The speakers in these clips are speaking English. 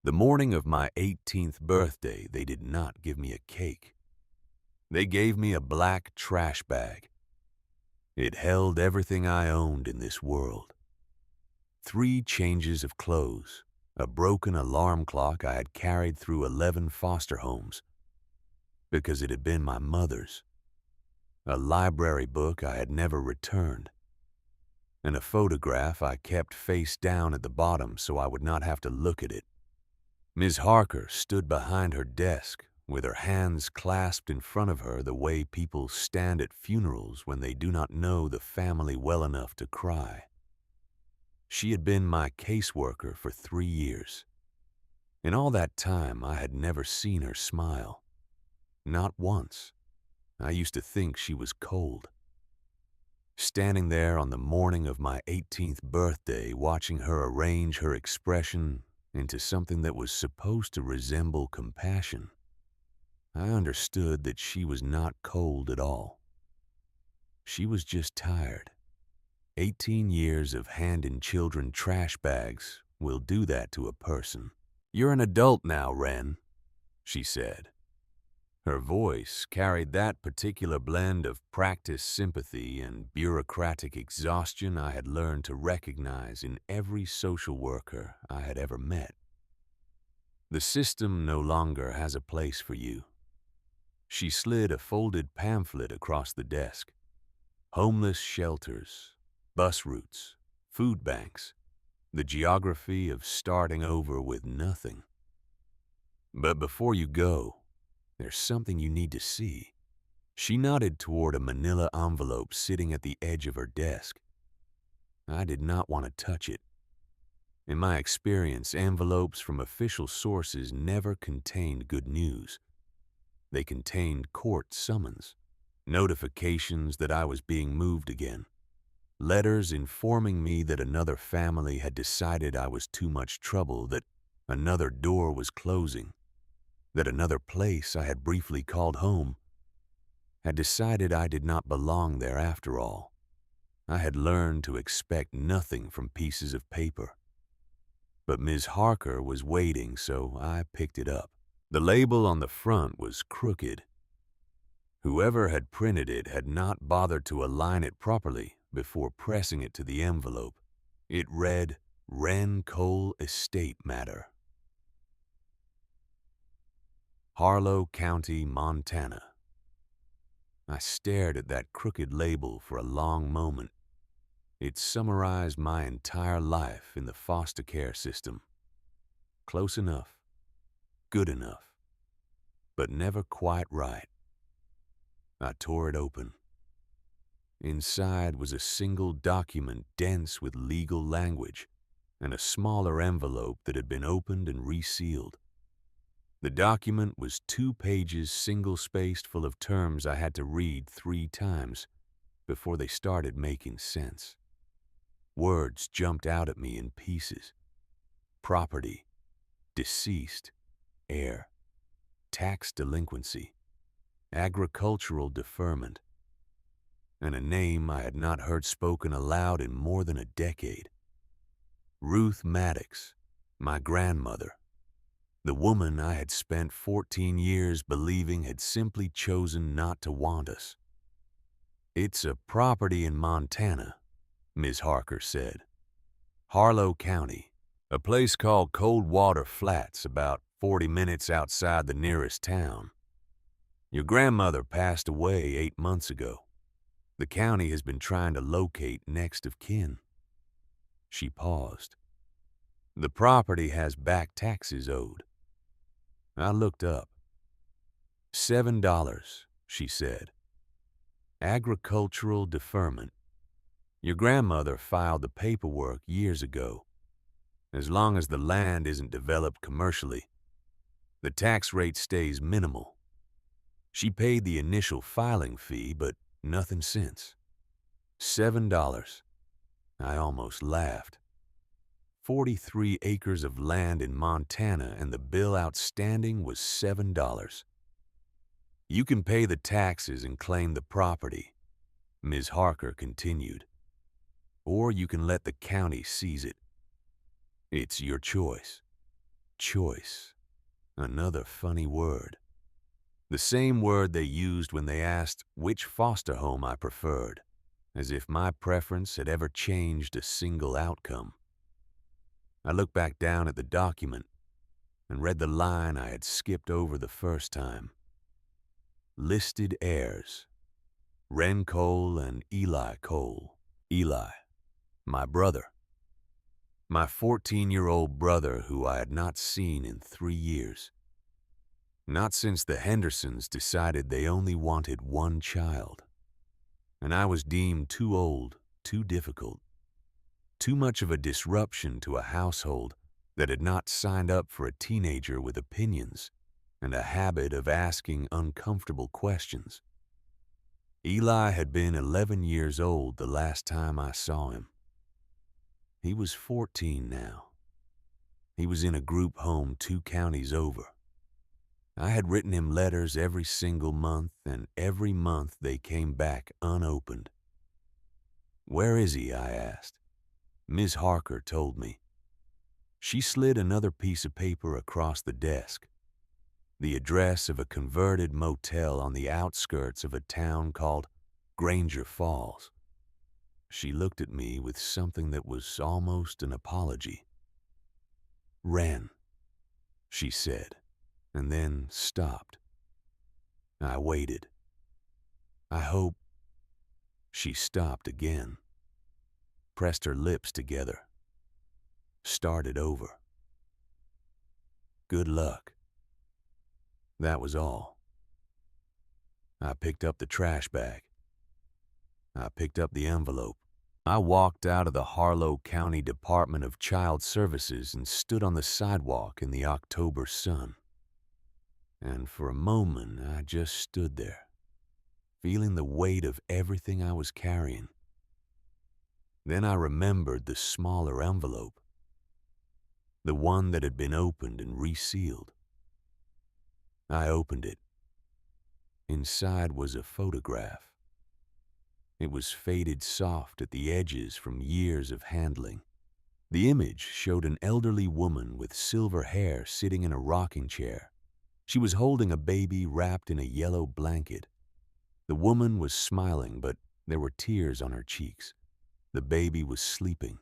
The morning of my 18th birthday, they did not give me a cake. They gave me a black trash bag. It held everything I owned in this world. 3 changes of clothes, a broken alarm clock I had carried through 11 foster homes because it had been my mother's, a library book I had never returned, and a photograph I kept face down at the bottom so I would not have to look at it. Ms. Harker stood behind her desk with her hands clasped in front of her the way people stand at funerals when they do not know the family well enough to cry. She had been my caseworker for 3 years. In all that time, I had never seen her smile. Not once. I used to think she was cold. Standing there on the morning of my 18th birthday, watching her arrange her expression into something that was supposed to resemble compassion, I understood that she was not cold at all. She was just tired. 18 years of handing children trash bags will do that to a person. "You're an adult now, Wren," she said. Her voice carried that particular blend of practiced sympathy and bureaucratic exhaustion I had learned to recognize in every social worker I had ever met. "The system no longer has a place for you." She slid a folded pamphlet across the desk. Homeless shelters, bus routes, food banks, the geography of starting over with nothing. "But before you go, there's something you need to see." She nodded toward a manila envelope sitting at the edge of her desk. I did not want to touch it. In my experience, envelopes from official sources never contained good news. They contained court summons, notifications that I was being moved again, letters informing me that another family had decided I was too much trouble, that another door was closing, that another place I had briefly called home had decided I did not belong there after all. I had learned to expect nothing from pieces of paper. But Ms. Harker was waiting, so I picked it up. The label on the front was crooked. Whoever had printed it had not bothered to align it properly before pressing it to the envelope. It read, "Wren Coal Estate Matter, Harlow County, Montana." I stared at that crooked label for a long moment. It summarized my entire life in the foster care system. Close enough, good enough, but never quite right. I tore it open. Inside was a single document dense with legal language and a smaller envelope that had been opened and resealed. The document was 2 pages single-spaced full of terms I had to read 3 times before they started making sense. Words jumped out at me in pieces. Property, deceased, heir, tax delinquency, agricultural deferment, and a name I had not heard spoken aloud in more than a decade. Ruth Maddox, my grandmother, the woman I had spent 14 years believing had simply chosen not to want us. "It's a property in Montana," Ms. Harker said. "Harlow County, a place called Coldwater Flats, about 40 minutes outside the nearest town. Your grandmother passed away 8 months ago. The county has been trying to locate next of kin." She paused. "The property has back taxes owed." I looked up. $7, she said. "Agricultural deferment. Your grandmother filed the paperwork years ago. As long as the land isn't developed commercially, the tax rate stays minimal. She paid the initial filing fee, but nothing since. $7. I almost laughed. 43 acres of land in Montana, and the bill outstanding was $7. "You can pay the taxes and claim the property," Ms. Harker continued. "Or you can let the county seize it. It's your choice." Choice. Another funny word. The same word they used when they asked which foster home I preferred, as if my preference had ever changed a single outcome. I looked back down at the document and read the line I had skipped over the first time. Listed heirs. Ren Cole and Eli Cole. Eli, my brother. My 14-year-old brother who I had not seen in 3 years. Not since the Hendersons decided they only wanted one child. And I was deemed too old, too difficult, too much of a disruption to a household that had not signed up for a teenager with opinions and a habit of asking uncomfortable questions. Eli had been 11 years old the last time I saw him. He was 14 now. He was in a group home 2 counties over. I had written him letters every single month, and every month they came back unopened. "Where is he?" I asked. Ms. Harker told me. She slid another piece of paper across the desk. The address of a converted motel on the outskirts of a town called Granger Falls. She looked at me with something that was almost an apology. "Ren," she said, and then stopped. I waited. "I hope—" She stopped again, pressed her lips together, started over. "Good luck." That was all. I picked up the trash bag. I picked up the envelope. I walked out of the Harlow County Department of Child Services and stood on the sidewalk in the October sun. And for a moment, I just stood there, feeling the weight of everything I was carrying. Then I remembered the smaller envelope, the one that had been opened and resealed. I opened it. Inside was a photograph. It was faded soft at the edges from years of handling. The image showed an elderly woman with silver hair sitting in a rocking chair. She was holding a baby wrapped in a yellow blanket. The woman was smiling, but there were tears on her cheeks. The baby was sleeping,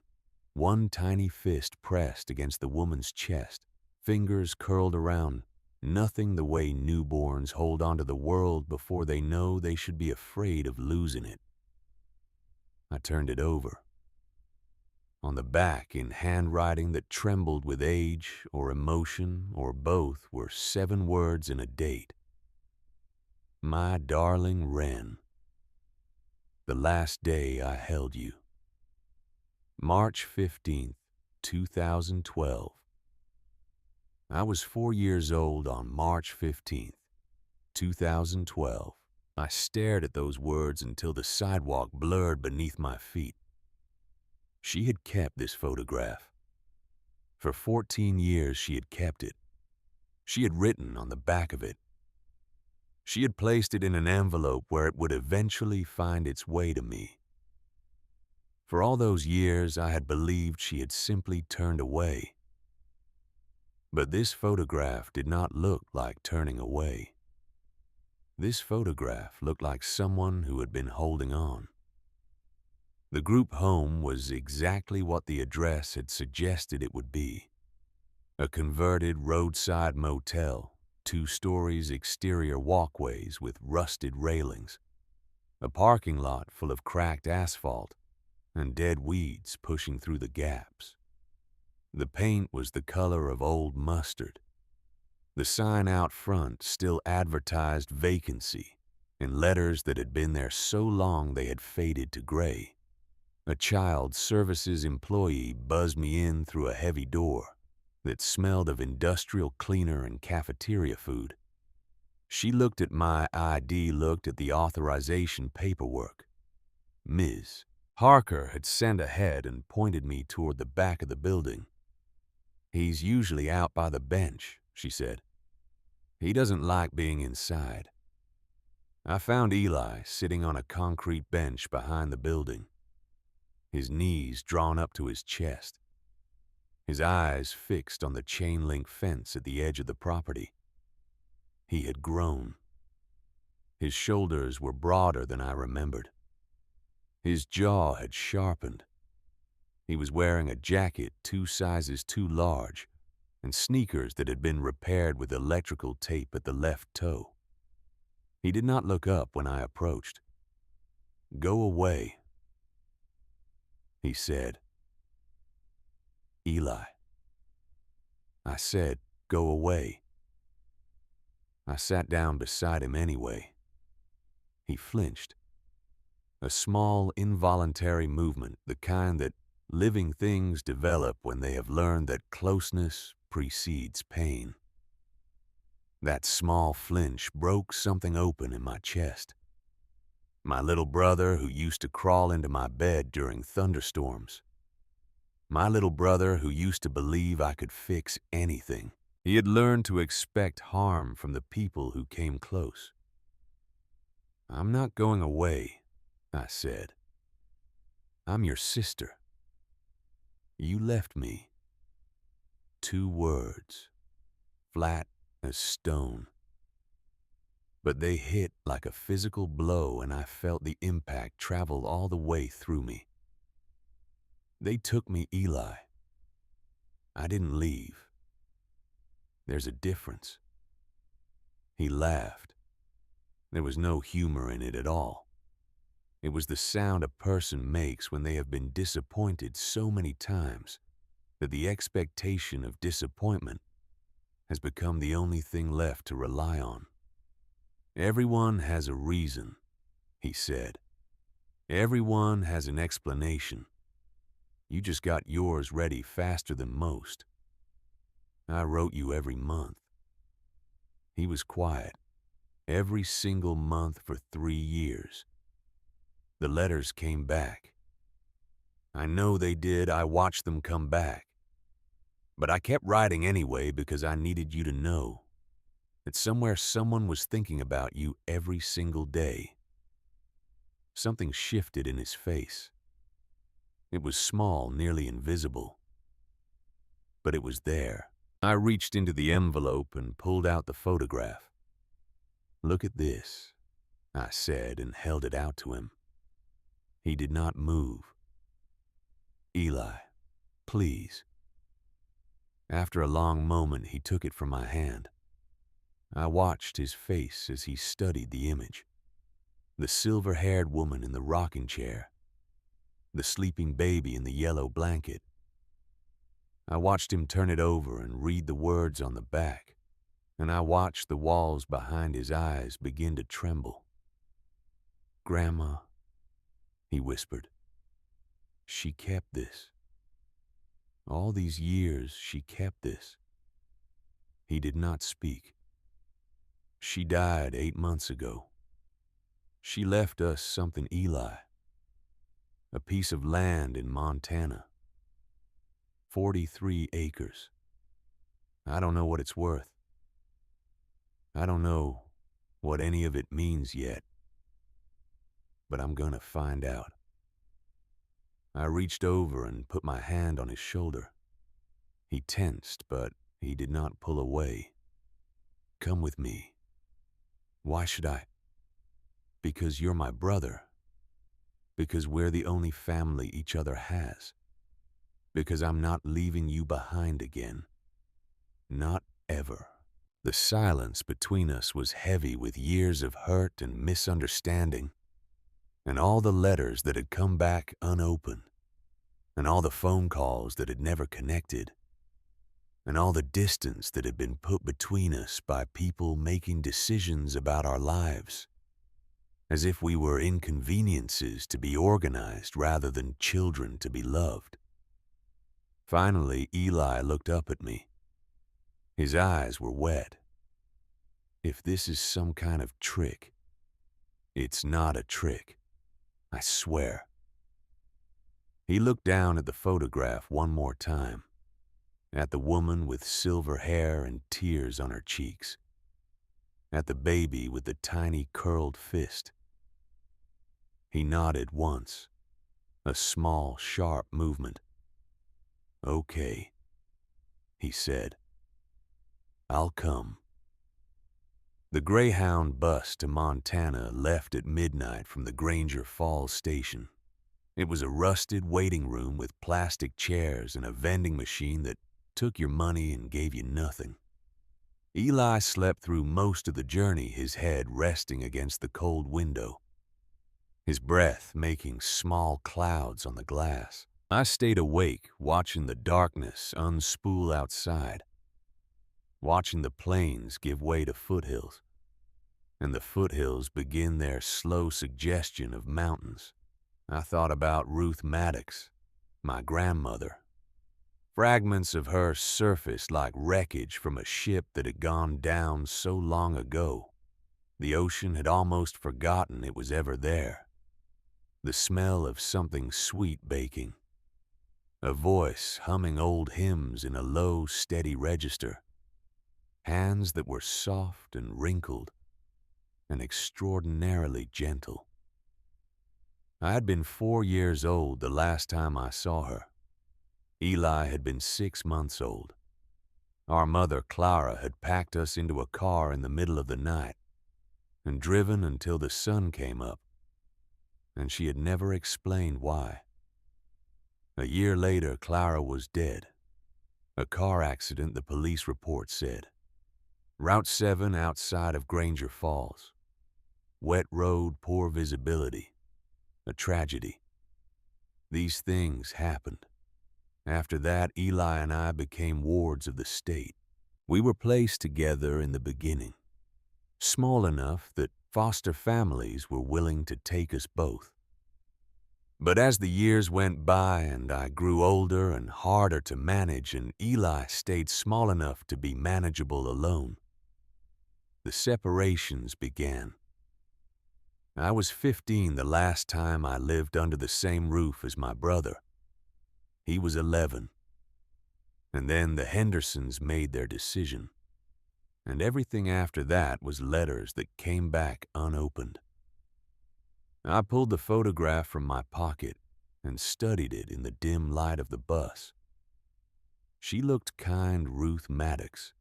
one tiny fist pressed against the woman's chest, fingers curled around, nothing the way newborns hold onto the world before they know they should be afraid of losing it. I turned it over. On the back, in handwriting that trembled with age or emotion or both, were 7 words and a date. "My darling Ren, the last day I held you. March 15th, 2012. I was 4 years old on March 15th, 2012. I stared at those words until the sidewalk blurred beneath my feet. She had kept this photograph. For 14 years she had kept it. She had written on the back of it. She had placed it in an envelope where it would eventually find its way to me. For all those years I had believed she had simply turned away. But this photograph did not look like turning away. This photograph looked like someone who had been holding on. The group home was exactly what the address had suggested it would be. A converted roadside motel, 2 stories exterior walkways with rusted railings, a parking lot full of cracked asphalt, and dead weeds pushing through the gaps. The paint was the color of old mustard. The sign out front still advertised vacancy in letters that had been there so long they had faded to gray. A child services employee buzzed me in through a heavy door that smelled of industrial cleaner and cafeteria food. She looked at my ID, looked at the authorization paperwork. Ms. Harker had sent ahead and pointed me toward the back of the building. "He's usually out by the bench," she said. "He doesn't like being inside." I found Eli sitting on a concrete bench behind the building, his knees drawn up to his chest. his eyes fixed on the chain-link fence at the edge of the property. He had grown. His shoulders were broader than I remembered. His jaw had sharpened. He was wearing a jacket 2 sizes too large and sneakers that had been repaired with electrical tape at the left toe. He did not look up when I approached. "Go away," he said. "Eli." I said, "Go away." I sat down beside him anyway. He flinched. A small, involuntary movement, the kind that living things develop when they have learned that closeness precedes pain. That small flinch broke something open in my chest. My little brother who used to crawl into my bed during thunderstorms. My little brother who used to believe I could fix anything. He had learned to expect harm from the people who came close. "I'm not going away," I said. "I'm your sister. You left me." 2 words, flat as stone. But they hit like a physical blow, and I felt the impact travel all the way through me. "They took me, Eli. I didn't leave. There's a difference." He laughed. There was no humor in it at all. It was the sound a person makes when they have been disappointed so many times that the expectation of disappointment has become the only thing left to rely on. "Everyone has a reason," he said. "Everyone has an explanation. You just got yours ready faster than most. I wrote you every month." He was quiet. Every single month for 3 years. The letters came back. I know they did. I watched them come back. But I kept writing anyway because I needed you to know that somewhere someone was thinking about you every single day. Something shifted in his face. It was small, nearly invisible. But it was there. I reached into the envelope and pulled out the photograph. "Look at this," I said, and held it out to him. He did not move. "Eli, please." After a long moment, he took it from my hand. I watched his face as he studied the image. The silver-haired woman in the rocking chair. The sleeping baby in the yellow blanket. I watched him turn it over and read the words on the back, and I watched the walls behind his eyes begin to tremble. "Grandma," he whispered. "She kept this. All these years she kept this." He did not speak. "She died 8 months ago. She left us something, Eli. A piece of land in Montana. 43 acres. I don't know what it's worth. I don't know what any of it means yet. But I'm gonna find out." I reached over and put my hand on his shoulder. He tensed, but he did not pull away. "Come with me." "Why should I?" "Because you're my brother. Because we're the only family each other has. Because I'm not leaving you behind again. Not ever." The silence between us was heavy with years of hurt and misunderstanding, and all the letters that had come back unopened, and all the phone calls that had never connected, and all the distance that had been put between us by people making decisions about our lives, as if we were inconveniences to be organized rather than children to be loved. Finally, Eli looked up at me. His eyes were wet. "If this is some kind of trick, it's not a trick. I swear." He looked down at the photograph one more time, at the woman with silver hair and tears on her cheeks, at the baby with the tiny curled fist. He nodded once, a small, sharp movement. "Okay," he said. "I'll come." The Greyhound bus to Montana left at midnight from the Granger Falls station. It was a rusted waiting room with plastic chairs and a vending machine that took your money and gave you nothing. Eli slept through most of the journey, his head resting against the cold window, his breath making small clouds on the glass. I stayed awake, watching the darkness unspool outside, watching the plains give way to foothills, and the foothills begin their slow suggestion of mountains. I thought about Ruth Maddox, my grandmother. Fragments of her surfaced like wreckage from a ship that had gone down so long ago. The ocean had almost forgotten it was ever there. The smell of something sweet baking. A voice humming old hymns in a low, steady register. Hands that were soft and wrinkled and extraordinarily gentle. I had been 4 years old the last time I saw her. Eli had been 6 months old. Our mother, Clara, had packed us into a car in the middle of the night and driven until the sun came up, and she had never explained why. A year later, Clara was dead. A car accident, the police report said. Route 7 outside of Granger Falls. Wet road, poor visibility. A tragedy. These things happened. After that, Eli and I became wards of the state. We were placed together in the beginning, small enough that foster families were willing to take us both. But as the years went by and I grew older and harder to manage, and Eli stayed small enough to be manageable alone, the separations began. I was 15 the last time I lived under the same roof as my brother. He was 11. And then the Hendersons made their decision. And everything after that was letters that came back unopened. I pulled the photograph from my pocket and studied it in the dim light of the bus. She looked kind Ruth Maddox.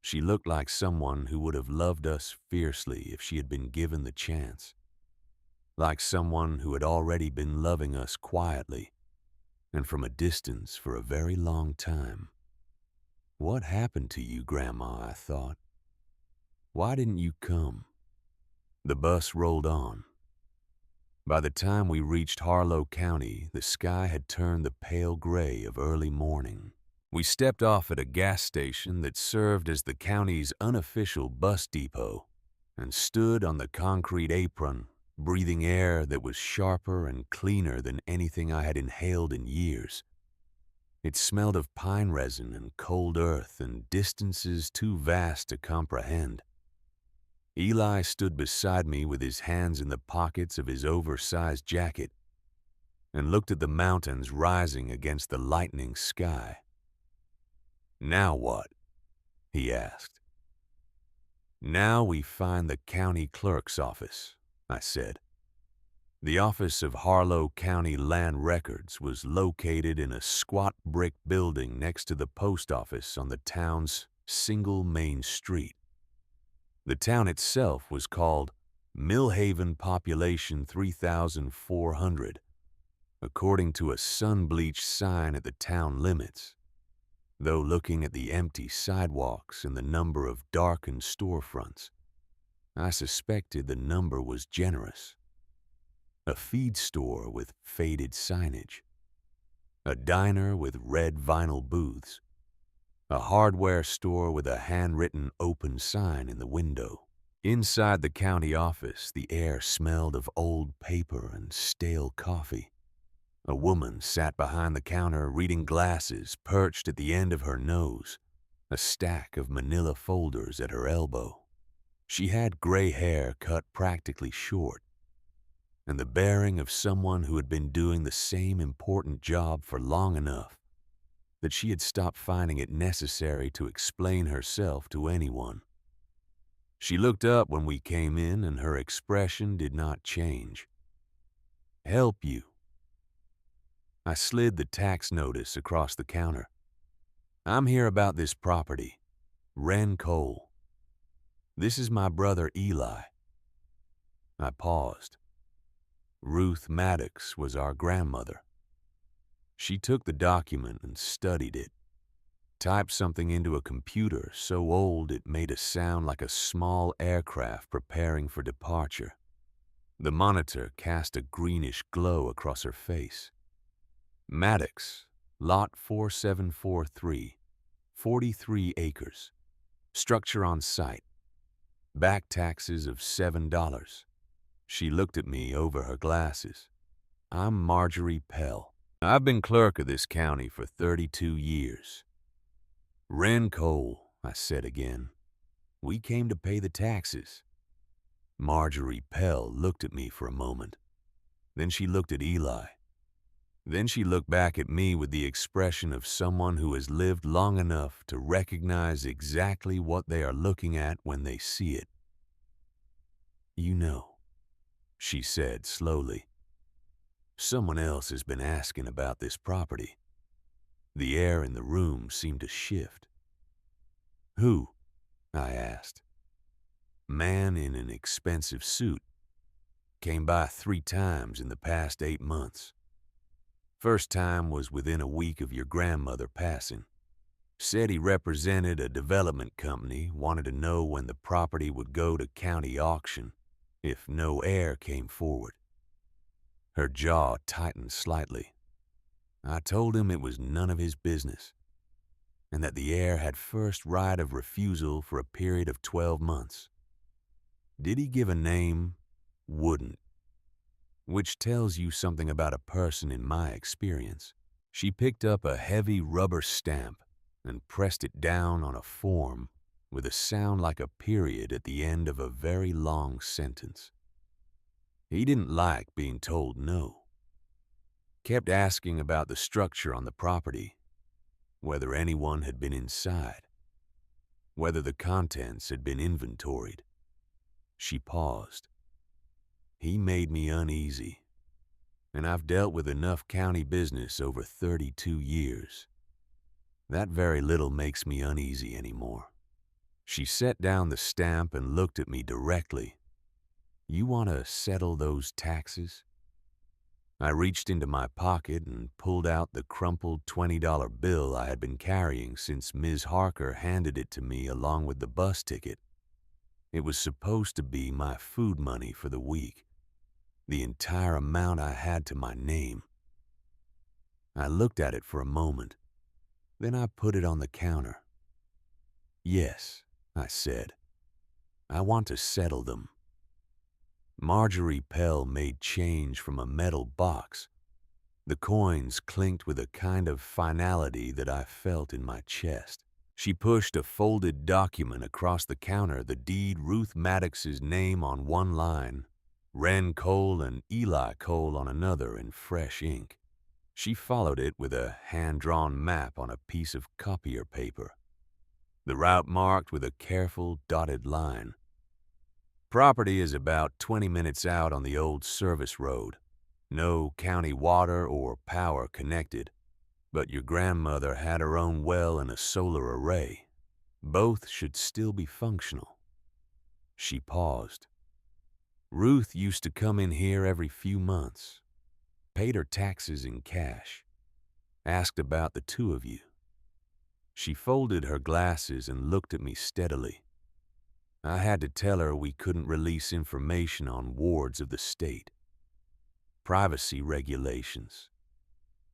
She looked like someone who would have loved us fiercely if she had been given the chance. Like someone who had already been loving us quietly and from a distance for a very long time. What happened to you, Grandma? I thought. Why didn't you come? The bus rolled on. By the time we reached Harlow County, the sky had turned the pale gray of early morning. We stepped off at a gas station that served as the county's unofficial bus depot and stood on the concrete apron, breathing air that was sharper and cleaner than anything I had inhaled in years. It smelled of pine resin and cold earth and distances too vast to comprehend. Eli stood beside me with his hands in the pockets of his oversized jacket and looked at the mountains rising against the lightening sky. "Now what?" he asked. "Now we find the county clerk's office," I said. The office of Harlow County Land Records was located in a squat brick building next to the post office on the town's single main street. The town itself was called Millhaven Population 3,400, according to a sun-bleached sign at the town limits, though looking at the empty sidewalks and the number of darkened storefronts, I suspected the number was generous. A feed store with faded signage, a diner with red vinyl booths, a hardware store with a handwritten open sign in the window. Inside the county office, the air smelled of old paper and stale coffee. A woman sat behind the counter reading glasses perched at the end of her nose, a stack of manila folders at her elbow. She had gray hair cut practically short, and the bearing of someone who had been doing the same important job for long enough that she had stopped finding it necessary to explain herself to anyone. She looked up when we came in, and her expression did not change. "Help you." I slid the tax notice across the counter. I'm here about this property. Ren Cole. This is my brother Eli. I paused. Ruth Maddox was our grandmother. She took the document and studied it, typed something into a computer so old it made a sound like a small aircraft preparing for departure. The monitor cast a greenish glow across her face. Maddox, Lot 4743, 43 acres. Structure on site. Back taxes of $7. She looked at me over her glasses. I'm Marjorie Pell. I've been clerk of this county for 32 years. Ren Cole, I said again. We came to pay the taxes. Marjorie Pell looked at me for a moment. Then she looked at Eli. Then she looked back at me with the expression of someone who has lived long enough to recognize exactly what they are looking at when they see it. You know, she said slowly, someone else has been asking about this property. The air in the room seemed to shift. Who? I asked. Man in an expensive suit. Came by 3 times in the past 8 months. First time was within a week of your grandmother passing. Said he represented a development company, wanted to know when the property would go to county auction, if no heir came forward. Her jaw tightened slightly. I told him it was none of his business, and that the heir had first right of refusal for a period of 12 months. Did he give a name? Wouldn't. Which tells you something about a person in my experience. She picked up a heavy rubber stamp and pressed it down on a form with a sound like a period at the end of a very long sentence. He didn't like being told no. Kept asking about the structure on the property, whether anyone had been inside, whether the contents had been inventoried. She paused. He made me uneasy, and I've dealt with enough county business over 32 years. That very little makes me uneasy anymore. She set down the stamp and looked at me directly. You want to settle those taxes? I reached into my pocket and pulled out the crumpled $20 bill I had been carrying since Ms. Harker handed it to me along with the bus ticket. It was supposed to be my food money for the week, the entire amount I had to my name. I looked at it for a moment. Then I put it on the counter. Yes, I said. I want to settle them. Marjorie Pell made change from a metal box. The coins clinked with a kind of finality that I felt in my chest. She pushed a folded document across the counter, the deed Ruth Maddox's name on one line, Ren Cole and Eli Cole on another in fresh ink. She followed it with a hand-drawn map on a piece of copier paper, the route marked with a careful dotted line. Property is about 20 minutes out on the old service road. No county water or power connected, but your grandmother had her own well and a solar array. Both should still be functional. She paused. Ruth used to come in here every few months, paid her taxes in cash, asked about the 2 of you. She folded her glasses and looked at me steadily. I had to tell her we couldn't release information on wards of the state. Privacy regulations.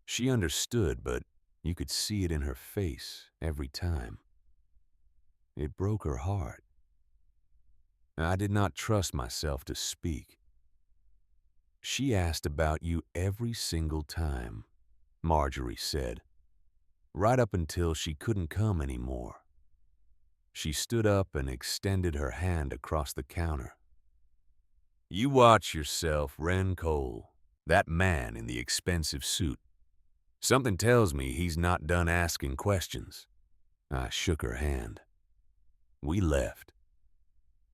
She understood, but you could see it in her face every time. It broke her heart. I did not trust myself to speak. She asked about you every single time, Marjorie said, right up until she couldn't come anymore. She stood up and extended her hand across the counter. You watch yourself, Ren Cole, that man in the expensive suit. Something tells me he's not done asking questions. I shook her hand. We left.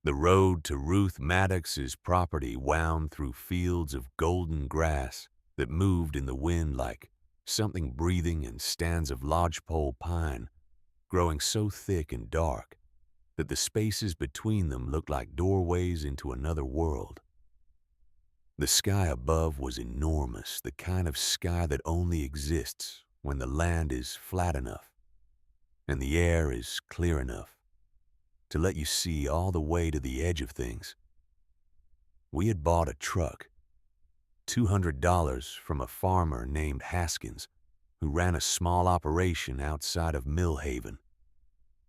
The road to Ruth Maddox's property wound through fields of golden grass that moved in the wind like something breathing in stands of lodgepole pine growing so thick and dark that the spaces between them looked like doorways into another world. The sky above was enormous, the kind of sky that only exists when the land is flat enough and the air is clear enough to let you see all the way to the edge of things. We had bought a truck, $200 from a farmer named Haskins, who ran a small operation outside of Millhaven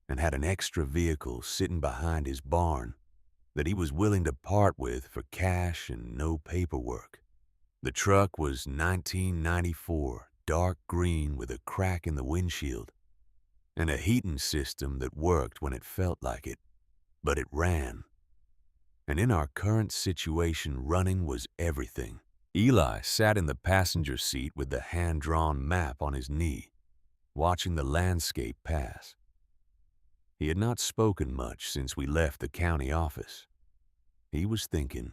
and had an extra vehicle sitting behind his barn that he was willing to part with for cash and no paperwork. The truck was 1994, dark green with a crack in the windshield and a heating system that worked when it felt like it, but it ran. And in our current situation, running was everything. Eli sat in the passenger seat with the hand-drawn map on his knee, watching the landscape pass. He had not spoken much since we left the county office. He was thinking.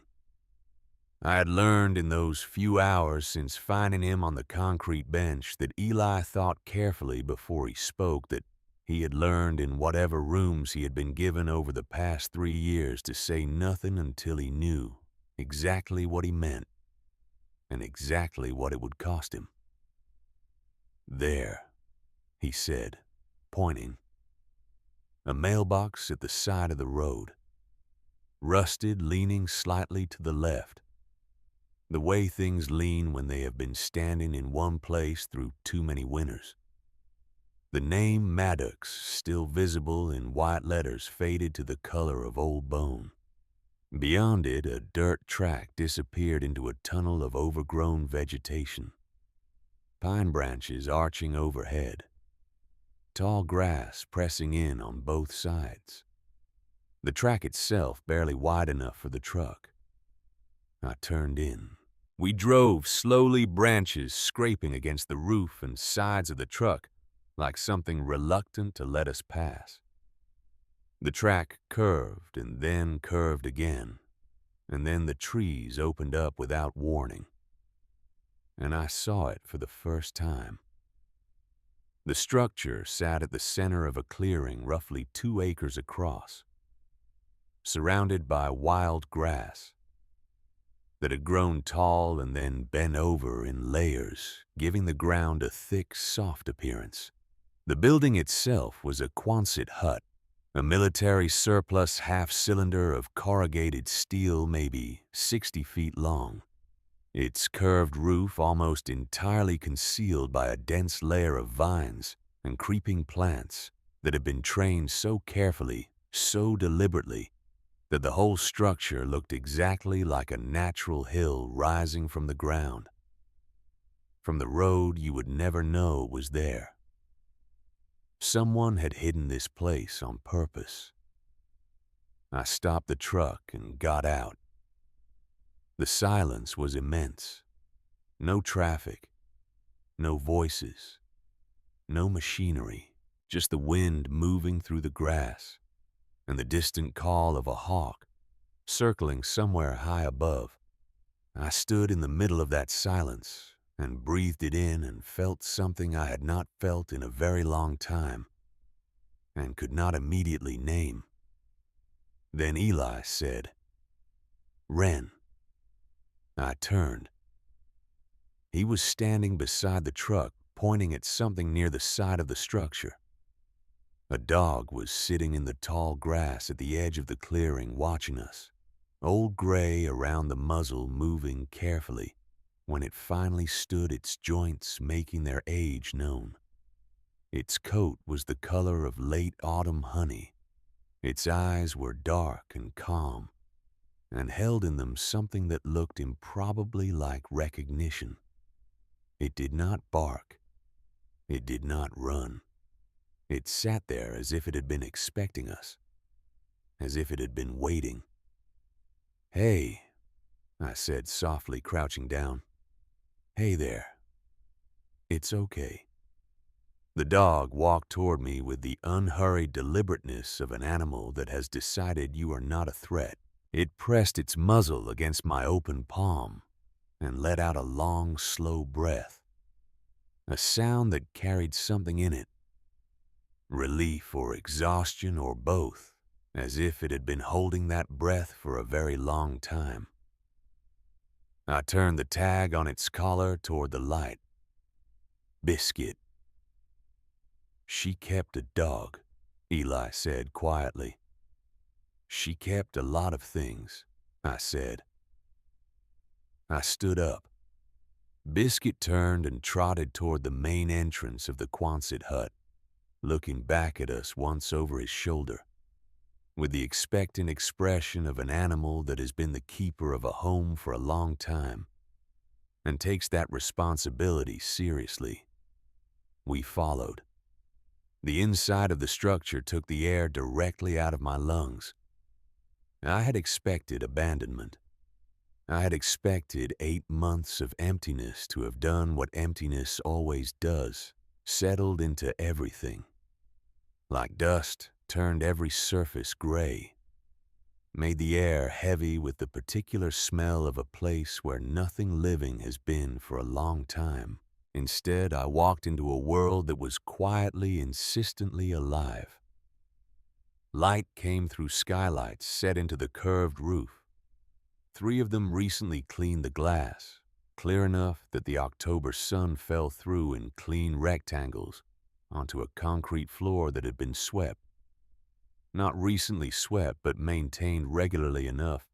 I had learned in those few hours since finding him on the concrete bench that Eli thought carefully before he spoke, that he had learned in whatever rooms he had been given over the past 3 years to say nothing until he knew exactly what he meant and exactly what it would cost him. There, he said, pointing. A mailbox at the side of the road, rusted, leaning slightly to the left, the way things lean when they have been standing in one place through too many winters. The name Maddox, still visible in white letters faded to the color of old bone. Beyond it, a dirt track disappeared into a tunnel of overgrown vegetation. Pine branches arching overhead. Tall grass pressing in on both sides. The track itself barely wide enough for the truck. I turned in. We drove slowly, branches scraping against the roof and sides of the truck like something reluctant to let us pass. The track curved and then curved again, and then the trees opened up without warning. And I saw it for the first time. The structure sat at the center of a clearing roughly 2 acres across, surrounded by wild grass that had grown tall and then bent over in layers, giving the ground a thick, soft appearance. The building itself was a Quonset hut, a military surplus half-cylinder of corrugated steel maybe 60 feet long, its curved roof almost entirely concealed by a dense layer of vines and creeping plants that had been trained so carefully, so deliberately, that the whole structure looked exactly like a natural hill rising from the ground. From the road you would never know was there. Someone had hidden this place on purpose. I stopped the truck and got out. The silence was immense. No traffic, no voices, no machinery, just the wind moving through the grass and the distant call of a hawk circling somewhere high above. I stood in the middle of that silence and breathed it in and felt something I had not felt in a very long time and could not immediately name. Then Eli said, "Ren." I turned. He was standing beside the truck, pointing at something near the side of the structure. A dog was sitting in the tall grass at the edge of the clearing watching us, old gray around the muzzle moving carefully when it finally stood, its joints making their age known. Its coat was the color of late autumn honey. Its eyes were dark and calm, and held in them something that looked improbably like recognition. It did not bark. It did not run. It sat there as if it had been expecting us, as if it had been waiting. "Hey," I said softly, crouching down. "Hey there. It's okay." The dog walked toward me with the unhurried deliberateness of an animal that has decided you are not a threat. It pressed its muzzle against my open palm and let out a long, slow breath, a sound that carried something in it. relief or exhaustion or both, as if it had been holding that breath for a very long time. I turned the tag on its collar toward the light. Biscuit. She kept a dog, Eli said quietly. She kept a lot of things, I said. I stood up. Biscuit turned and trotted toward the main entrance of the Quonset hut, looking back at us once over his shoulder, with the expectant expression of an animal that has been the keeper of a home for a long time and takes that responsibility seriously. We followed. The inside of the structure took the air directly out of my lungs. I had expected abandonment. I had expected 8 months of emptiness to have done what emptiness always does, settled into everything. Like dust, turned every surface gray, made the air heavy with the particular smell of a place where nothing living has been for a long time. Instead, I walked into a world that was quietly, insistently alive. Light came through skylights set into the curved roof. 3 of them recently cleaned the glass, clear enough that the October sun fell through in clean rectangles onto a concrete floor that had been swept. Not recently swept, but maintained regularly enough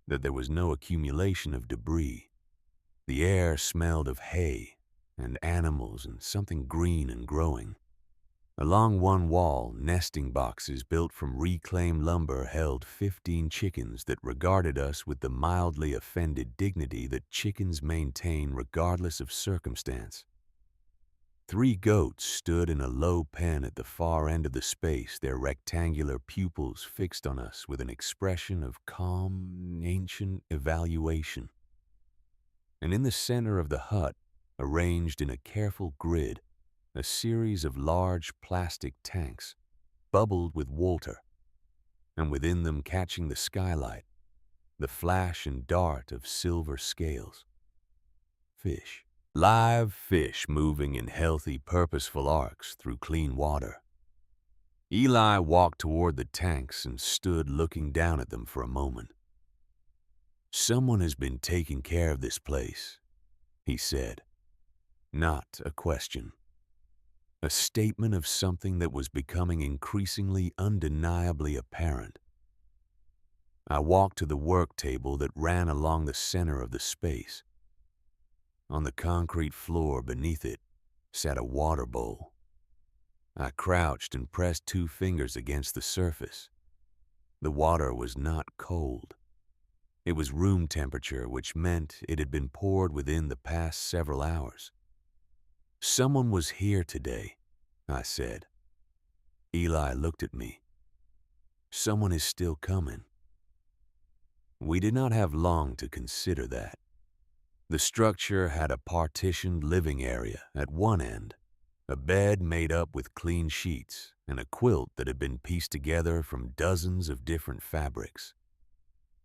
that there was no accumulation of debris. The air smelled of hay and animals and something green and growing. Along one wall, nesting boxes built from reclaimed lumber held 15 chickens that regarded us with the mildly offended dignity that chickens maintain regardless of circumstance. 3 goats stood in a low pen at the far end of the space, their rectangular pupils fixed on us with an expression of calm, ancient evaluation. And in the center of the hut, arranged in a careful grid, a series of large plastic tanks, bubbled with water, and within them, catching the skylight, the flash and dart of silver scales. Fish. Live fish moving in healthy, purposeful arcs through clean water. Eli walked toward the tanks and stood looking down at them for a moment. "Someone has been taking care of this place," he said. Not a question. A statement of something that was becoming increasingly undeniably apparent. I walked to the work table that ran along the center of the space. On the concrete floor beneath it sat a water bowl. I crouched and pressed 2 fingers against the surface. The water was not cold. It was room temperature, which meant it had been poured within the past several hours. "Someone was here today," I said. Eli looked at me. "Someone is still coming." We did not have long to consider that. The structure had a partitioned living area at one end, a bed made up with clean sheets, and a quilt that had been pieced together from dozens of different fabrics.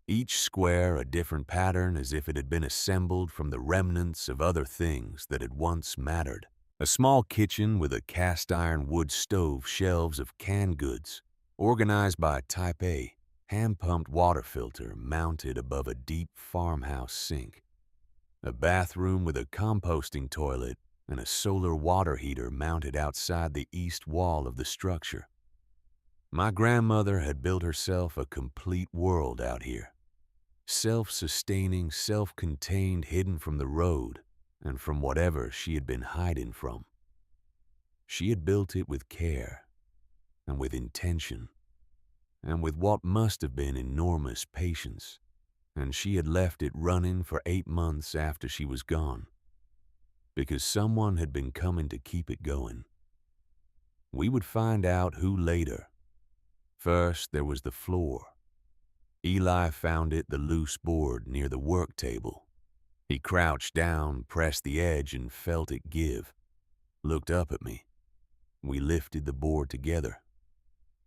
Each square a different pattern, as if it had been assembled from the remnants of other things that had once mattered. A small kitchen with a cast-iron wood stove, shelves of canned goods, organized by a Type A, hand-pumped water filter mounted above a deep farmhouse sink. A bathroom with a composting toilet and a solar water heater mounted outside the east wall of the structure. My grandmother had built herself a complete world out here. Self-sustaining, self-contained, hidden from the road and from whatever she had been hiding from. She had built it with care and with intention and with what must have been enormous patience, and she had left it running for 8 months after she was gone, because someone had been coming to keep it going. We would find out who later. First, there was the floor. Eli found it the loose board near the work table. He crouched down, pressed the edge, and felt it give. Looked up at me. We lifted the board together.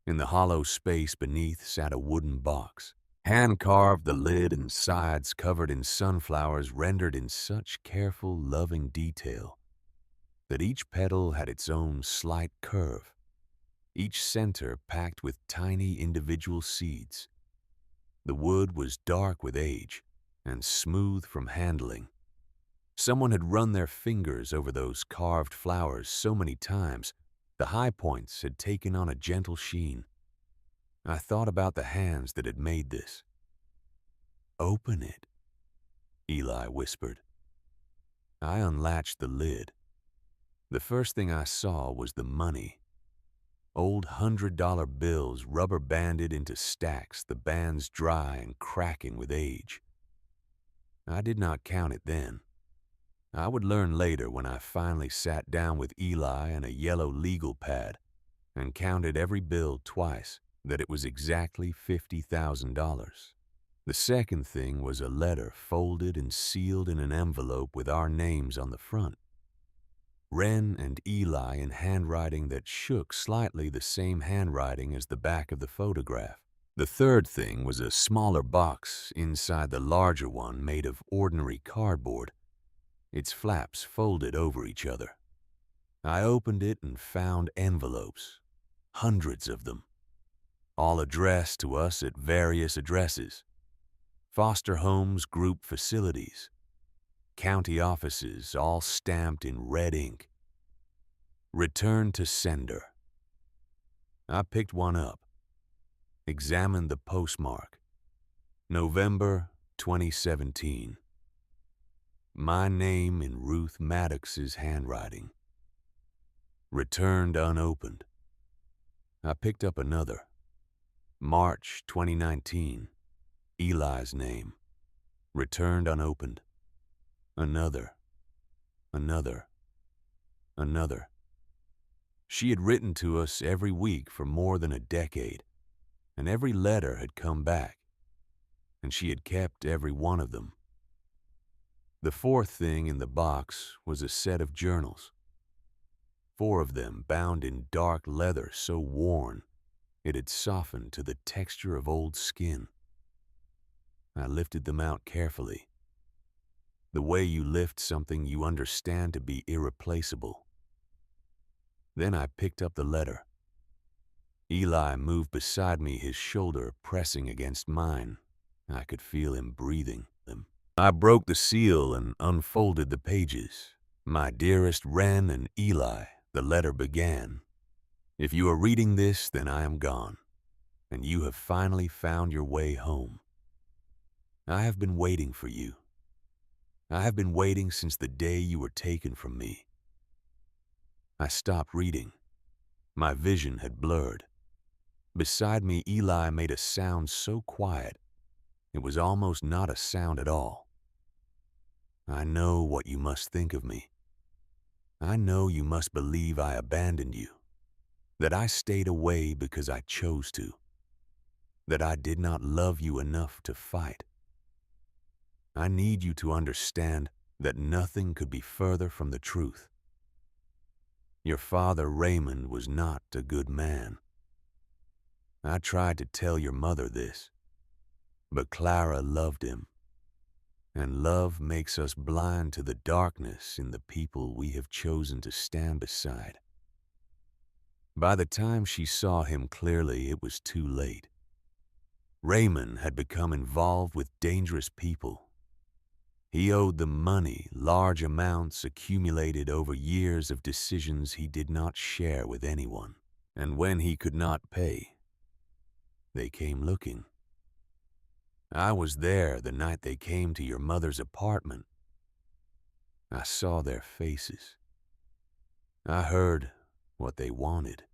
In the hollow space beneath sat a wooden box. Hand-carved, the lid and sides covered in sunflowers rendered in such careful, loving detail that each petal had its own slight curve. each center packed with tiny individual seeds. The wood was dark with age and smooth from handling. Someone had run their fingers over those carved flowers so many times, the high points had taken on a gentle sheen. I thought about the hands that had made this. "Open it," Eli whispered. I unlatched the lid. The first thing I saw was the money. Old $100 bills rubber-banded into stacks, the bands dry and cracking with age. I did not count it then. I would learn later when I finally sat down with Eli and a yellow legal pad and counted every bill twice that it was exactly $50,000. The second thing was a letter folded and sealed in an envelope with our names on the front. Wren and Eli in handwriting that shook slightly the same handwriting as the back of the photograph. The third thing was a smaller box inside the larger one made of ordinary cardboard, its flaps folded over each other. I opened it and found envelopes, hundreds of them, all addressed to us at various addresses: foster homes, group facilities, county offices, all stamped in red ink. Return to sender. I picked one up, examined the postmark. November 2017. My name in Ruth Maddox's handwriting. Returned unopened. I picked up another. March 2019. Eli's name. Returned unopened. Another. She had written to us every week for more than a decade, and every letter had come back, and she had kept every one of them. The fourth thing in the box was a set of journals. 4 of them bound in dark leather so worn it had softened to the texture of old skin. I lifted them out carefully, the way you lift something you understand to be irreplaceable. Then I picked up the letter. Eli moved beside me, his shoulder pressing against mine. I could feel him breathing. I broke the seal and unfolded the pages. "My dearest Wren and Eli," the letter began. "If you are reading this, then I am gone, and you have finally found your way home. I have been waiting for you. I have been waiting since the day you were taken from me." I stopped reading. My vision had blurred. Beside me, Eli made a sound so quiet, it was almost not a sound at all. "I know what you must think of me. I know you must believe I abandoned you, that I stayed away because I chose to, that I did not love you enough to fight. I need you to understand that nothing could be further from the truth. Your father, Raymond, was not a good man. I tried to tell your mother this, but Clara loved him, and love makes us blind to the darkness in the people we have chosen to stand beside. By the time she saw him clearly, it was too late. Raymond had become involved with dangerous people. He owed them money, large amounts accumulated over years of decisions he did not share with anyone. And when he could not pay, they came looking. I was there the night they came to your mother's apartment. I saw their faces. I heard what they wanted.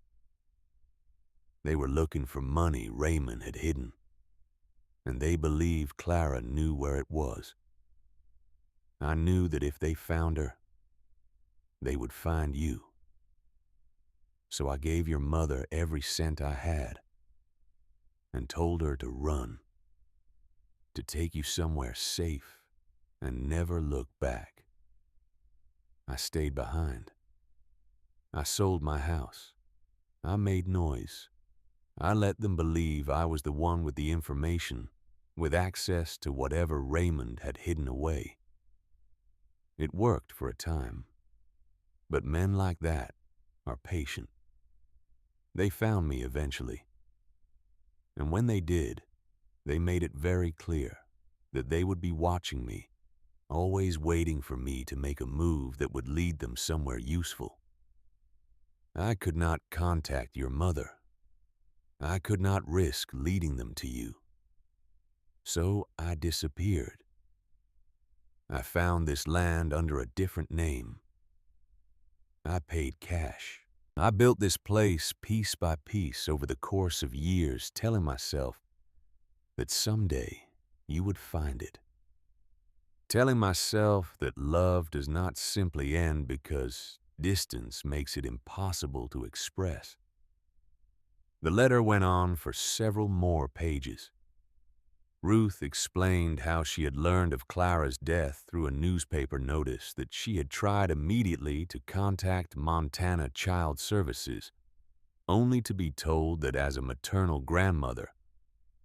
They were looking for money Raymond had hidden, and they believed Clara knew where it was. I knew that if they found her, they would find you. So I gave your mother every cent I had and told her to run, to take you somewhere safe and never look back. I stayed behind. I sold my house. I made noise. I let them believe I was the one with the information, with access to whatever Raymond had hidden away. It worked for a time, but men like that are patient. They found me eventually, and when they did, they made it very clear that they would be watching me, always waiting for me to make a move that would lead them somewhere useful. I could not contact your mother. I could not risk leading them to you. So I disappeared. I found this land under a different name. I paid cash. I built this place piece by piece over the course of years, telling myself that someday you would find it. Telling myself that love does not simply end because distance makes it impossible to express. The letter went on for several more pages. Ruth explained how she had learned of Clara's death through a newspaper notice that she had tried immediately to contact Montana Child Services, only to be told that as a maternal grandmother,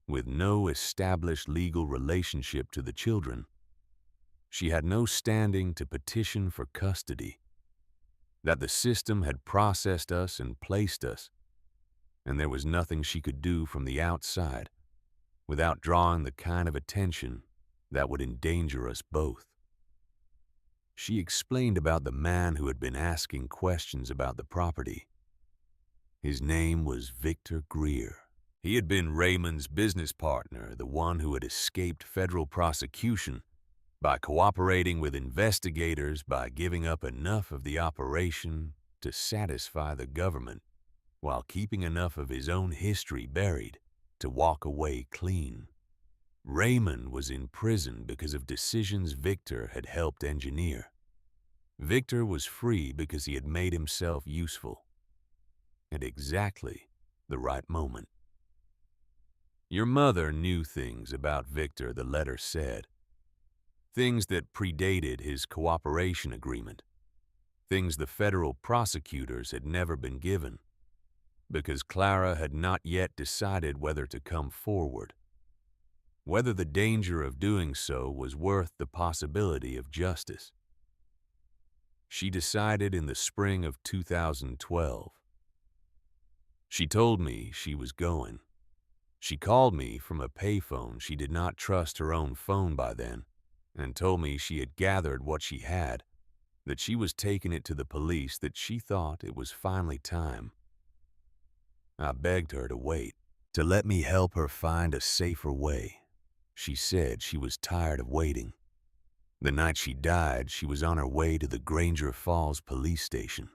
with no established legal relationship to the children, she had no standing to petition for custody, that the system had processed us and placed us, and there was nothing she could do from the outside without drawing the kind of attention that would endanger us both. She explained about the man who had been asking questions about the property. His name was Victor Greer. He had been Raymond's business partner, the one who had escaped federal prosecution by cooperating with investigators by giving up enough of the operation to satisfy the government while keeping enough of his own history buried to walk away clean. Raymond was in prison because of decisions Victor had helped engineer. Victor was free because he had made himself useful at exactly the right moment. Your mother knew things about Victor, the letter said. Things that predated his cooperation agreement. Things the federal prosecutors had never been given, because Clara had not yet decided whether to come forward, whether the danger of doing so was worth the possibility of justice. She decided in the spring of 2012. She told me she was going. She called me from a payphone. She did not trust her own phone by then, and told me she had gathered what she had, that she was taking it to the police, that she thought it was finally time. I begged her to wait, to let me help her find a safer way. She said she was tired of waiting. The night she died, she was on her way to the Granger Falls police station.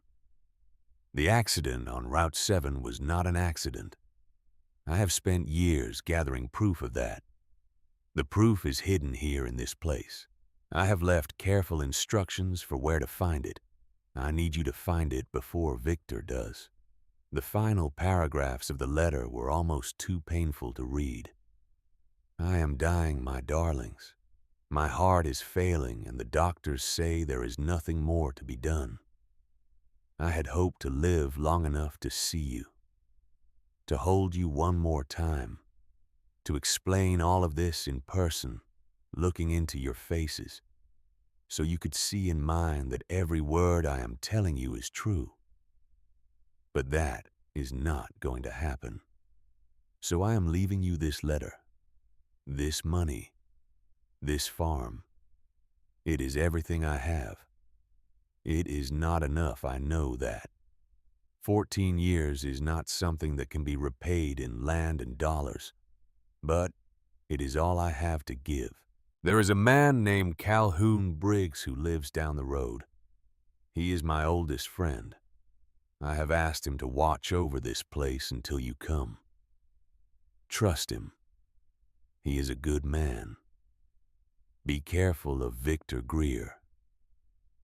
The accident on Route 7 was not an accident. I have spent years gathering proof of that. The proof is hidden here in this place. I have left careful instructions for where to find it. I need you to find it before Victor does. The final paragraphs of the letter were almost too painful to read. I am dying, my darlings. My heart is failing, and the doctors say there is nothing more to be done. I had hoped to live long enough to see you, to hold you one more time, to explain all of this in person, looking into your faces, so you could see in mine that every word I am telling you is true. But that is not going to happen. So I am leaving you this letter, this money, this farm. It is everything I have. It is not enough, I know that. 14 years is not something that can be repaid in land and dollars, but it is all I have to give. There is a man named Calhoun Briggs who lives down the road. He is my oldest friend. I have asked him to watch over this place until you come. Trust him. He is a good man. Be careful of Victor Greer.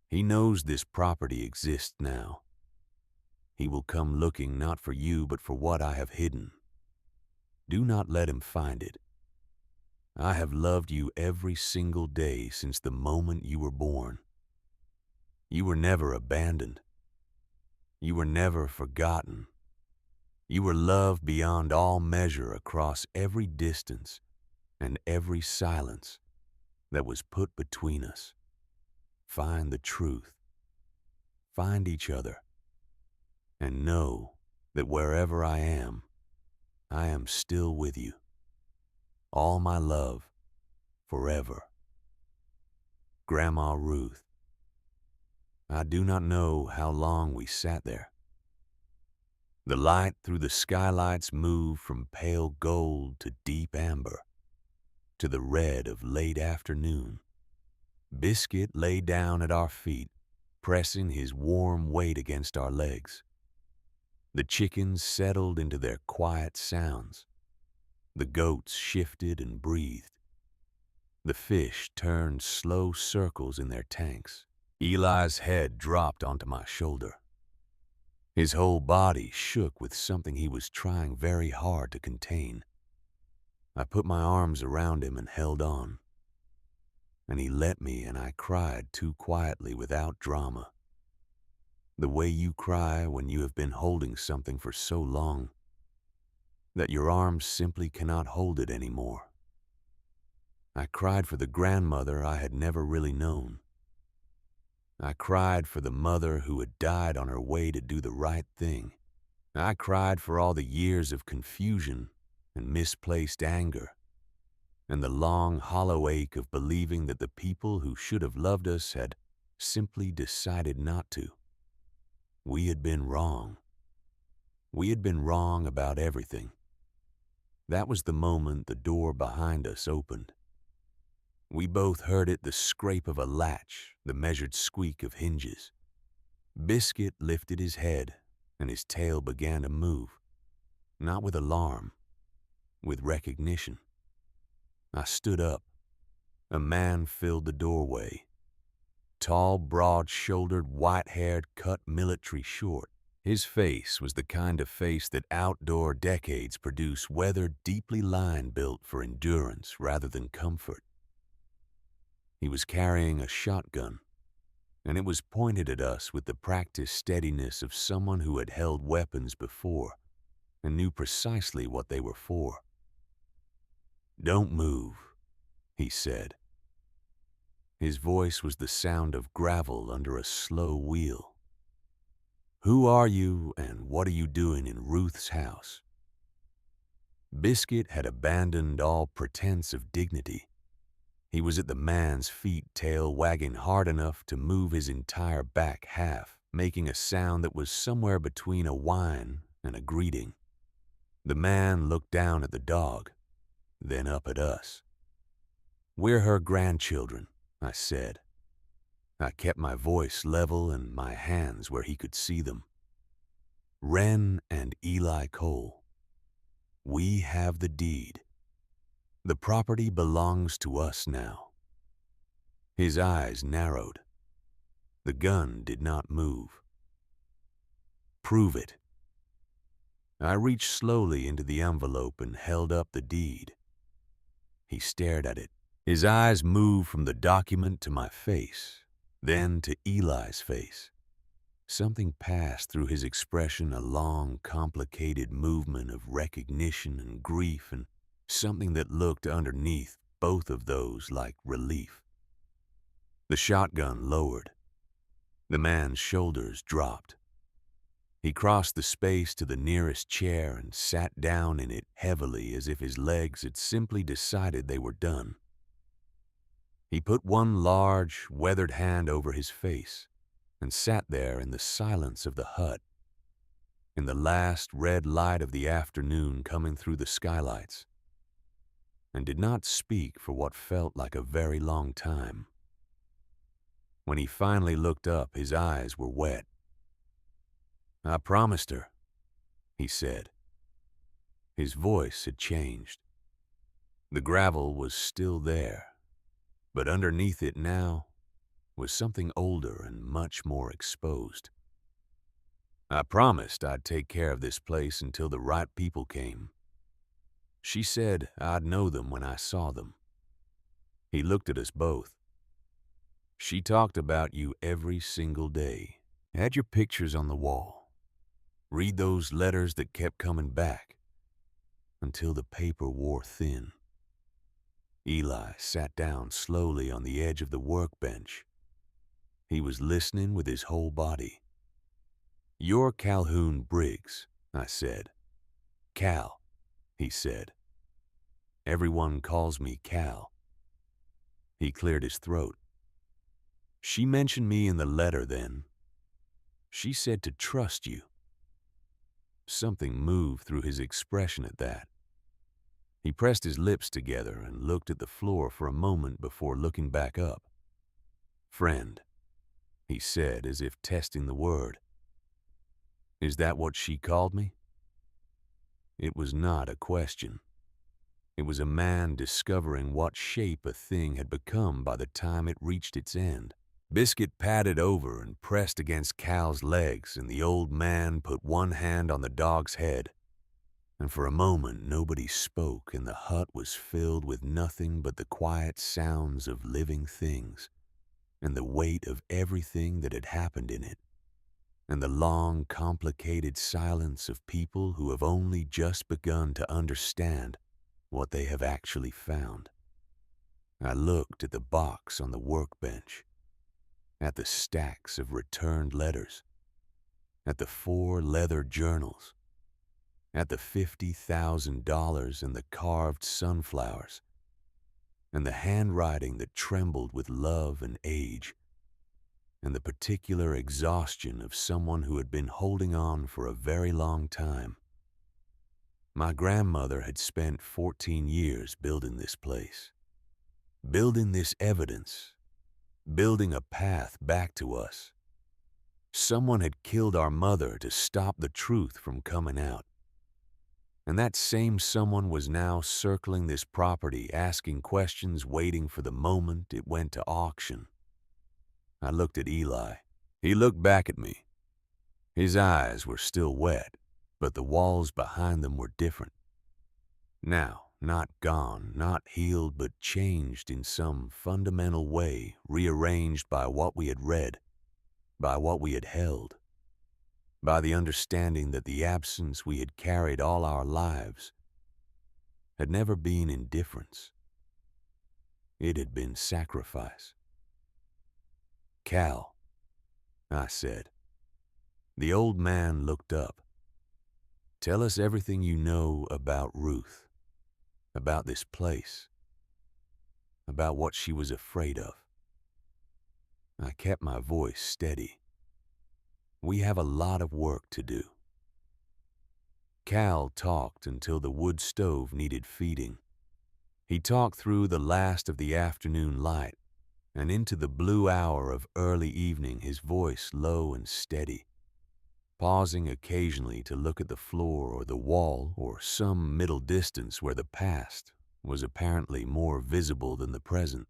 He knows this property exists now. He will come looking not for you but for what I have hidden. Do not let him find it. I have loved you every single day since the moment you were born. You were never abandoned. You were never forgotten. You were loved beyond all measure across every distance and every silence that was put between us. Find the truth. Find each other. And know that wherever I am still with you. All my love, forever. Grandma Ruth. I do not know how long we sat there. The light through the skylights moved from pale gold to deep amber, to the red of late afternoon. Biscuit lay down at our feet, pressing his warm weight against our legs. The chickens settled into their quiet sounds. The goats shifted and breathed. The fish turned slow circles in their tanks. Eli's head dropped onto my shoulder. His whole body shook with something he was trying very hard to contain. I put my arms around him and held on. And he let me, and I cried too quietly without drama. The way you cry when you have been holding something for so long that your arms simply cannot hold it anymore. I cried for the grandmother I had never really known. I cried for the mother who had died on her way to do the right thing. I cried for all the years of confusion and misplaced anger, and the long, hollow ache of believing that the people who should have loved us had simply decided not to. We had been wrong. We had been wrong about everything. That was the moment the door behind us opened. We both heard it, the scrape of a latch, the measured squeak of hinges. Biscuit lifted his head, and his tail began to move, not with alarm, with recognition. I stood up. A man filled the doorway. Tall, broad-shouldered, white-haired, cut military short. His face was the kind of face that outdoor decades produce, weathered, deeply lined, built for endurance rather than comfort. He was carrying a shotgun, and it was pointed at us with the practiced steadiness of someone who had held weapons before and knew precisely what they were for. "Don't move," he said. His voice was the sound of gravel under a slow wheel. "Who are you, and what are you doing in Ruth's house?" Biscuit had abandoned all pretense of dignity. He was at the man's feet, tail wagging hard enough to move his entire back half, making a sound that was somewhere between a whine and a greeting. The man looked down at the dog, then up at us. "We're her grandchildren," I said. I kept my voice level and my hands where he could see them. "Wren and Eli Cole. We have the deed. The property belongs to us now." His eyes narrowed. The gun did not move. "Prove it." I reached slowly into the envelope and held up the deed. He stared at it. His eyes moved from the document to my face, then to Eli's face. Something passed through his expression, a long, complicated movement of recognition and grief, and something that looked underneath both of those like relief. The shotgun lowered. The man's shoulders dropped. He crossed the space to the nearest chair and sat down in it heavily, as if his legs had simply decided they were done. He put one large, weathered hand over his face and sat there in the silence of the hut, in the last red light of the afternoon coming through the skylights, and did not speak for what felt like a very long time. When he finally looked up, his eyes were wet. "I promised her," he said. His voice had changed. The gravel was still there, but underneath it now was something older and much more exposed. "I promised I'd take care of this place until the right people came. She said I'd know them when I saw them." He looked at us both. "She talked about you every single day, had your pictures on the wall, read those letters that kept coming back, until the paper wore thin." Eli sat down slowly on the edge of the workbench. He was listening with his whole body. "You're Calhoun Briggs," I said. Cal, he said. Everyone calls me Cal. He cleared his throat. She mentioned me in the letter then. She said to trust you. Something moved through his expression at that. He pressed his lips together and looked at the floor for a moment before looking back up. Friend, he said as if testing the word. Is that what she called me? It was not a question. It was a man discovering what shape a thing had become by the time it reached its end. Biscuit padded over and pressed against Cal's legs, and the old man put one hand on the dog's head. And for a moment nobody spoke, and the hut was filled with nothing but the quiet sounds of living things, and the weight of everything that had happened in it, and the long, complicated silence of people who have only just begun to understand what they have actually found. I looked at the box on the workbench, at the stacks of returned letters, at the 4 leather journals, at the $50,000 and the carved sunflowers, and the handwriting that trembled with love and age, and the particular exhaustion of someone who had been holding on for a very long time. My grandmother had spent 14 years building this place, building this evidence, building a path back to us. Someone had killed our mother to stop the truth from coming out. And that same someone was now circling this property, asking questions, waiting for the moment it went to auction. I looked at Eli. He looked back at me. His eyes were still wet, but the walls behind them were different. Now, not gone, not healed, but changed in some fundamental way, rearranged by what we had read, by what we had held, by the understanding that the absence we had carried all our lives had never been indifference. It had been sacrifice. Cal, I said. The old man looked up. Tell us everything you know about Ruth, about this place, about what she was afraid of. I kept my voice steady. We have a lot of work to do. Cal talked until the wood stove needed feeding. He talked through the last of the afternoon light and into the blue hour of early evening, his voice low and steady, pausing occasionally to look at the floor or the wall or some middle distance where the past was apparently more visible than the present.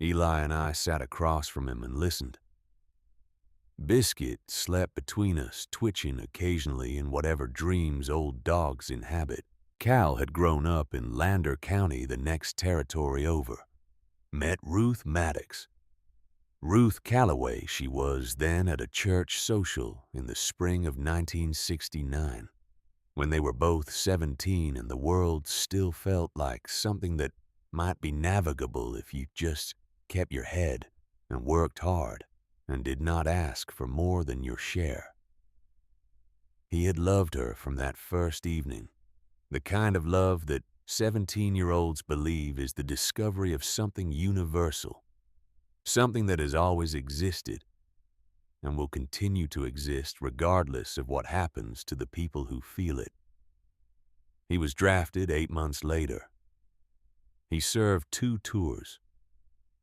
Eli and I sat across from him and listened. Biscuit slept between us, twitching occasionally in whatever dreams old dogs inhabit. Cal had grown up in Lander County, the next territory over. Met Ruth Maddox. Ruth Calloway she was then at a church social in the spring of 1969, when they were both 17 and the world still felt like something that might be navigable if you just kept your head and worked hard and did not ask for more than your share. He had loved her from that first evening, the kind of love that 17-year-olds believe is the discovery of something universal, something that has always existed and will continue to exist regardless of what happens to the people who feel it. He was drafted 8 months later. He served 2 tours.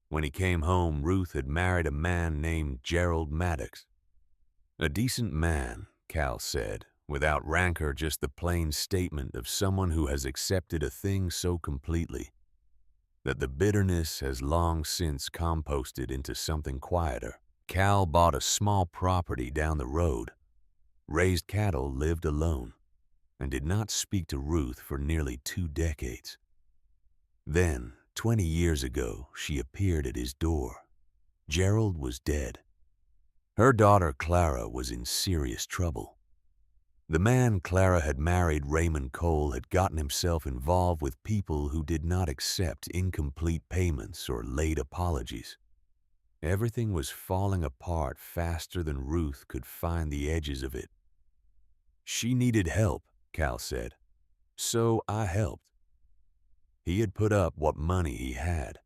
When he came home, Ruth had married a man named Gerald Maddox. A decent man, Cal said, without rancor, just the plain statement of someone who has accepted a thing so completely that the bitterness has long since composted into something quieter. Cal bought a small property down the road, raised cattle, lived alone, and did not speak to Ruth for nearly 2 decades. Then, 20 years ago, she appeared at his door. Gerald was dead. Her daughter Clara was in serious trouble. The man Clara had married, Raymond Cole, had gotten himself involved with people who did not accept incomplete payments or late apologies. Everything was falling apart faster than Ruth could find the edges of it. She needed help, Cal said. So I helped. He had put up what money he had.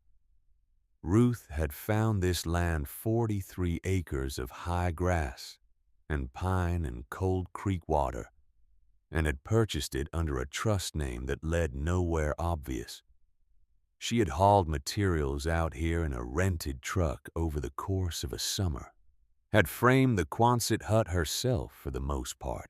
Ruth had found this land 43 acres of high grass and pine and cold creek water, and had purchased it under a trust name that led nowhere obvious. She had hauled materials out here in a rented truck over the course of a summer, had framed the Quonset hut herself for the most part,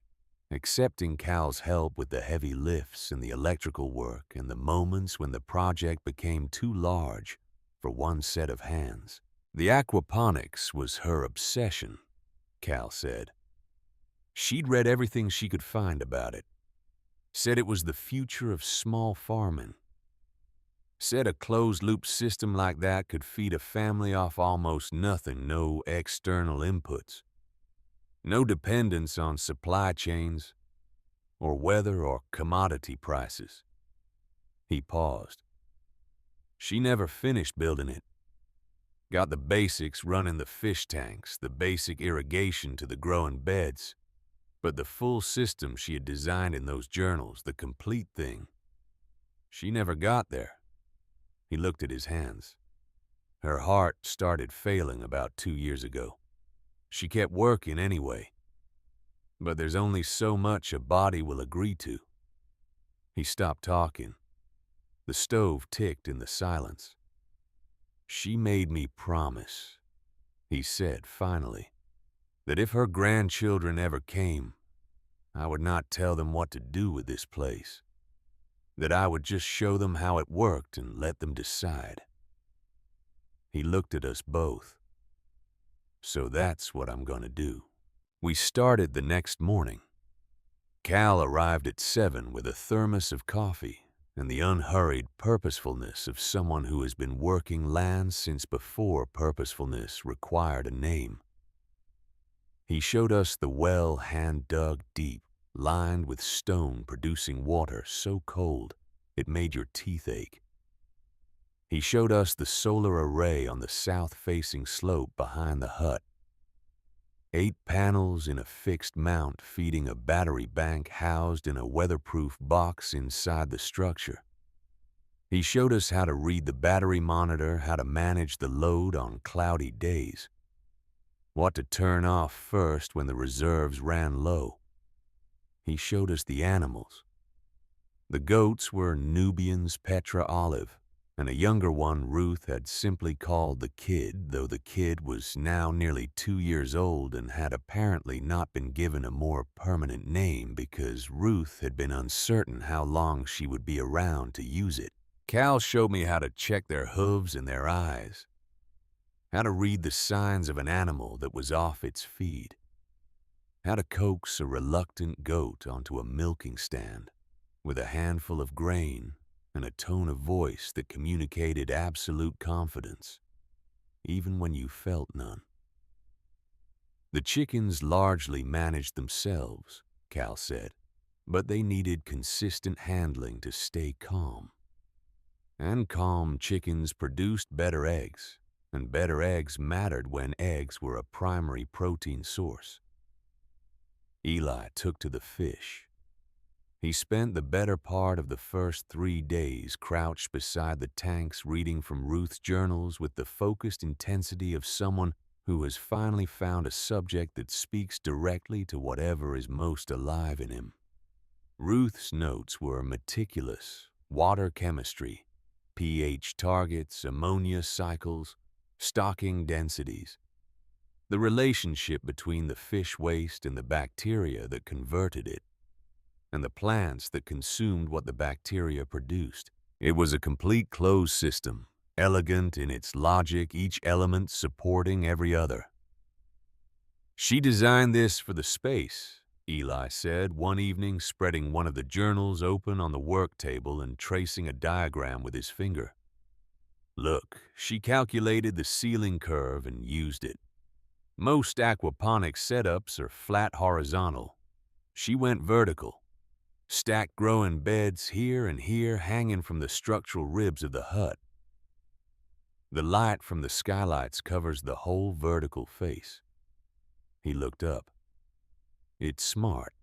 accepting Cal's help with the heavy lifts and the electrical work and the moments when the project became too large for one set of hands. The aquaponics was her obsession, Cal said. She'd read everything she could find about it, said it was the future of small farming, said a closed-loop system like that could feed a family off almost nothing, no external inputs, no dependence on supply chains or weather or commodity prices. He paused. She never finished building it. Got the basics running the fish tanks, the basic irrigation to the growing beds, but the full system she had designed in those journals, the complete thing, she never got there. He looked at his hands. Her heart started failing about 2 years ago. She kept working anyway. But there's only so much a body will agree to. He stopped talking. The stove ticked in the silence. She made me promise, he said finally, that if her grandchildren ever came, I would not tell them what to do with this place, that I would just show them how it worked and let them decide. He looked at us both. So that's what I'm gonna do. We started the next morning. Cal arrived at 7 with a thermos of coffee and the unhurried purposefulness of someone who has been working land since before purposefulness required a name. He showed us the well hand dug deep, lined with stone producing water so cold it made your teeth ache. He showed us the solar array on the south-facing slope behind the hut. 8 panels in a fixed mount feeding a battery bank housed in a weatherproof box inside the structure. He showed us how to read the battery monitor, how to manage the load on cloudy days, what to turn off first when the reserves ran low. He showed us the animals. The goats were Nubian's Petra Olive, and a younger one Ruth had simply called the Kid, though the Kid was now nearly 2 years old and had apparently not been given a more permanent name because Ruth had been uncertain how long she would be around to use it. Cal showed me how to check their hooves and their eyes, how to read the signs of an animal that was off its feed, how to coax a reluctant goat onto a milking stand with a handful of grain and a tone of voice that communicated absolute confidence, even when you felt none. The chickens largely managed themselves, Cal said, but they needed consistent handling to stay calm. And calm chickens produced better eggs, and better eggs mattered when eggs were a primary protein source. Eli took to the fish. He spent the better part of the first 3 days crouched beside the tanks reading from Ruth's journals with the focused intensity of someone who has finally found a subject that speaks directly to whatever is most alive in him. Ruth's notes were meticulous: water chemistry, pH targets, ammonia cycles, stocking densities, the relationship between the fish waste and the bacteria that converted it, and the plants that consumed what the bacteria produced. It was a complete closed system, elegant in its logic, each element supporting every other. She designed this for the space, Eli said one evening, spreading one of the journals open on the work table and tracing a diagram with his finger. Look, she calculated the ceiling curve and used it. Most aquaponics setups are flat horizontal. She went vertical. Stacked growing beds here and here hanging from the structural ribs of the hut. The light from the skylights covers the whole vertical face. He looked up. It's smart.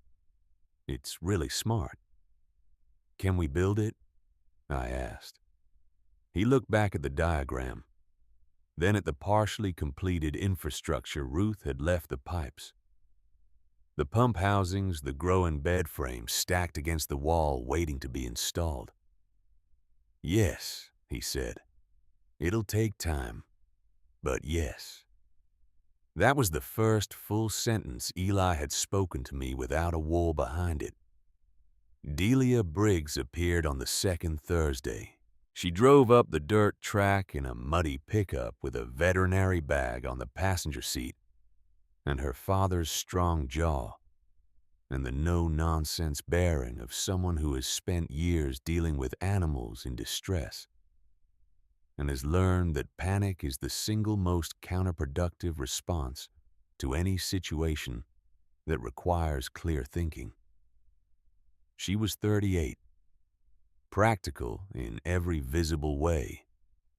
It's really smart. Can we build it? I asked. He looked back at the diagram, then at the partially completed infrastructure Ruth had left the pipes. The pump housings, the growing bed frames stacked against the wall waiting to be installed. Yes, he said. It'll take time, but yes. That was the first full sentence Eli had spoken to me without a wall behind it. Delia Briggs appeared on the second Thursday. She drove up the dirt track in a muddy pickup with a veterinary bag on the passenger seat, and her father's strong jaw, and the no-nonsense bearing of someone who has spent years dealing with animals in distress, and has learned that panic is the single most counterproductive response to any situation that requires clear thinking. She was 38, practical in every visible way,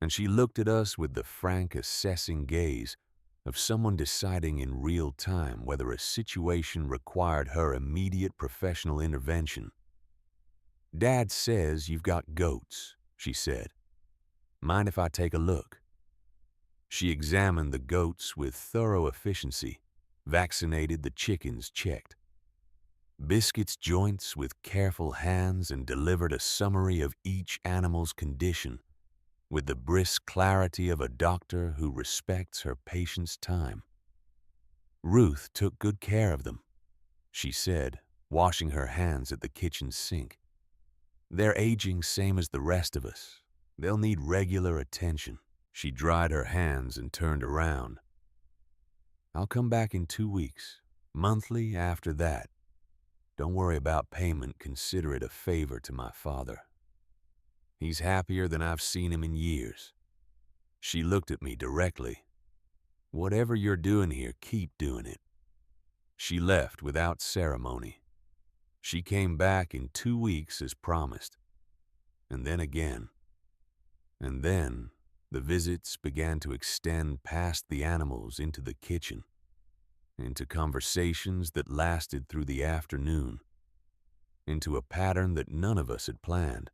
and she looked at us with the frank, assessing gaze of someone deciding in real time whether a situation required her immediate professional intervention. "Dad says you've got goats," she said. "Mind if I take a look?" She examined the goats with thorough efficiency, vaccinated the chickens checked. Biscuits joints with careful hands, and delivered a summary of each animal's condition with the brisk clarity of a doctor who respects her patient's time. "Ruth took good care of them," she said, washing her hands at the kitchen sink. "They're aging same as the rest of us. They'll need regular attention." She dried her hands and turned around. "I'll come back in 2 weeks, monthly after that. Don't worry about payment, consider it a favor to my father. He's happier than I've seen him in years." She looked at me directly. "Whatever you're doing here, keep doing it." She left without ceremony. She came back in 2 weeks as promised, and then again. And then the visits began to extend past the animals into the kitchen, into conversations that lasted through the afternoon, into a pattern that none of us had planned,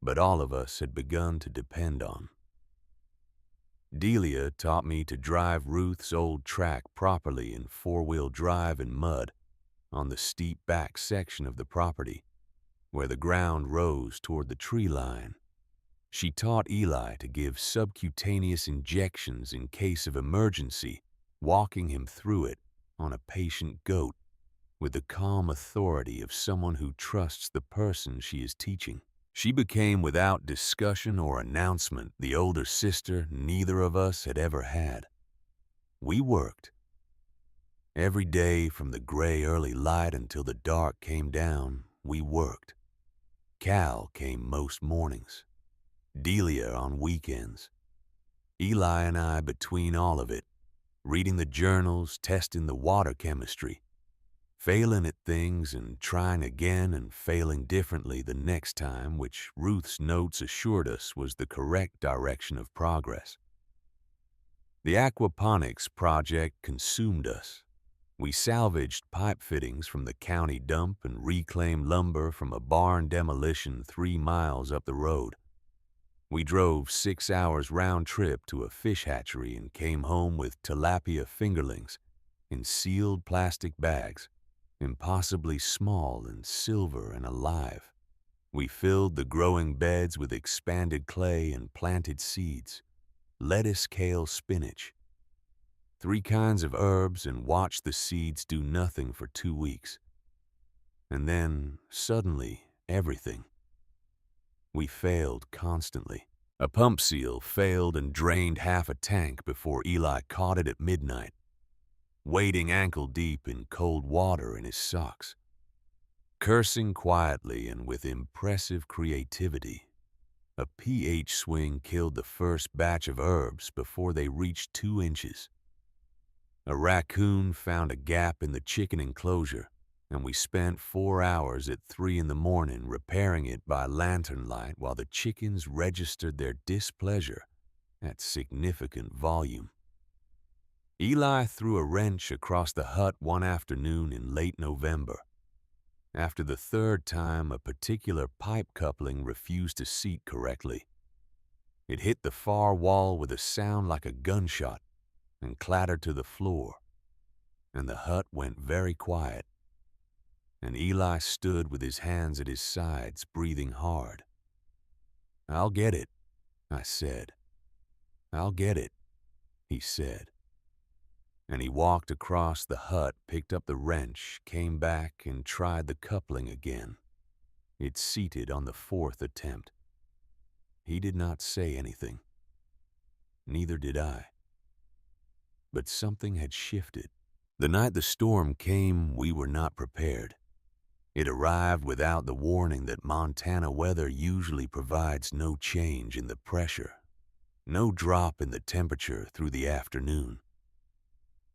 but all of us had begun to depend on. Delia taught me to drive Ruth's old track properly in four-wheel drive and mud on the steep back section of the property, where the ground rose toward the tree line. She taught Eli to give subcutaneous injections in case of emergency, walking him through it on a patient goat with the calm authority of someone who trusts the person she is teaching. She became, without discussion or announcement, the older sister neither of us had ever had. We worked. Every day from the gray early light until the dark came down, we worked. Cal came most mornings. Delia on weekends. Eli and I between all of it, reading the journals, testing the water chemistry, failing at things and trying again and failing differently the next time, which Ruth's notes assured us was the correct direction of progress. The aquaponics project consumed us. We salvaged pipe fittings from the county dump and reclaimed lumber from a barn demolition 3 miles up the road. We drove 6 hours round trip to a fish hatchery and came home with tilapia fingerlings in sealed plastic bags, impossibly small and silver and alive. We filled the growing beds with expanded clay and planted seeds, lettuce, kale, spinach, 3 kinds of herbs, and watched the seeds do nothing for 2 weeks. And then, suddenly, everything. We failed constantly. A pump seal failed and drained half a tank before Eli caught it at midnight, wading ankle-deep in cold water in his socks. Cursing quietly and with impressive creativity, a pH swing killed the first batch of herbs before they reached 2 inches. A raccoon found a gap in the chicken enclosure, and we spent 4 hours at 3 in the morning repairing it by lantern light while the chickens registered their displeasure at significant volume. Eli threw a wrench across the hut one afternoon in late November. After the third time, a particular pipe coupling refused to seat correctly. It hit the far wall with a sound like a gunshot and clattered to the floor, and the hut went very quiet, and Eli stood with his hands at his sides, breathing hard. "I'll get it," I said. "I'll get it," he said. And he walked across the hut, picked up the wrench, came back, and tried the coupling again. It seated on the fourth attempt. He did not say anything. Neither did I. But something had shifted. The night the storm came, we were not prepared. It arrived without the warning that Montana weather usually provides no change in the pressure, no drop in the temperature through the afternoon,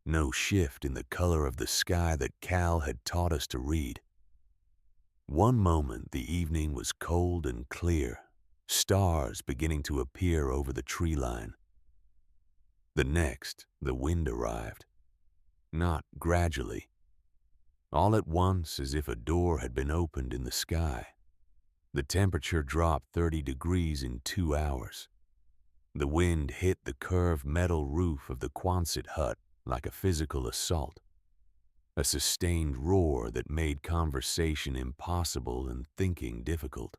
no shift in the color of the sky that Cal had taught us to read. One moment the evening was cold and clear, stars beginning to appear over the tree line. The next, the wind arrived, not gradually, all at once as if a door had been opened in the sky. The temperature dropped 30 degrees in 2 hours. The wind hit the curved metal roof of the Quonset hut like a physical assault, a sustained roar that made conversation impossible and thinking difficult.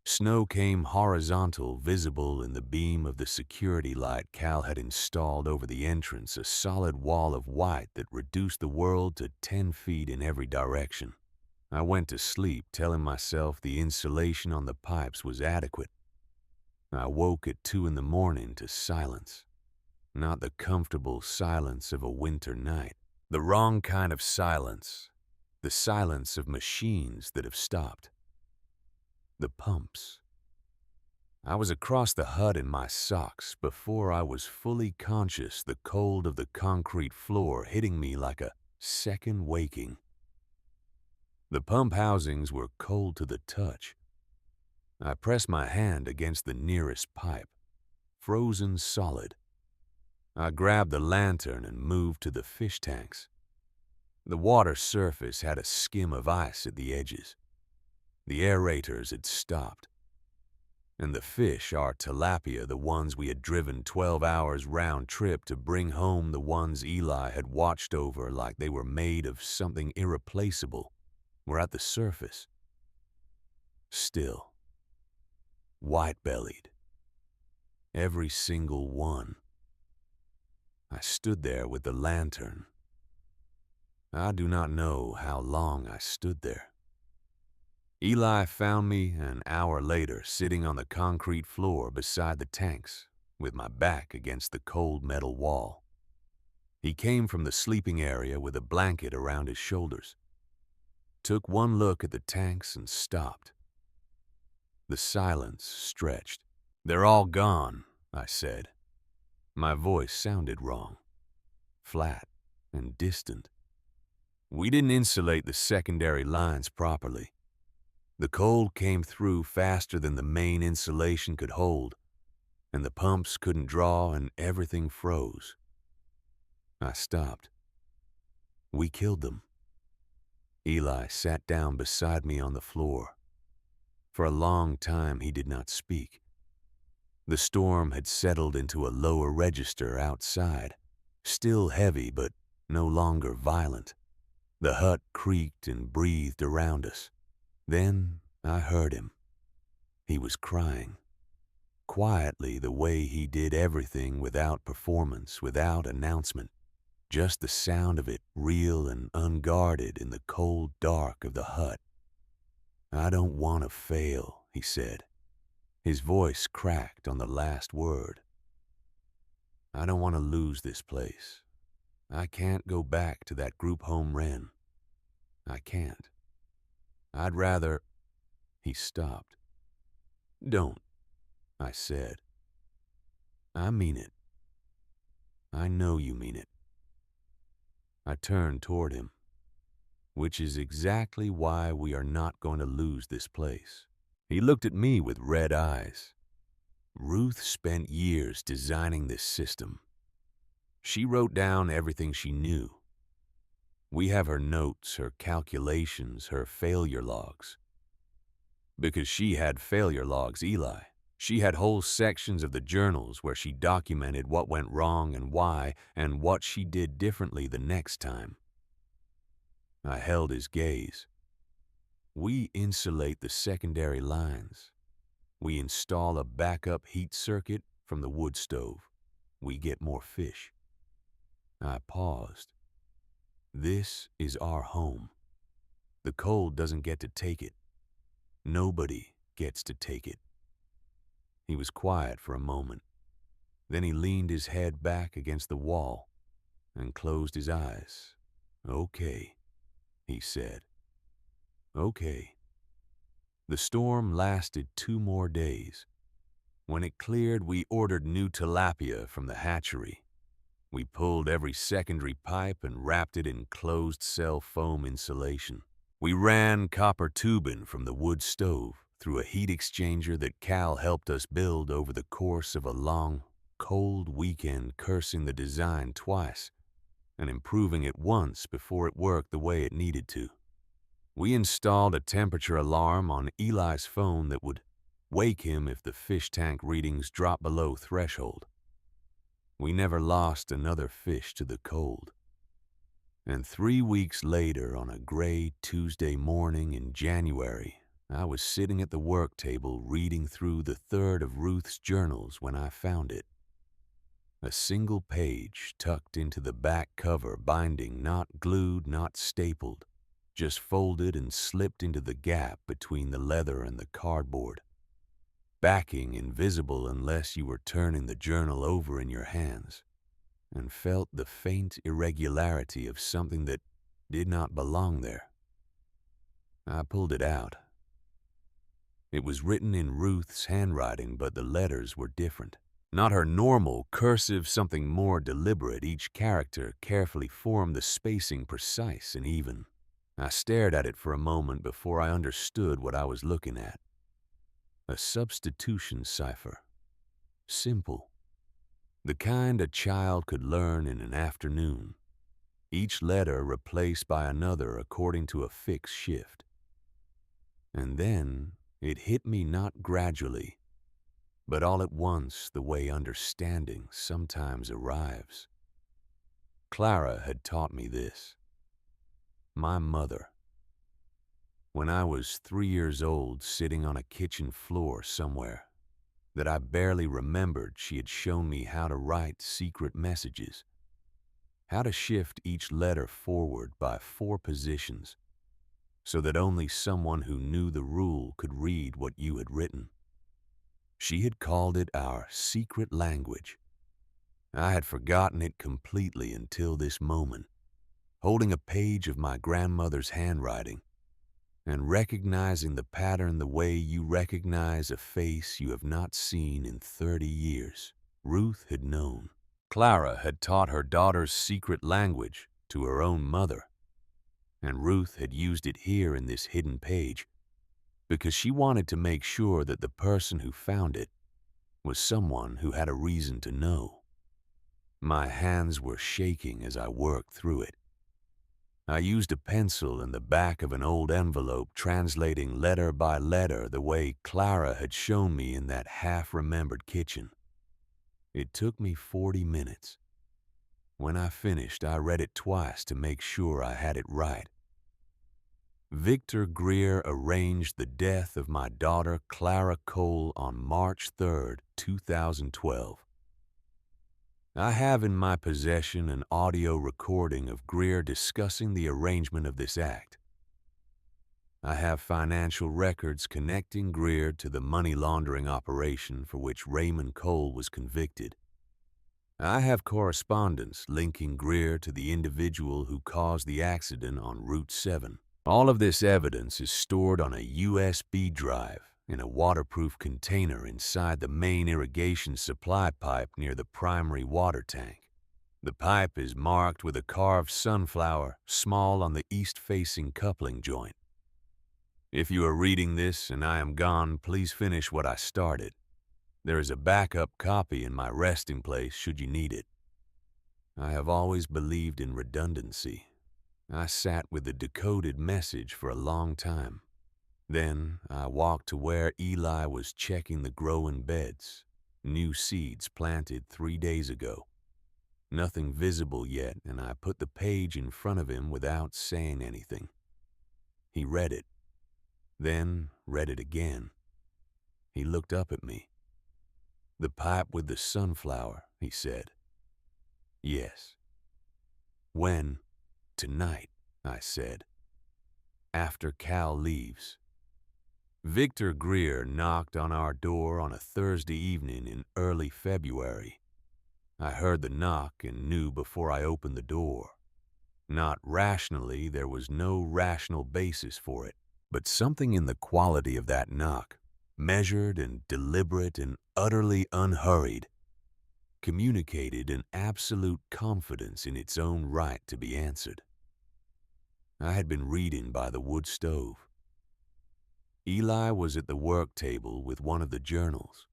Snow came horizontal, visible in the beam of the security light Cal had installed over the entrance, a solid wall of white that reduced the world to 10 feet in every direction. I went to sleep telling myself the insulation on the pipes was adequate. I woke at 2 in the morning to silence, not the comfortable silence of a winter night, the wrong kind of silence, the silence of machines that have stopped. The pumps. I was across the hut in my socks before I was fully conscious, the cold of the concrete floor hitting me like a second waking. The pump housings were cold to the touch. I pressed my hand against the nearest pipe, frozen solid. I grabbed the lantern and moved to the fish tanks. The water surface had a skim of ice at the edges. The aerators had stopped. And the fish are tilapia, the ones we had driven 12 hours round trip to bring home, the ones Eli had watched over like they were made of something irreplaceable, were at the surface. Still. White-bellied. Every single one. I stood there with the lantern. I do not know how long I stood there. Eli found me an hour later sitting on the concrete floor beside the tanks with my back against the cold metal wall. He came from the sleeping area with a blanket around his shoulders, took one look at the tanks and stopped. The silence stretched. "They're all gone," I said. My voice sounded wrong, flat and distant. "We didn't insulate the secondary lines properly. The cold came through faster than the main insulation could hold, and the pumps couldn't draw and everything froze." I stopped. "We killed them." Eli sat down beside me on the floor. For a long time he did not speak. The storm had settled into a lower register outside, still heavy but no longer violent. The hut creaked and breathed around us. Then I heard him. He was crying. Quietly, the way he did everything, without performance, without announcement. Just the sound of it, real and unguarded in the cold dark of the hut. "I don't want to fail," he said. His voice cracked on the last word. "I don't want to lose this place. I can't go back to that group home Wren. I can't. I'd rather—" He stopped. "Don't," I said. "I mean it. I know you mean it." I turned toward him. "Which is exactly why we are not going to lose this place." He looked at me with red eyes. "Ruth spent years designing this system. She wrote down everything she knew. We have her notes, her calculations, her failure logs. Because she had failure logs, Eli. She had whole sections of the journals where she documented what went wrong and why, and what she did differently the next time. I held his gaze. We insulate the secondary lines. We install a backup heat circuit from the wood stove. We get more fish. I paused. This is our home. The cold doesn't get to take it. Nobody gets to take it. He was quiet for a moment. Then he leaned his head back against the wall and closed his eyes. Okay, he said. Okay. The storm lasted 2 more days. When it cleared, we ordered new tilapia from the hatchery. We pulled every secondary pipe and wrapped it in closed-cell foam insulation. We ran copper tubing from the wood stove through a heat exchanger that Cal helped us build over the course of a long, cold weekend, cursing the design twice and improving it once before it worked the way it needed to. We installed a temperature alarm on Eli's phone that would wake him if the fish tank readings dropped below threshold. We never lost another fish to the cold. And 3 weeks later, on a gray Tuesday morning in January, I was sitting at the work table reading through the third of Ruth's journals when I found it. A single page tucked into the back cover binding, not glued, not stapled, just folded and slipped into the gap between the leather and the cardboard. Backing invisible unless you were turning the journal over in your hands, and felt the faint irregularity of something that did not belong there. I pulled it out. It was written in Ruth's handwriting, but the letters were different. Not her normal cursive, something more deliberate. Each character carefully formed, the spacing precise and even. I stared at it for a moment before I understood what I was looking at. A substitution cipher. Simple. The kind a child could learn in an afternoon. Each letter replaced by another according to a fixed shift. And then it hit me, not gradually, but all at once, the way understanding sometimes arrives. Clara had taught me this. My mother. When I was 3 years old, sitting on a kitchen floor somewhere that I barely remembered, she had shown me how to write secret messages, how to shift each letter forward by 4 positions, so that only someone who knew the rule could read what you had written. She had called it our secret language. I had forgotten it completely until this moment, holding a page of my grandmother's handwriting and recognizing the pattern the way you recognize a face you have not seen in 30 years. Ruth had known. Clara had taught her daughter's secret language to her own mother, and Ruth had used it here in this hidden page because she wanted to make sure that the person who found it was someone who had a reason to know. My hands were shaking as I worked through it. I used a pencil in the back of an old envelope, translating letter by letter the way Clara had shown me in that half-remembered kitchen. It took me 40 minutes. When I finished, I read it twice to make sure I had it right. Victor Greer arranged the death of my daughter Clara Cole on March 3, 2012. I have in my possession an audio recording of Greer discussing the arrangement of this act. I have financial records connecting Greer to the money laundering operation for which Raymond Cole was convicted. I have correspondence linking Greer to the individual who caused the accident on Route 7. All of this evidence is stored on a USB drive in a waterproof container inside the main irrigation supply pipe near the primary water tank. The pipe is marked with a carved sunflower, small on the east-facing coupling joint. If you are reading this and I am gone, please finish what I started. There is a backup copy in my resting place should you need it. I have always believed in redundancy. I sat with the decoded message for a long time. Then I walked to where Eli was checking the growing beds, new seeds planted 3 days ago. Nothing visible yet, and I put the page in front of him without saying anything. He read it, then read it again. He looked up at me. "The pipe with the sunflower," he said. "Yes." "When?" "Tonight," I said. "After Cal leaves." Victor Greer knocked on our door on a Thursday evening in early February. I heard the knock and knew before I opened the door. Not rationally, there was no rational basis for it, but something in the quality of that knock, measured and deliberate and utterly unhurried, communicated an absolute confidence in its own right to be answered. I had been reading by the wood stove. Eli was at the work table with one of the journals.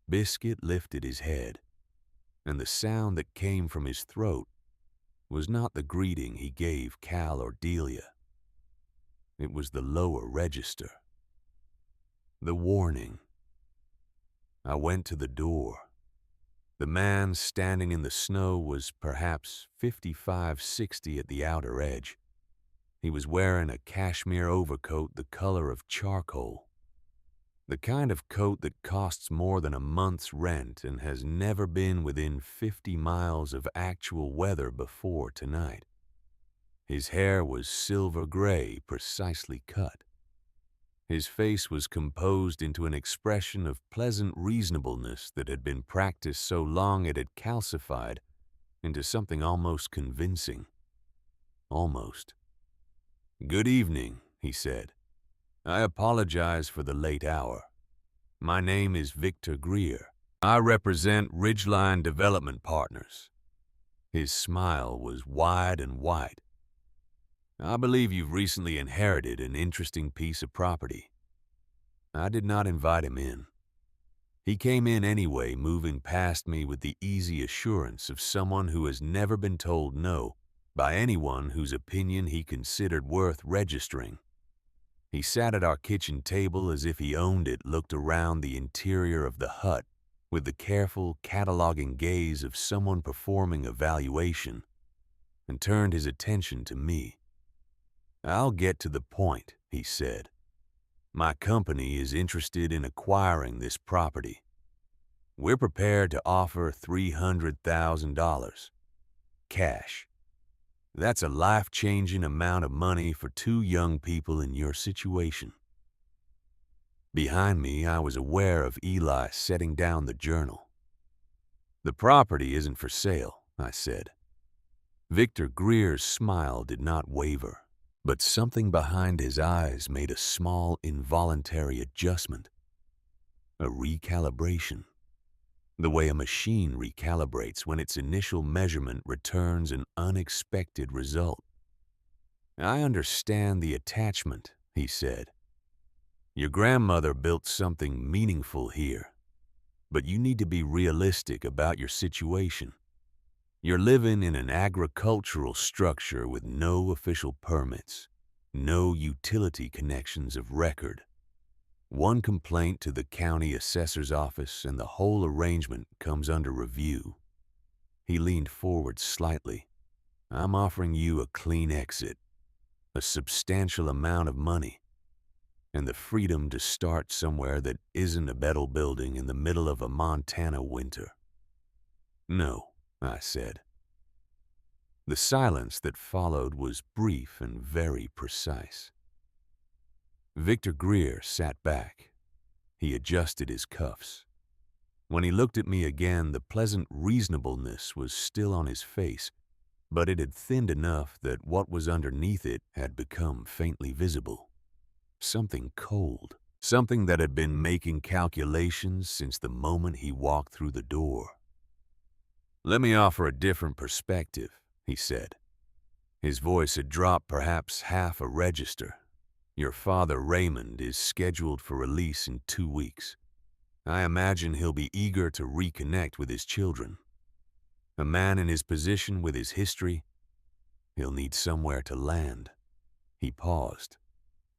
Biscuit lifted his head, and the sound that came from his throat was not the greeting he gave Cal or Delia. It was the lower register. The warning. I went to the door. The man standing in the snow was perhaps 55-60 at the outer edge. He was wearing a cashmere overcoat the color of charcoal. The kind of coat that costs more than a month's rent and has never been within 50 miles of actual weather before tonight. His hair was silver gray, precisely cut. His face was composed into an expression of pleasant reasonableness that had been practiced so long it had calcified into something almost convincing. Almost. "Good evening," he said. "I apologize for the late hour. My name is Victor Greer. I represent Ridgeline Development Partners." His smile was wide and white. "I believe you've recently inherited an interesting piece of property." I did not invite him in. He came in anyway, moving past me with the easy assurance of someone who has never been told no by anyone whose opinion he considered worth registering. He sat at our kitchen table as if he owned it, looked around the interior of the hut with the careful, cataloging gaze of someone performing a valuation, and turned his attention to me. "I'll get to the point," he said. "My company is interested in acquiring this property. We're prepared to offer $300,000. Cash. That's a life-changing amount of money for two young people in your situation." Behind me, I was aware of Eli setting down the journal. "The property isn't for sale," I said. Victor Greer's smile did not waver, but something behind his eyes made a small involuntary adjustment. A recalibration. The way a machine recalibrates when its initial measurement returns an unexpected result. "I understand the attachment," he said. "Your grandmother built something meaningful here, but you need to be realistic about your situation. You're living in an agricultural structure with no official permits, no utility connections of record. One complaint to the county assessor's office and the whole arrangement comes under review." He leaned forward slightly. "I'm offering you a clean exit, a substantial amount of money, and the freedom to start somewhere that isn't a metal building in the middle of a Montana winter." "No," I said. The silence that followed was brief and very precise. Victor Greer sat back. He adjusted his cuffs. When he looked at me again, the pleasant reasonableness was still on his face, but it had thinned enough that what was underneath it had become faintly visible. Something cold, something that had been making calculations since the moment he walked through the door. "Let me offer a different perspective," he said. His voice had dropped perhaps half a register. "Your father, Raymond, is scheduled for release in 2 weeks. I imagine he'll be eager to reconnect with his children. A man in his position with his history, He'll need somewhere to land. He paused.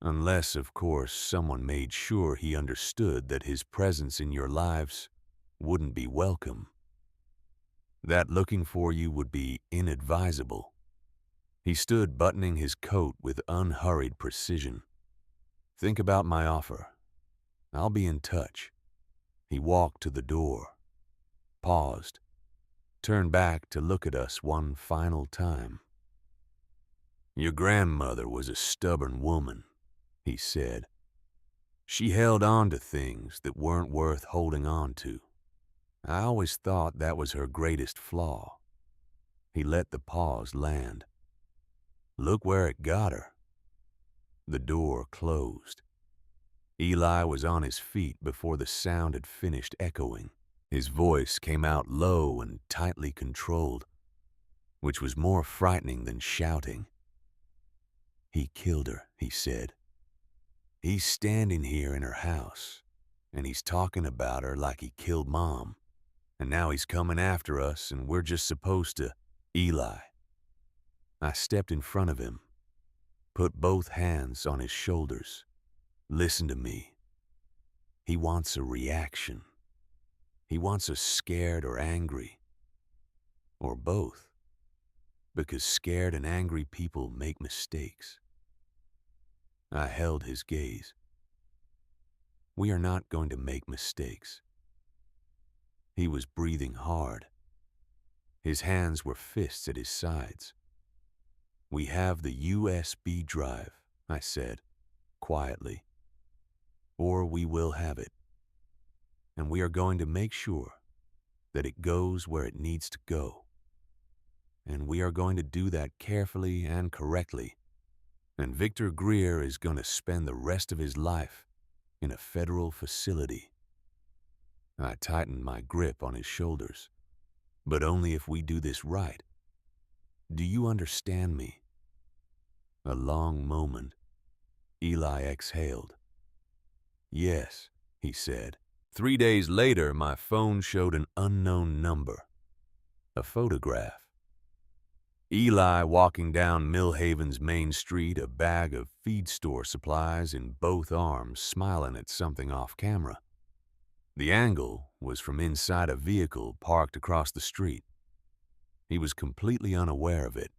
Unless, of course, someone made sure he understood that his presence in your lives wouldn't be welcome. That looking for you would be inadvisable. He stood buttoning his coat with unhurried precision. Think about my offer. I'll be in touch. He walked to the door, paused, turned back to look at us one final time. Your grandmother was a stubborn woman, he said. She held on to things that weren't worth holding on to. I always thought that was her greatest flaw. He let the pause land. Look where it got her. The door closed. Eli was on his feet before the sound had finished echoing. His voice came out low and tightly controlled, which was more frightening than shouting. He killed her, he said. He's standing here in her house, and he's talking about her like he killed Mom. And now he's coming after us, and we're just supposed to... Eli. I stepped in front of him, put both hands on his shoulders. Listen to me. He wants a reaction. He wants us scared or angry, or both, because scared and angry people make mistakes. I held his gaze. We are not going to make mistakes. He was breathing hard. His hands were fists at his sides. We have the USB drive, I said, quietly. Or we will have it. And we are going to make sure that it goes where it needs to go. And we are going to do that carefully and correctly. And Victor Greer is going to spend the rest of his life in a federal facility. I tightened my grip on his shoulders. But only if we do this right. Do you understand me? A long moment. Eli exhaled. Yes, he said. 3 days later, my phone showed an unknown number. A photograph. Eli walking down Millhaven's main street, a bag of feed store supplies in both arms, smiling at something off camera. The angle was from inside a vehicle parked across the street. He was completely unaware of it.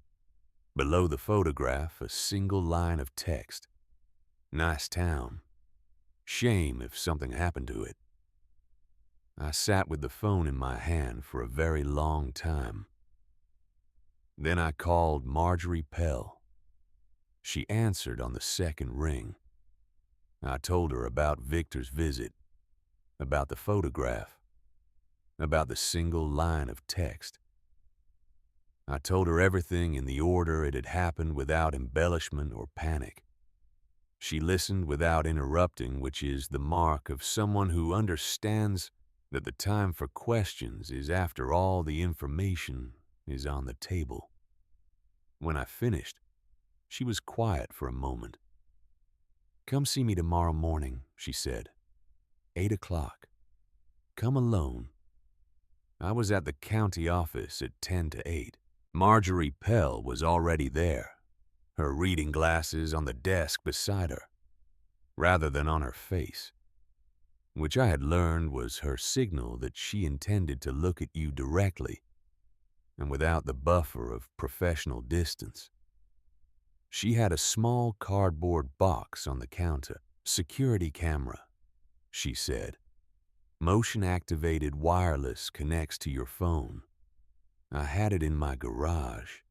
Below the photograph, a single line of text. Nice town. Shame if something happened to it. I sat with the phone in my hand for a very long time. Then I called Marjorie Pell. She answered on the second ring. I told her about Victor's visit, about the photograph, about the single line of text. I told her everything in the order it had happened without embellishment or panic. She listened without interrupting, which is the mark of someone who understands that the time for questions is after all the information is on the table. When I finished, she was quiet for a moment. Come see me tomorrow morning, she said. 8 o'clock. Come alone. I was at the county office at 10 to 8. Marjorie Pell was already there, her reading glasses on the desk beside her, rather than on her face, which I had learned was her signal that she intended to look at you directly and without the buffer of professional distance. She had a small cardboard box on the counter. Security camera, she said. Motion-activated wireless connects to your phone. I had it in my garage.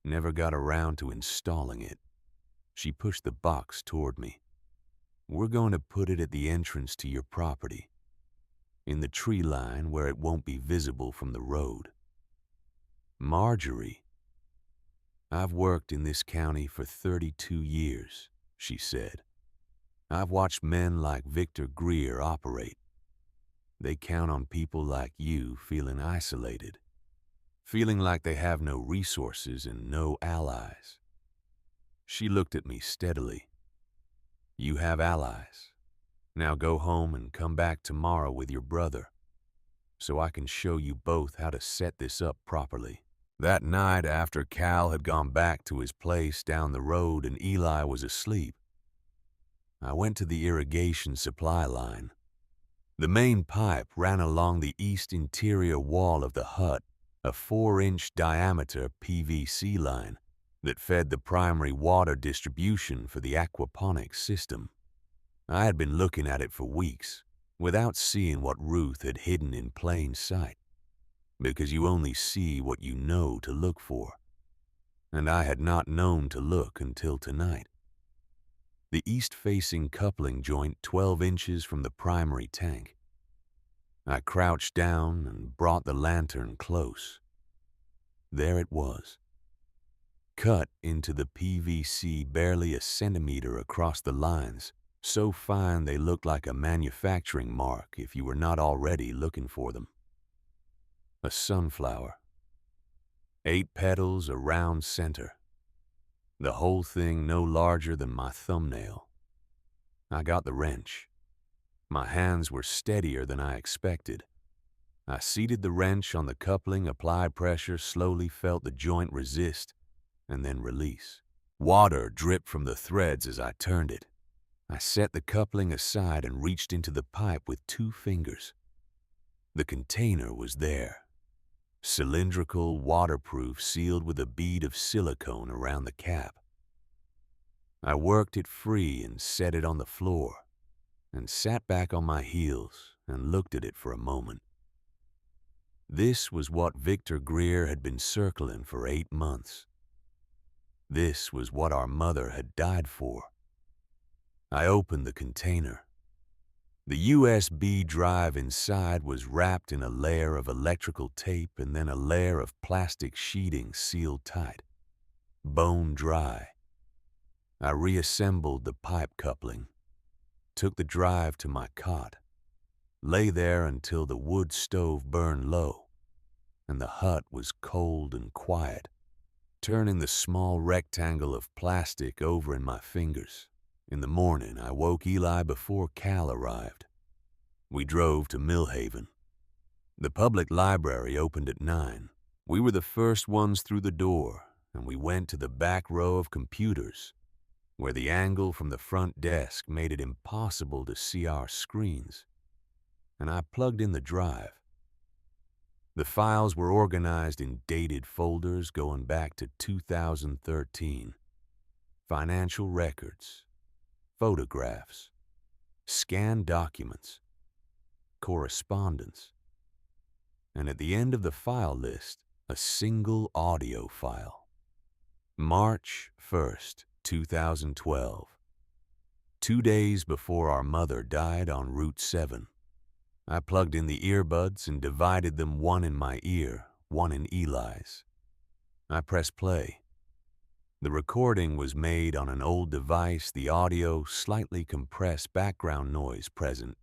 Never got around to installing it. She pushed the box toward me. We're going to put it at the entrance to your property, in the tree line where it won't be visible from the road. Marjorie, I've worked in this county for 32 years, she said. I've watched men like Victor Greer operate. They count on people like you feeling isolated, feeling like they have no resources and no allies. She looked at me steadily. You have allies. Now go home and come back tomorrow with your brother, so I can show you both how to set this up properly. That night, after Cal had gone back to his place down the road and Eli was asleep, I went to the irrigation supply line. The main pipe ran along the east interior wall of the hut, a 4-inch diameter PVC line that fed the primary water distribution for the aquaponics system. I had been looking at it for weeks without seeing what Ruth had hidden in plain sight, because you only see what you know to look for, and I had not known to look until tonight. The east-facing coupling joint 12 inches from the primary tank. I crouched down and brought the lantern close. There it was, cut into the PVC barely a centimeter across the lines, so fine they looked like a manufacturing mark if you were not already looking for them. A sunflower. 8 petals, a round center. The whole thing no larger than my thumbnail. I got the wrench. My hands were steadier than I expected. I seated the wrench on the coupling, applied pressure, slowly felt the joint resist, and then release. Water dripped from the threads as I turned it. I set the coupling aside and reached into the pipe with 2 fingers. The container was there. Cylindrical, waterproof, sealed with a bead of silicone around the cap. I worked it free and set it on the floor, and sat back on my heels and looked at it for a moment. This was what Victor Greer had been circling for 8 months. This was what our mother had died for. I opened the container. The USB drive inside was wrapped in a layer of electrical tape and then a layer of plastic sheeting sealed tight, bone dry. I reassembled the pipe coupling, took the drive to my cot, lay there until the wood stove burned low and the hut was cold and quiet, turning the small rectangle of plastic over in my fingers. In the morning, I woke Eli before Cal arrived. We drove to Millhaven. The public library opened at 9. We were the first ones through the door, and we went to the back row of computers, where the angle from the front desk made it impossible to see our screens, and I plugged in the drive. The files were organized in dated folders going back to 2013. Financial records, photographs, scanned documents, correspondence, and at the end of the file list, a single audio file. March 1st, 2012. 2 days before our mother died on Route 7. I plugged in the earbuds and divided them, one in my ear, one in Eli's. I pressed play. The recording was made on an old device, the audio slightly compressed, background noise present,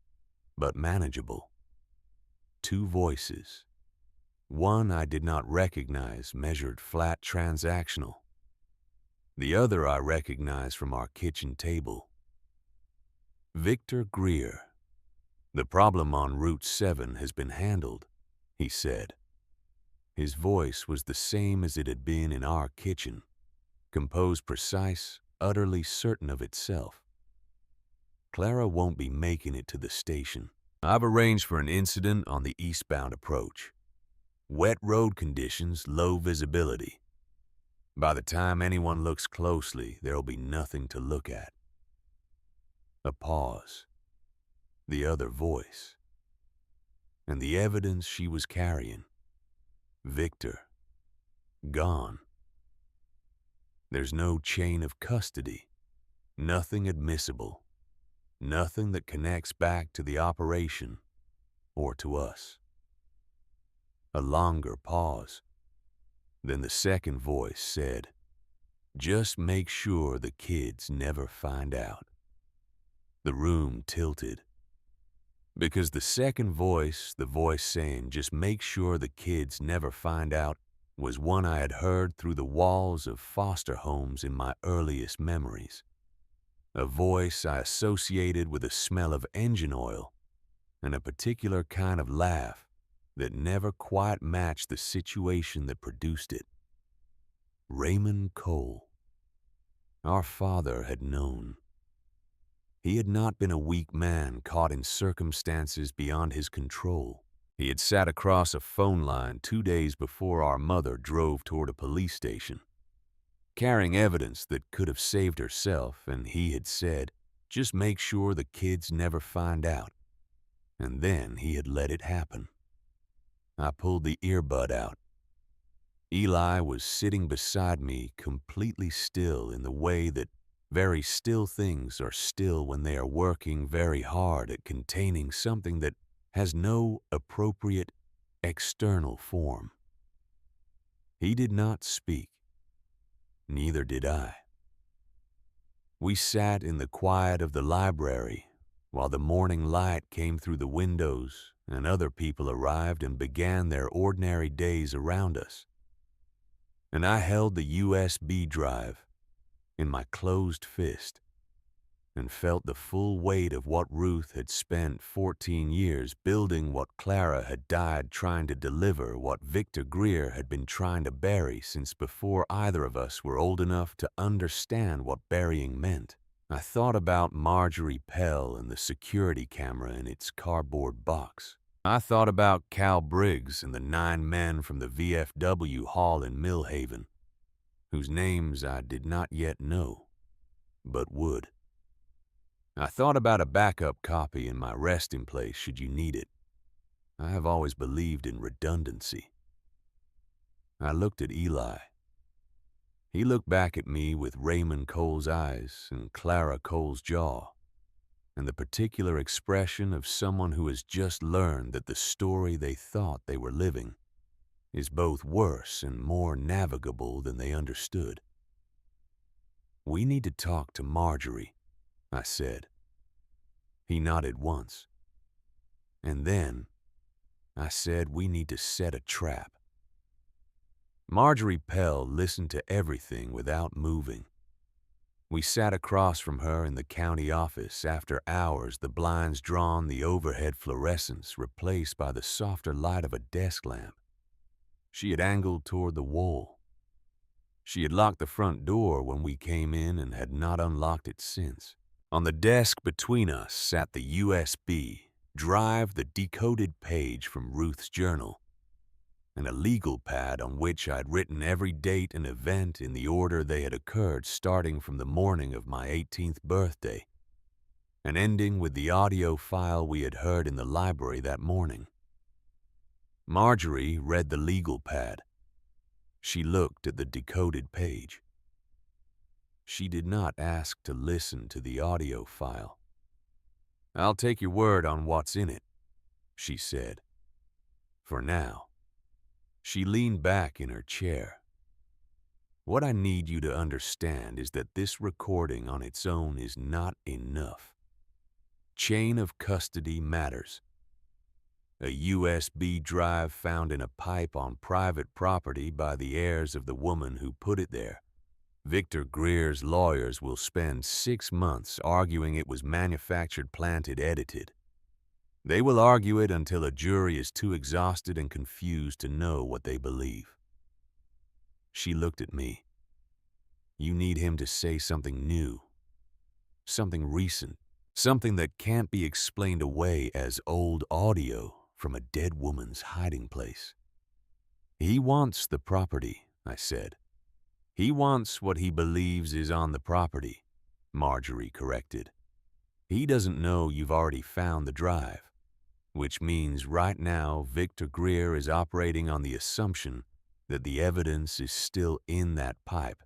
but manageable. 2 voices. One I did not recognize, measured flat, transactional. The other I recognized from our kitchen table. Victor Greer. The problem on Route 7 has been handled, he said. His voice was the same as it had been in our kitchen, composed precise, utterly certain of itself. Clara won't be making it to the station. I've arranged for an incident on the eastbound approach. Wet road conditions, low visibility. By the time anyone looks closely, there'll be nothing to look at. A pause. The other voice. And the evidence she was carrying. Victor. Gone. There's no chain of custody. Nothing admissible. Nothing that connects back to the operation or to us. A longer pause. Then the second voice said, "Just make sure the kids never find out." The room tilted. Because the second voice, the voice saying, "Just make sure the kids never find out," was one I had heard through the walls of foster homes in my earliest memories. A voice I associated with a smell of engine oil and a particular kind of laugh that never quite matched the situation that produced it. Raymond Cole. Our father had known. He had not been a weak man caught in circumstances beyond his control. He had sat across a phone line 2 days before our mother drove toward a police station, carrying evidence that could have saved herself, and he had said, "Just make sure the kids never find out." And then he had let it happen. I pulled the earbud out. Eli was sitting beside me, completely still in the way that very still things are still when they are working very hard at containing something that has no appropriate external form. He did not speak. Neither did I. We sat in the quiet of the library while the morning light came through the windows and other people arrived and began their ordinary days around us. And I held the USB drive in my closed fist and felt the full weight of what Ruth had spent 14 years building, what Clara had died trying to deliver, what Victor Greer had been trying to bury since before either of us were old enough to understand what burying meant. I thought about Marjorie Pell and the security camera in its cardboard box. I thought about Cal Briggs and the 9 men from the VFW Hall in Millhaven, whose names I did not yet know, but would. I thought about a backup copy in my resting place should you need it. I have always believed in redundancy. I looked at Eli. He looked back at me with Raymond Cole's eyes and Clara Cole's jaw, and the particular expression of someone who has just learned that the story they thought they were living is both worse and more navigable than they understood. "We need to talk to Marjorie," I said. He nodded once. And then I said, "We need to set a trap." Marjorie Pell listened to everything without moving. We sat across from her in the county office after hours, the blinds drawn, the overhead fluorescence replaced by the softer light of a desk lamp. She had angled toward the wall. She had locked the front door when we came in and had not unlocked it since. On the desk between us sat the USB drive, the decoded page from Ruth's journal, and a legal pad on which I'd written every date and event in the order they had occurred, starting from the morning of my 18th birthday and ending with the audio file we had heard in the library that morning. Marjorie read the legal pad. She looked at the decoded page. She did not ask to listen to the audio file. "I'll take your word on what's in it," she said. "For now." She leaned back in her chair. "What I need you to understand is that this recording on its own is not enough. Chain of custody matters. A USB drive found in a pipe on private property by the heirs of the woman who put it there. Victor Greer's lawyers will spend 6 months arguing it was manufactured, planted, edited. They will argue it until a jury is too exhausted and confused to know what they believe." She looked at me. "You need him to say something new, something recent, something that can't be explained away as old audio from a dead woman's hiding place." "He wants the property," I said. "He wants what he believes is on the property," Marjorie corrected. "He doesn't know you've already found the drive, which means right now Victor Greer is operating on the assumption that the evidence is still in that pipe,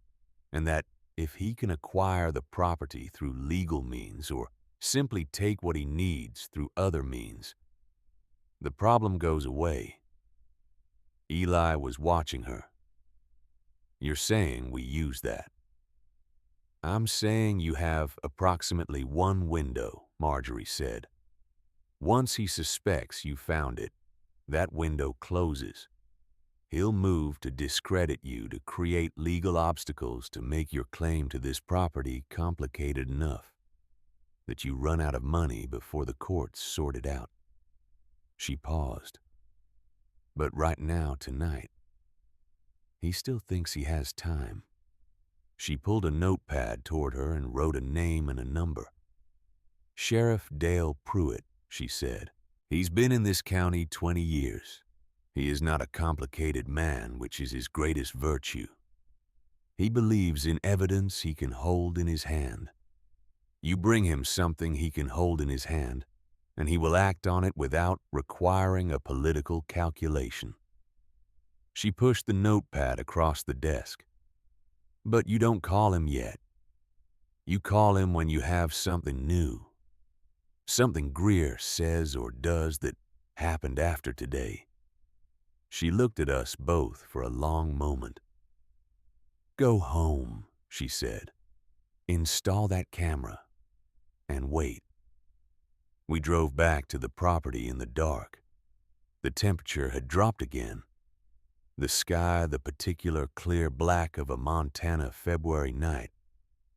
and that if he can acquire the property through legal means or simply take what he needs through other means, the problem goes away." Eli was watching her. "You're saying we use that?" "I'm saying you have approximately 1 window," Marjorie said. "Once he suspects you found it, that window closes. He'll move to discredit you, to create legal obstacles to make your claim to this property complicated enough that you run out of money before the courts sort it out." She paused. But right now, tonight, he still thinks he has time. She pulled a notepad toward her and wrote a name and a number. Sheriff Dale Pruitt, she said. He's been in this county 20 years. He is not a complicated man, which is his greatest virtue. He believes in evidence he can hold in his hand. You bring him something he can hold in his hand, and he will act on it without requiring a political calculation. She pushed the notepad across the desk. But you don't call him yet. You call him when you have something new. Something Greer says or does that happened after today. She looked at us both for a long moment. Go home, she said. Install that camera and wait. We drove back to the property in the dark. The temperature had dropped again. The sky the particular clear black of a Montana February night,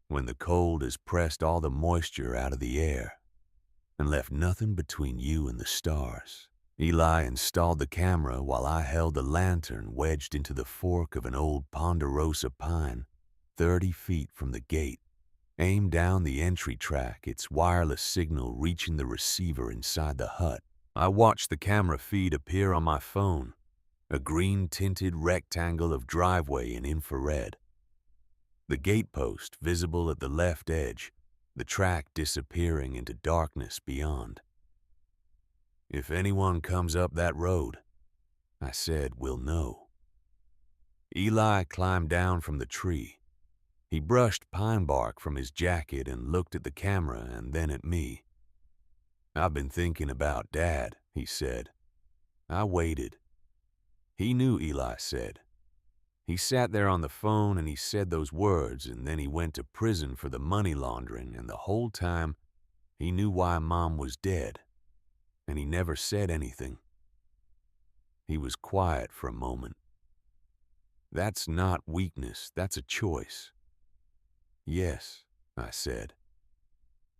when the cold has pressed all the moisture out of the air and left nothing between you and the stars. Eli installed the camera while I held the lantern wedged into the fork of an old ponderosa pine 30 feet from the gate, aimed down the entry track, its wireless signal reaching the receiver inside the hut. I watched the camera feed appear on my phone, a green-tinted rectangle of driveway in infrared. The gatepost visible at the left edge, the track disappearing into darkness beyond. If anyone comes up that road, I said, we'll know. Eli climbed down from the tree. He brushed pine bark from his jacket and looked at the camera and then at me. I've been thinking about Dad, he said. I waited. He knew, Eli said. He sat there on the phone and he said those words, and then he went to prison for the money laundering, and the whole time he knew why Mom was dead, and he never said anything. He was quiet for a moment. That's not weakness, that's a choice. Yes, I said.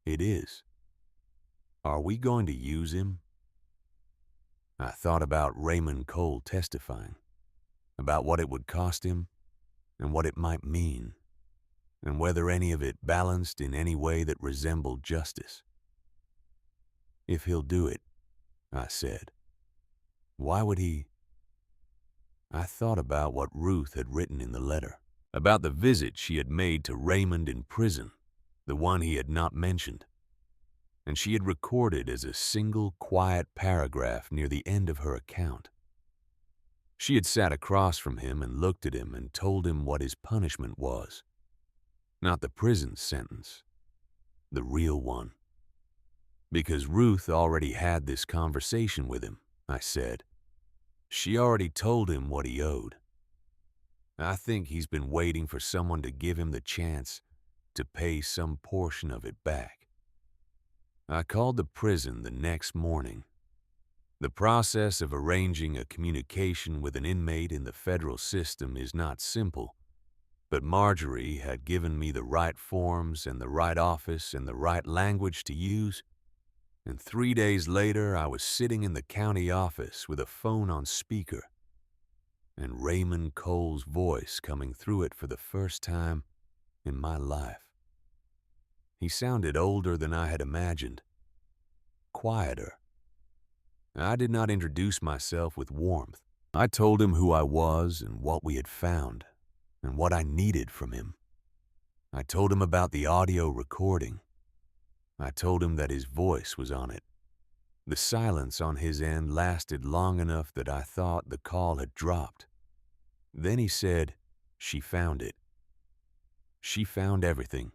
It is. Are we going to use him? I thought about Raymond Cole testifying, about what it would cost him and what it might mean, and whether any of it balanced in any way that resembled justice. If he'll do it, I said. Why would he? I thought about what Ruth had written in the letter, about the visit she had made to Raymond in prison, the one he had not mentioned, and she had recorded as a single quiet paragraph near the end of her account. She had sat across from him and looked at him and told him what his punishment was. Not the prison sentence, the real one. Because Ruth already had this conversation with him, I said. She already told him what he owed. I think he's been waiting for someone to give him the chance to pay some portion of it back. I called the prison the next morning. The process of arranging a communication with an inmate in the federal system is not simple, but Marjorie had given me the right forms and the right office and the right language to use, and 3 days later I was sitting in the county office with a phone on speaker and Raymond Cole's voice coming through it for the first time in my life. He sounded older than I had imagined, quieter. I did not introduce myself with warmth. I told him who I was and what we had found and what I needed from him. I told him about the audio recording. I told him that his voice was on it. The silence on his end lasted long enough that I thought the call had dropped. Then he said, "She found it." "She found everything,"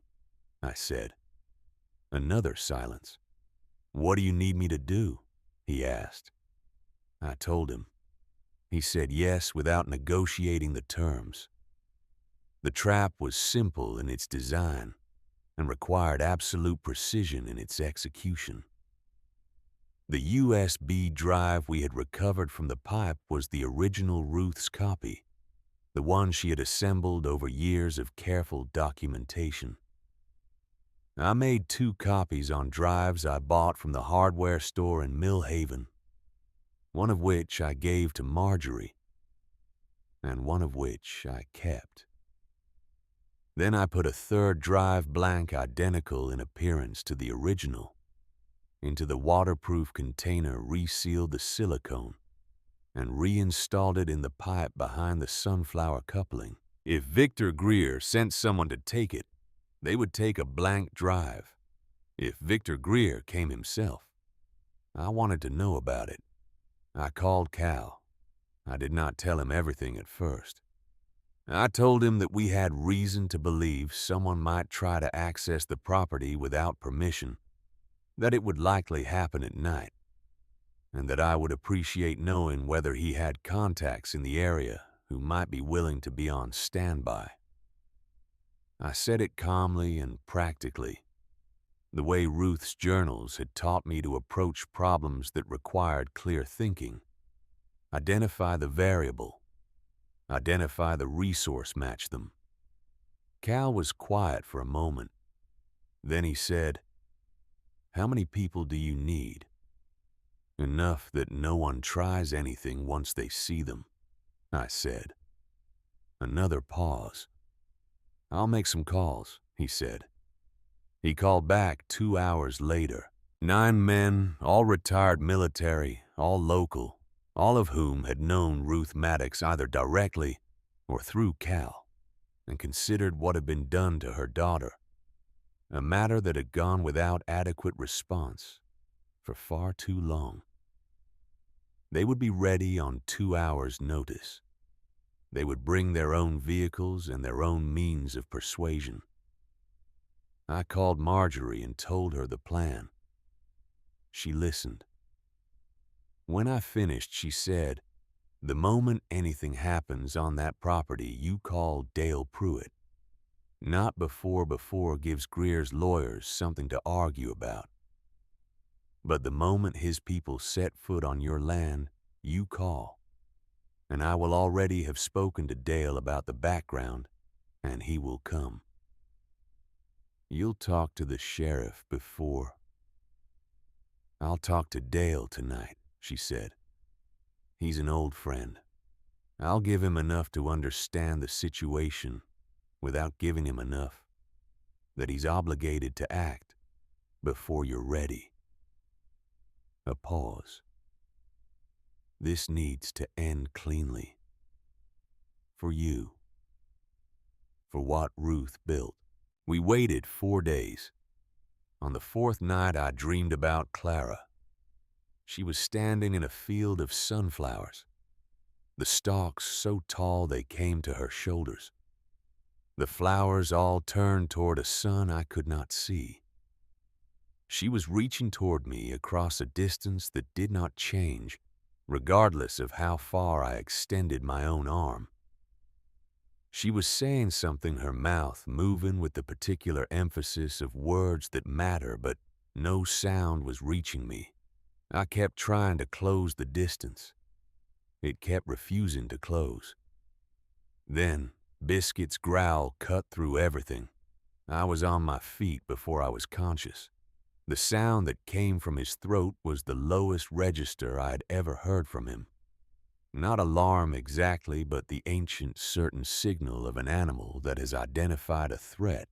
I said. Another silence. "What do you need me to do?" he asked. I told him. He said yes without negotiating the terms. The trap was simple in its design and required absolute precision in its execution. The USB drive we had recovered from the pipe was the original Ruth's copy, the one she had assembled over years of careful documentation. I made 2 copies on drives I bought from the hardware store in Mill Haven. one of which I gave to Marjorie, and one of which I kept. Then I put a third drive blank identical in appearance to the original into the waterproof container, resealed the silicone, and reinstalled it in the pipe behind the sunflower coupling. If Victor Greer sent someone to take it, they would take a blank drive. If Victor Greer came himself, I wanted to know about it. I called Cal. I did not tell him everything at first. I told him that we had reason to believe someone might try to access the property without permission, that it would likely happen at night, and that I would appreciate knowing whether he had contacts in the area who might be willing to be on standby. I said it calmly and practically, the way Ruth's journals had taught me to approach problems that required clear thinking. Identify the variable. Identify the resource, match them. Cal was quiet for a moment. Then he said, "How many people do you need?" "Enough that no one tries anything once they see them," I said. Another pause. "I'll make some calls," he said. He called back 2 hours later. 9 men, all retired military, all local, all of whom had known Ruth Maddox either directly or through Cal, and considered what had been done to her daughter a matter that had gone without adequate response for far too long. They would be ready on 2 hours' notice. They would bring their own vehicles and their own means of persuasion. I called Marjorie and told her the plan. She listened. When I finished, she said, "The moment anything happens on that property, you call Dale Pruitt. Not before gives Greer's lawyers something to argue about. But the moment his people set foot on your land, you call. And I will already have spoken to Dale about the background, and he will come. You'll talk to the sheriff before." "I'll talk to Dale tonight," she said. "He's an old friend. I'll give him enough to understand the situation without giving him enough that he's obligated to act before you're ready." A pause. "This needs to end cleanly. For you. For what Ruth built." We waited 4 days. On the 4th night, I dreamed about Clara. She was standing in a field of sunflowers, the stalks so tall they came to her shoulders, the flowers all turned toward a sun I could not see. She was reaching toward me across a distance that did not change, regardless of how far I extended my own arm. She was saying something, her mouth moving with the particular emphasis of words that matter, but no sound was reaching me. I kept trying to close the distance. It kept refusing to close. Then, Biscuit's growl cut through everything. I was on my feet before I was conscious. The sound that came from his throat was the lowest register I had ever heard from him. Not alarm exactly, but the ancient certain signal of an animal that has identified a threat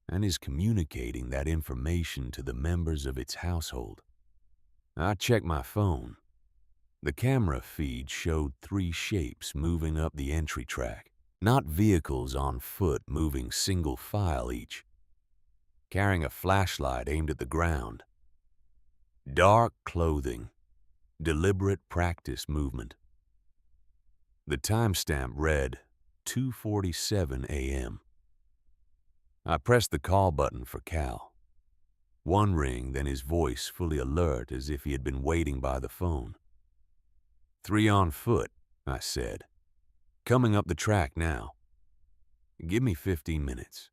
and is communicating that information to the members of its household. I checked my phone. The camera feed showed 3 shapes moving up the entry track, not vehicles on foot moving single file each, carrying a flashlight aimed at the ground. Dark clothing, deliberate practice movement. The timestamp read 2:47 a.m. I pressed the call button for Cal. 1 ring, then his voice fully alert as if he had been waiting by the phone. 3 on foot, I said. Coming up the track now. Give me 15 minutes.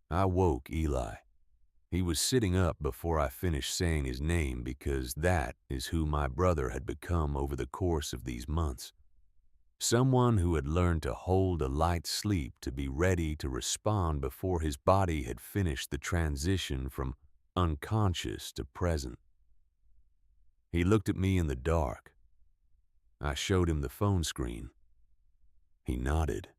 I woke Eli. He was sitting up before I finished saying his name because that is who my brother had become over the course of these months. Someone who had learned to hold a light sleep to be ready to respond before his body had finished the transition from unconscious to present. He looked at me in the dark, I showed him the phone screen. He nodded.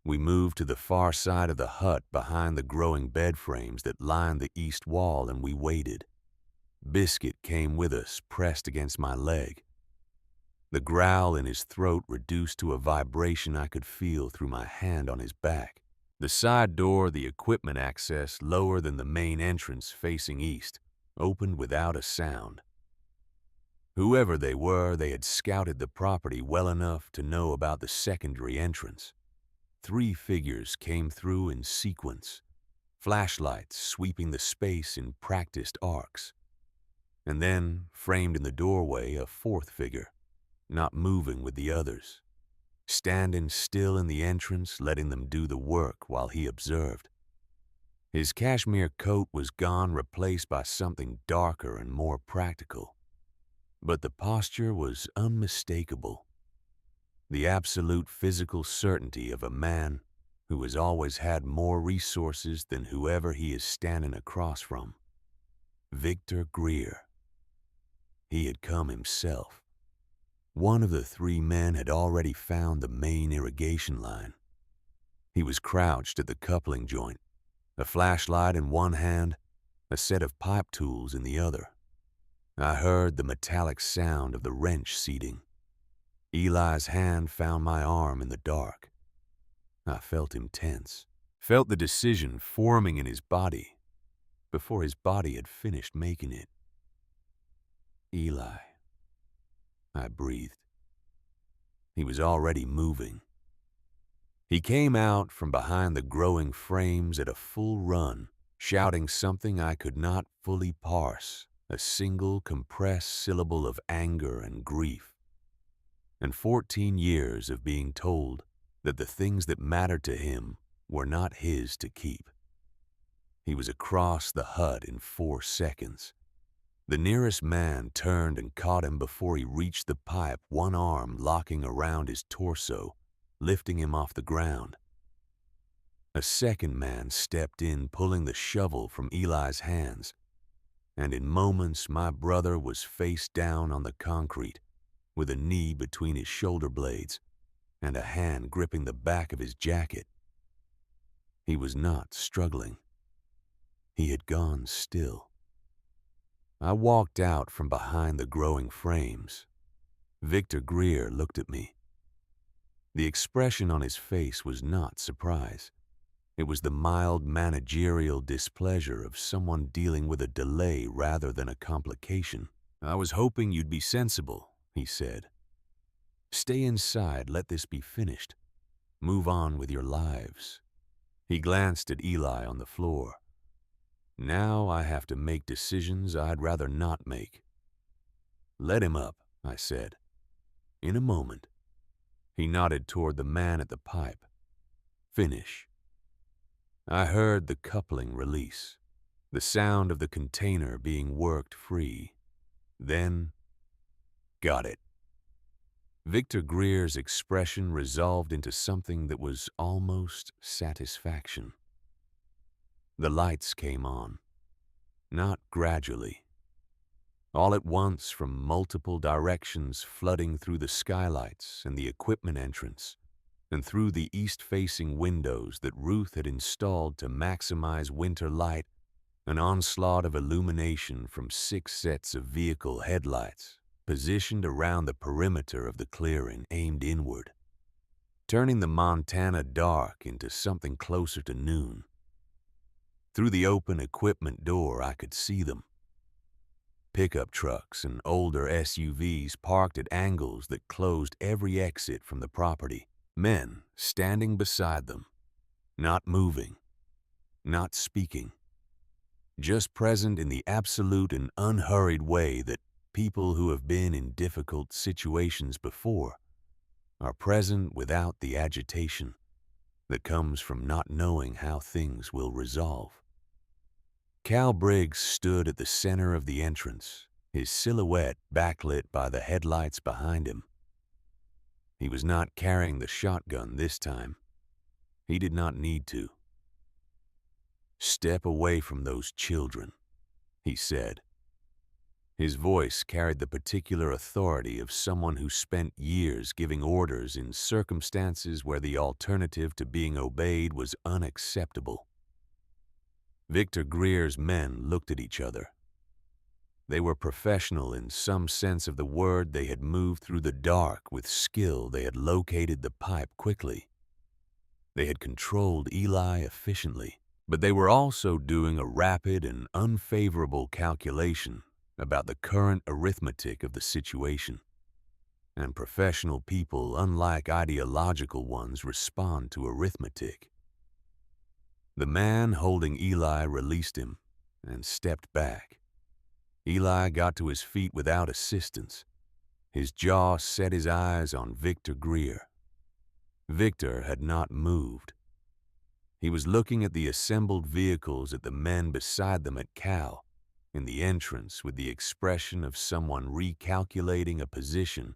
We moved to the far side of the hut behind the growing bed frames that lined the east wall, and we waited. Biscuit came with us, pressed against my leg. The growl in his throat reduced to a vibration I could feel through my hand on his back. The side door, the equipment access lower than the main entrance facing east, opened without a sound. Whoever they were, they had scouted the property well enough to know about the secondary entrance. 3 figures came through in sequence, flashlights sweeping the space in practiced arcs. And then, framed in the doorway, a 4th figure, not moving with the others, standing still in the entrance, letting them do the work while he observed. His cashmere coat was gone, replaced by something darker and more practical. But the posture was unmistakable. The absolute physical certainty of a man who has always had more resources than whoever he is standing across from. Victor Greer. He had come himself. One of the 3 men had already found the main irrigation line. He was crouched at the coupling joint, a flashlight in one hand, a set of pipe tools in the other. I heard the metallic sound of the wrench seating. Eli's hand found my arm in the dark. I felt him tense, felt the decision forming in his body before his body had finished making it. Eli. I breathed. He was already moving. He came out from behind the growing frames at a full run, shouting something I could not fully parse, a single compressed syllable of anger and grief. And 14 years of being told that the things that mattered to him were not his to keep. He was across the hut in 4 seconds. The nearest man turned and caught him before he reached the pipe, one arm locking around his torso, lifting him off the ground. A second man stepped in, pulling the shovel from Eli's hands, and in moments my brother was face down on the concrete, with a knee between his shoulder blades and a hand gripping the back of his jacket. He was not struggling. He had gone still. I walked out from behind the growing frames. Victor Greer looked at me. The expression on his face was not surprise. It was the mild managerial displeasure of someone dealing with a delay rather than a complication. "I was hoping you'd be sensible," he said. "Stay inside, let this be finished. Move on with your lives." He glanced at Eli on the floor. "Now I have to make decisions I'd rather not make." "Let him up," I said. "In a moment." He nodded toward the man at the pipe. "Finish." I heard the coupling release, the sound of the container being worked free. Then, got it. Victor Greer's expression resolved into something that was almost satisfaction. The lights came on, not gradually. All at once from multiple directions, flooding through the skylights and the equipment entrance, and through the east-facing windows that Ruth had installed to maximize winter light, an onslaught of illumination from 6 sets of vehicle headlights positioned around the perimeter of the clearing, aimed inward, turning the Montana dark into something closer to noon. Through the open equipment door, I could see them. Pickup trucks and older SUVs parked at angles that closed every exit from the property. Men standing beside them, not moving, not speaking, just present in the absolute and unhurried way that people who have been in difficult situations before are present without the agitation that comes from not knowing how things will resolve. Cal Briggs stood at the center of the entrance, his silhouette backlit by the headlights behind him. He was not carrying the shotgun this time. He did not need to. "Step away from those children," he said. His voice carried the particular authority of someone who spent years giving orders in circumstances where the alternative to being obeyed was unacceptable. Victor Greer's men looked at each other. They were professional in some sense of the word. They had moved through the dark with skill. They had located the pipe quickly. They had controlled Eli efficiently. But they were also doing a rapid and unfavorable calculation about the current arithmetic of the situation. And professional people, unlike ideological ones, respond to arithmetic. The man holding Eli released him and stepped back. Eli got to his feet without assistance. His jaw set, his eyes on Victor Greer. Victor had not moved. He was looking at the assembled vehicles, at the men beside them, at Cal, in the entrance, with the expression of someone recalculating a position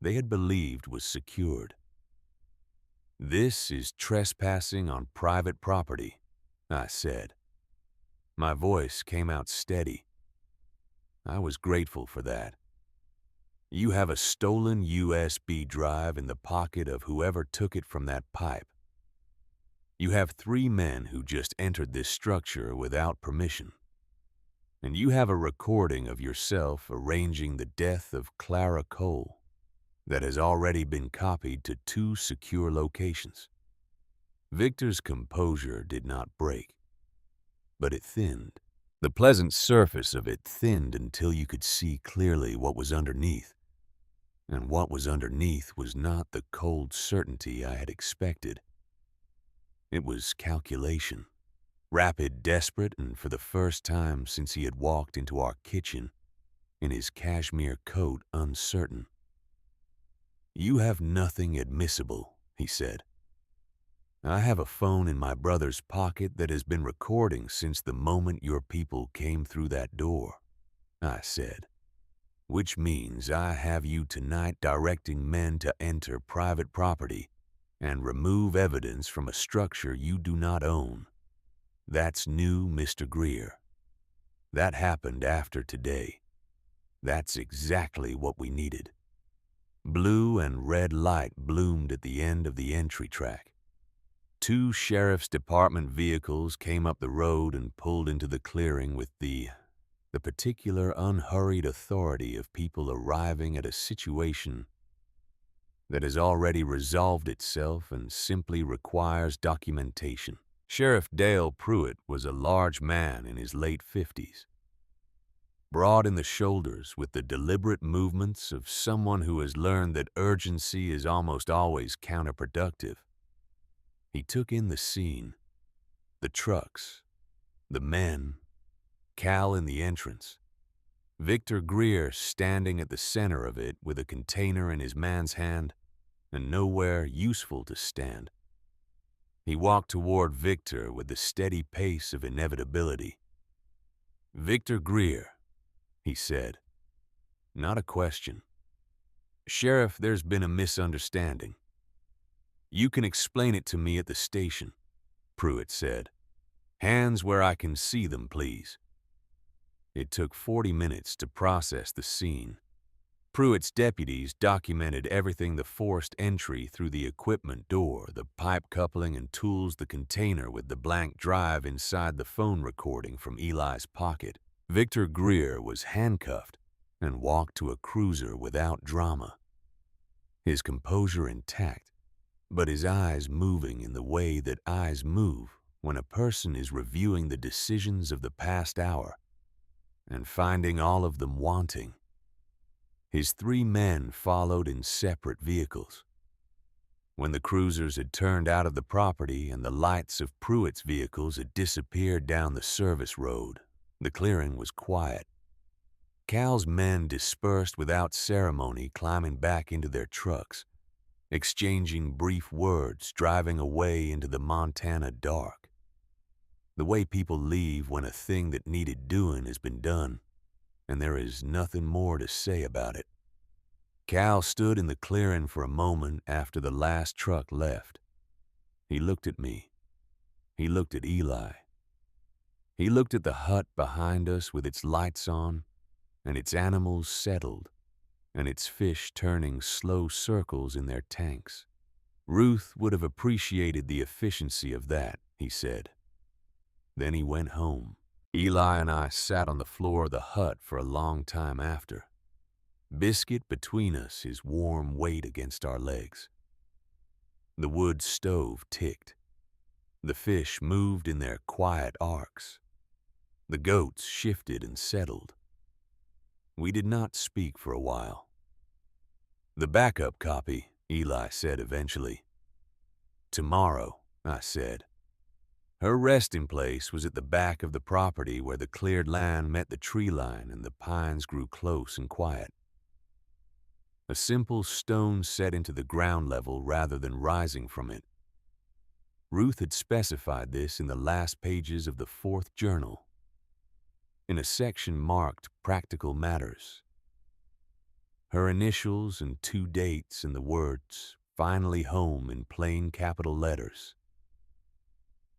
they had believed was secured. "This is trespassing on private property," I said. My voice came out steady. I was grateful for that. "You have a stolen USB drive in the pocket of whoever took it from that pipe. You have 3 men who just entered this structure without permission. And you have a recording of yourself arranging the death of Clara Cole that has already been copied to 2 secure locations." Victor's composure did not break, but it thinned. The pleasant surface of it thinned until you could see clearly what was underneath. And what was underneath was not the cold certainty I had expected. It was calculation, rapid, desperate, and for the first time since he had walked into our kitchen, in his cashmere coat, uncertain. "You have nothing admissible," he said. "I have a phone in my brother's pocket that has been recording since the moment your people came through that door," I said. "Which means I have you tonight directing men to enter private property and remove evidence from a structure you do not own. That's new, Mr. Greer. That happened after today. That's exactly what we needed." Blue and red light bloomed at the end of the entry track. 2 sheriff's department vehicles came up the road and pulled into the clearing with the particular unhurried authority of people arriving at a situation that has already resolved itself and simply requires documentation. Sheriff Dale Pruitt was a large man in his late 50s, broad in the shoulders with the deliberate movements of someone who has learned that urgency is almost always counterproductive. He took in the scene, the trucks, the men, Cal in the entrance, Victor Greer standing at the center of it with a container in his man's hand and nowhere useful to stand. He walked toward Victor with the steady pace of inevitability. "Victor Greer," he said. Not a question. "Sheriff, there's been a misunderstanding." "You can explain it to me at the station," Pruitt said. "Hands where I can see them, please." It took 40 minutes to process the scene. Pruitt's deputies documented everything: the forced entry through the equipment door, the pipe coupling and tools, the container with the blank drive inside, the phone recording from Eli's pocket. Victor Greer was handcuffed and walked to a cruiser without drama, his composure intact, but his eyes moving in the way that eyes move when a person is reviewing the decisions of the past hour and finding all of them wanting. His 3 men followed in separate vehicles. When the cruisers had turned out of the property and the lights of Pruitt's vehicles had disappeared down the service road, the clearing was quiet. Cal's men dispersed without ceremony, climbing back into their trucks, exchanging brief words, driving away into the Montana dark. The way people leave when a thing that needed doing has been done, and there is nothing more to say about it. Cal stood in the clearing for a moment after the last truck left. He looked at me. He looked at Eli. He looked at the hut behind us with its lights on, and its animals settled, and its fish turning slow circles in their tanks. Ruth would have appreciated the efficiency of that, he said. Then he went home. Eli and I sat on the floor of the hut for a long time after. Biscuit between us, his warm weight against our legs. The wood stove ticked. The fish moved in their quiet arcs. The goats shifted and settled. We did not speak for a while. "The backup copy," Eli said eventually. "Tomorrow," I said. Her resting place was at the back of the property where the cleared land met the tree line and the pines grew close and quiet. A simple stone set into the ground level rather than rising from it. Ruth had specified this in the last pages of the 4th journal, in a section marked Practical Matters. Her initials and 2 dates and the words, "Finally Home," in plain capital letters.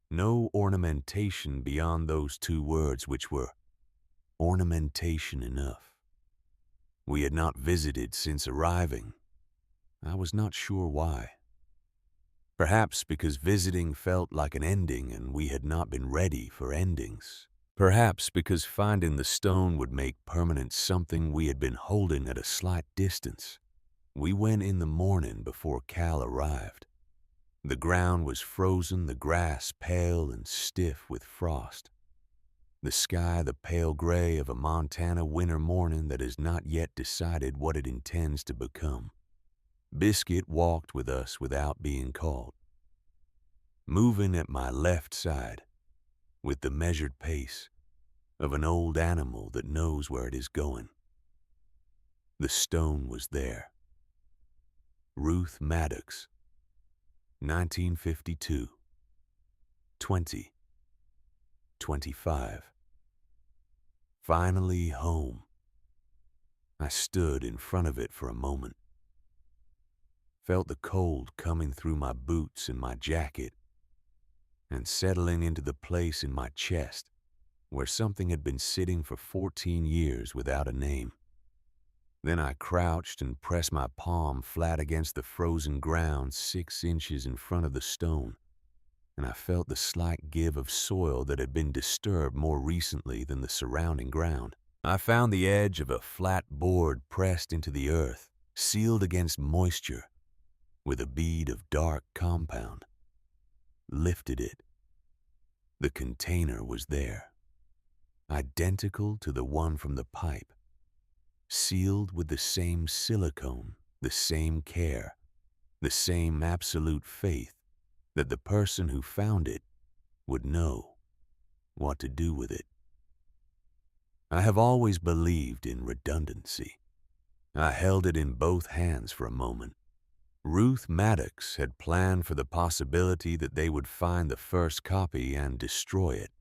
No ornamentation beyond those 2 words, which were ornamentation enough. We had not visited since arriving. I was not sure why. Perhaps because visiting felt like an ending and we had not been ready for endings. Perhaps because finding the stone would make permanent something we had been holding at a slight distance. We went in the morning before Cal arrived. The ground was frozen, the grass pale and stiff with frost. The sky the pale gray of a Montana winter morning that has not yet decided what it intends to become. Biscuit walked with us without being called, moving at my left side with the measured pace of an old animal that knows where it is going. The stone was there. Ruth Maddox, 1952, 20:25. Finally home. I stood in front of it for a moment. Felt the cold coming through my boots and my jacket and settling into the place in my chest where something had been sitting for 14 years without a name. Then I crouched and pressed my palm flat against the frozen ground 6 inches in front of the stone, and I felt the slight give of soil that had been disturbed more recently than the surrounding ground. I found the edge of a flat board pressed into the earth, sealed against moisture, with a bead of dark compound. Lifted it. The container was there, identical to the one from the pipe, sealed with the same silicone, the same care, the same absolute faith that the person who found it would know what to do with it. I have always believed in redundancy. I held it in both hands for a moment. Ruth Maddox had planned for the possibility that they would find the first copy and destroy it.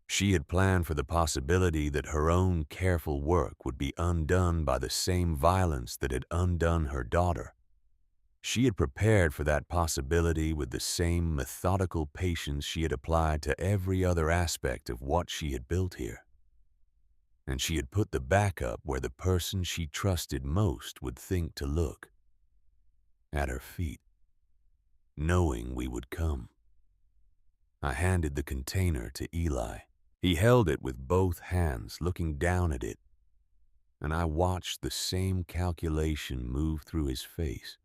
She had planned for the possibility that her own careful work would be undone by the same violence that had undone her daughter. She had prepared for that possibility with the same methodical patience she had applied to every other aspect of what she had built here. And she had put the backup where the person she trusted most would think to look, at her feet, knowing we would come. I handed the container to Eli. He held it with both hands, looking down at it, and I watched the same calculation move through his face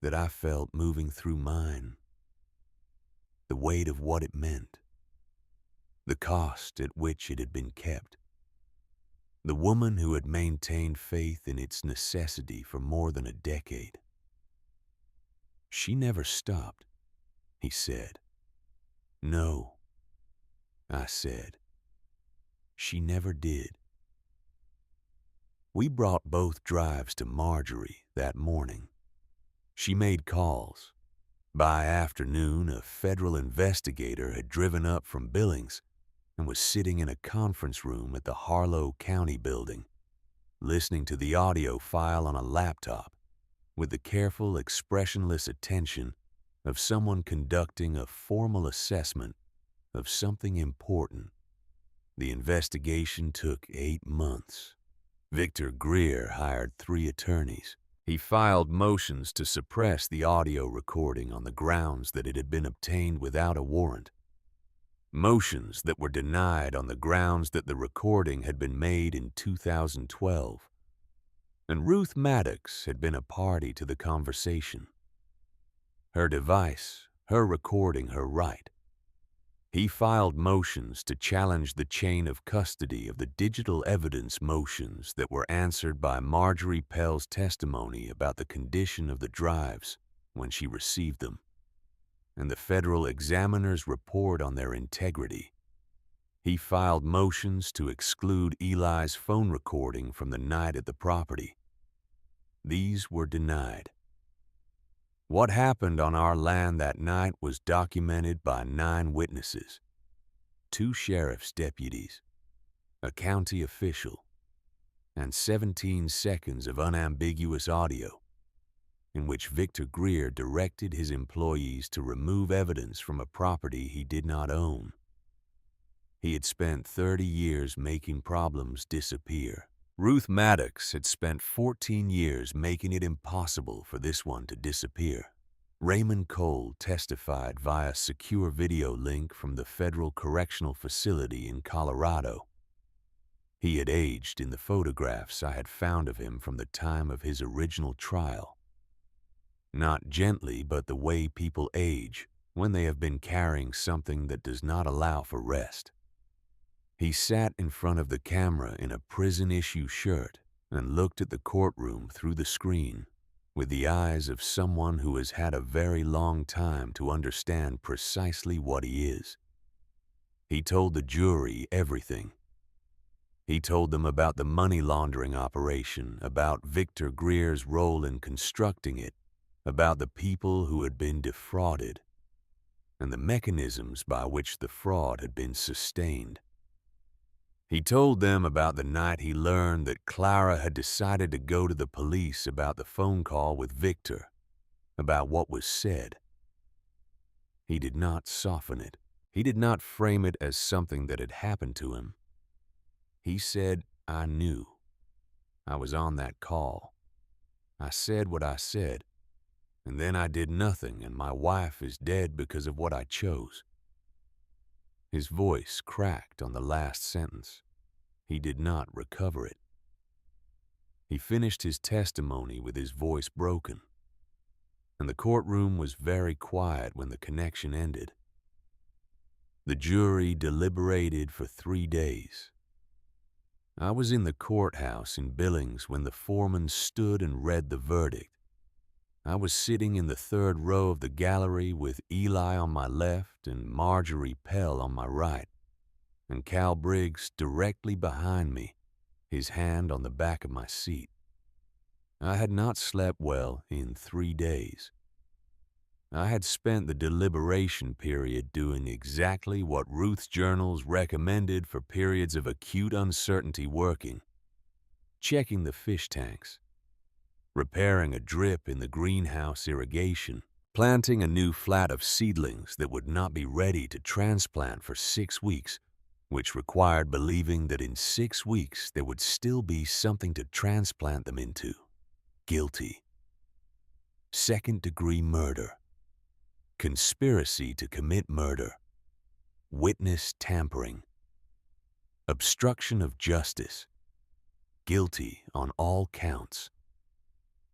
that I felt moving through mine. The weight of what it meant, the cost at which it had been kept, the woman who had maintained faith in its necessity for more than a decade. "She never stopped," he said. "No," I said. "She never did." We brought both drives to Marjorie that morning. She made calls. By afternoon, a federal investigator had driven up from Billings and was sitting in a conference room at the Harlow County building, listening to the audio file on a laptop with the careful, expressionless attention of someone conducting a formal assessment of something important. The investigation took 8 months. Victor Greer hired 3 attorneys. He filed motions to suppress the audio recording on the grounds that it had been obtained without a warrant. Motions that were denied on the grounds that the recording had been made in 2012. And Ruth Maddox had been a party to the conversation. Her device, her recording, her right. He filed motions to challenge the chain of custody of the digital evidence motions that were answered by Marjorie Pell's testimony about the condition of the drives when she received them, and the federal examiner's report on their integrity. He filed motions to exclude Eli's phone recording from the night at the property. These were denied. What happened on our land that night was documented by 9 witnesses, 2 sheriff's deputies, a county official, and 17 seconds of unambiguous audio in which Victor Greer directed his employees to remove evidence from a property he did not own. He had spent 30 years making problems disappear. Ruth Maddox had spent 14 years making it impossible for this one to disappear. Raymond Cole testified via secure video link from the Federal Correctional Facility in Colorado. He had aged in the photographs I had found of him from the time of his original trial. Not gently, but the way people age when they have been carrying something that does not allow for rest. He sat in front of the camera in a prison-issue shirt and looked at the courtroom through the screen with the eyes of someone who has had a very long time to understand precisely what he is. He told the jury everything. He told them about the money laundering operation, about Victor Greer's role in constructing it, about the people who had been defrauded, and the mechanisms by which the fraud had been sustained. He told them about the night he learned that Clara had decided to go to the police about the phone call with Victor, about what was said. He did not soften it. He did not frame it as something that had happened to him. He said, "I knew. I was on that call. I said what I said, and then I did nothing, and my wife is dead because of what I chose." His voice cracked on the last sentence. He did not recover it. He finished his testimony with his voice broken, and the courtroom was very quiet when the connection ended. The jury deliberated for 3 days. I was in the courthouse in Billings when the foreman stood and read the verdict. I was sitting in the 3rd row of the gallery with Eli on my left and Marjorie Pell on my right, and Cal Briggs directly behind me, his hand on the back of my seat. I had not slept well in 3 days. I had spent the deliberation period doing exactly what Ruth's journals recommended for periods of acute uncertainty working: checking the fish tanks, repairing a drip in the greenhouse irrigation, planting a new flat of seedlings that would not be ready to transplant for 6 weeks, which required believing that in 6 weeks there would still be something to transplant them into. Guilty. Second-degree murder. Conspiracy to commit murder. Witness tampering. Obstruction of justice. Guilty on all counts.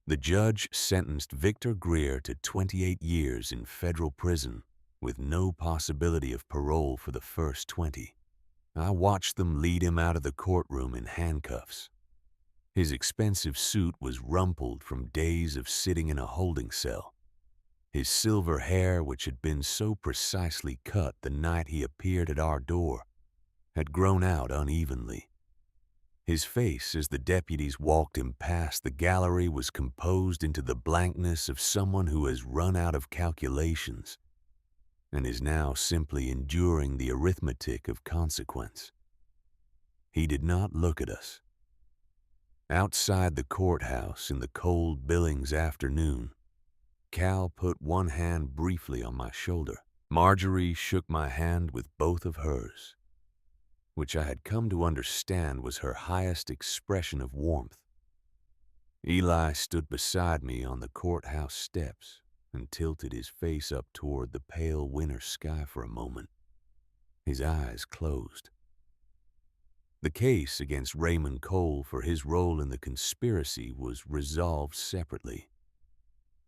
The judge sentenced Victor Greer to 28 years in federal prison with no possibility of parole for the first 20. I watched them lead him out of the courtroom in handcuffs. His expensive suit was rumpled from days of sitting in a holding cell. His silver hair, which had been so precisely cut the night he appeared at our door, had grown out unevenly. His face, as the deputies walked him past the gallery, was composed into the blankness of someone who has run out of calculations and is now simply enduring the arithmetic of consequence. He did not look at us. Outside the courthouse in the cold Billings afternoon, Cal put one hand briefly on my shoulder. Marjorie shook my hand with both of hers. which I had come to understand was her highest expression of warmth. Eli stood beside me on the courthouse steps and tilted his face up toward the pale winter sky for a moment. His eyes closed. The case against Raymond Cole for his role in the conspiracy was resolved separately.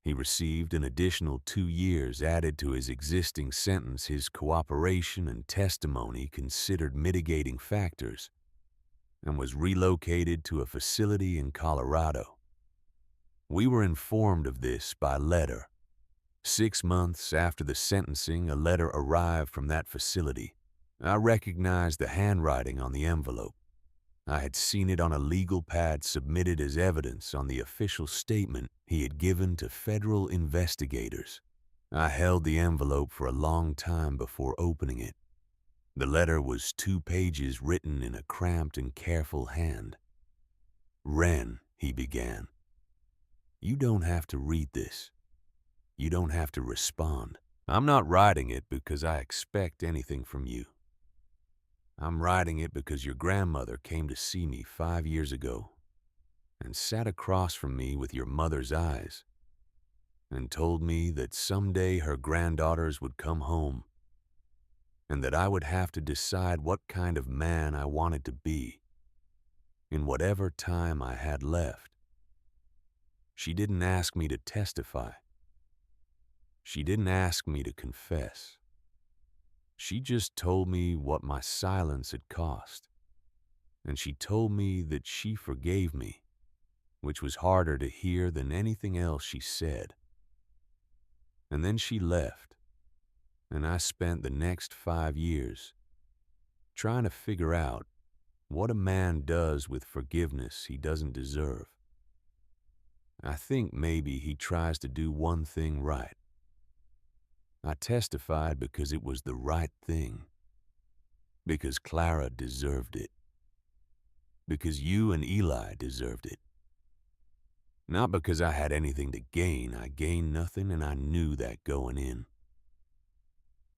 He received an additional 2 years added to his existing sentence. His cooperation and testimony considered mitigating factors, and was relocated to a facility in Colorado. We were informed of this by letter. 6 months after the sentencing, a letter arrived from that facility. I recognized the handwriting on the envelope. I had seen it on a legal pad submitted as evidence on the official statement he had given to federal investigators. I held the envelope for a long time before opening it. The letter was 2 pages written in a cramped and careful hand. "Ren," he began, "you don't have to read this. You don't have to respond. I'm not writing it because I expect anything from you. I'm writing it because your grandmother came to see me 5 years ago and sat across from me with your mother's eyes and told me that someday her granddaughters would come home and that I would have to decide what kind of man I wanted to be in whatever time I had left. She didn't ask me to testify. She didn't ask me to confess. She just told me what my silence had cost, and she told me that she forgave me, which was harder to hear than anything else she said. And then she left, and I spent the next 5 years trying to figure out what a man does with forgiveness he doesn't deserve. I think maybe he tries to do one thing right. I testified because it was the right thing, because Clara deserved it, because you and Eli deserved it. Not because I had anything to gain. I gained nothing, and I knew that going in.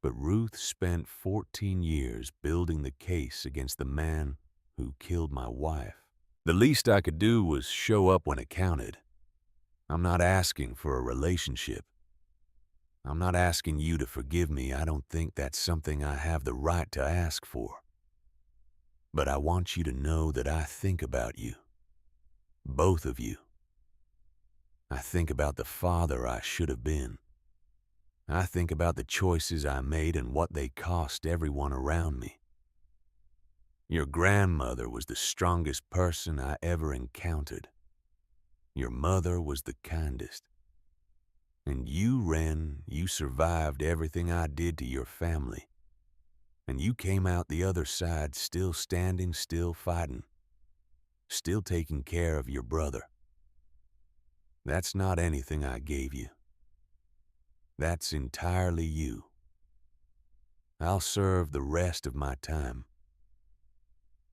But Ruth spent 14 years building the case against the man who killed my wife. The least I could do was show up when it counted. I'm not asking for a relationship. I'm not asking you to forgive me. I don't think that's something I have the right to ask for. But I want you to know that I think about you. Both of you. I think about the father I should have been. I think about the choices I made and what they cost everyone around me. Your grandmother was the strongest person I ever encountered. Your mother was the kindest. And you, Ren, you survived everything I did to your family. And you came out the other side still standing, still fighting, still taking care of your brother. That's not anything I gave you. That's entirely you. I'll serve the rest of my time.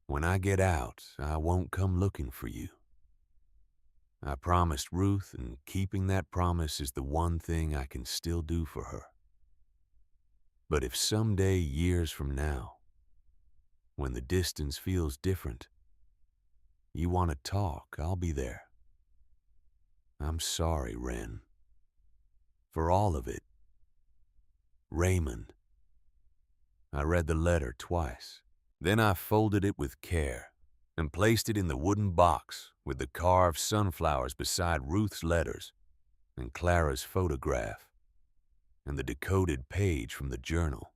When I get out, I won't come looking for you. I promised Ruth, and keeping that promise is the one thing I can still do for her. But if someday, years from now, when the distance feels different, you want to talk, I'll be there. I'm sorry, Ren. For all of it. Raymond. I read the letter twice. Then I folded it with care and placed it in the wooden box with the carved sunflowers beside Ruth's letters and Clara's photograph and the decoded page from the journal.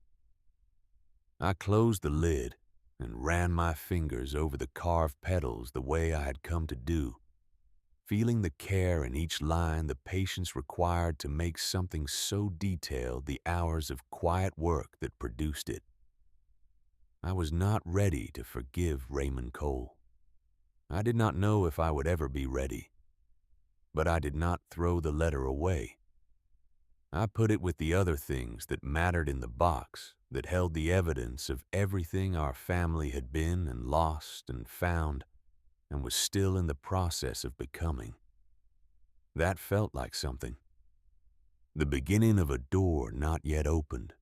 I closed the lid and ran my fingers over the carved petals the way I had come to do, feeling the care in each line, the patience required to make something so detailed, the hours of quiet work that produced it. I was not ready to forgive Raymond Cole. I did not know if I would ever be ready, but I did not throw the letter away. I put it with the other things that mattered in the box that held the evidence of everything our family had been and lost and found and was still in the process of becoming. That felt like something. The beginning of a door not yet opened,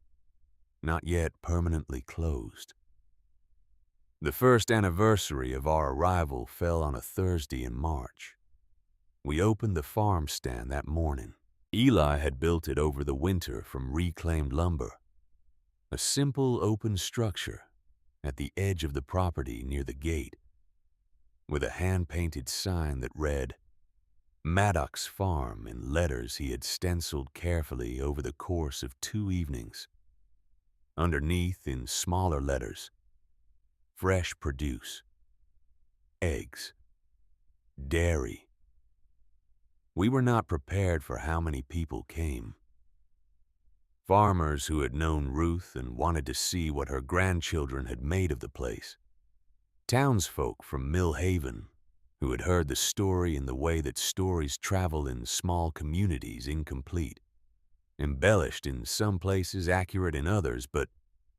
not yet permanently closed. The first anniversary of our arrival fell on a Thursday in March. We opened the farm stand that morning. Eli had built it over the winter from reclaimed lumber, a simple open structure at the edge of the property near the gate, with a hand-painted sign that read, Maddox Farm, in letters he had stenciled carefully over the course of 2 evenings. Underneath, in smaller letters, fresh produce, eggs, dairy. We were not prepared for how many people came. Farmers who had known Ruth and wanted to see what her grandchildren had made of the place. Townsfolk from Mill Haven who had heard the story in the way that stories travel in small communities, incomplete, embellished in some places, accurate in others, but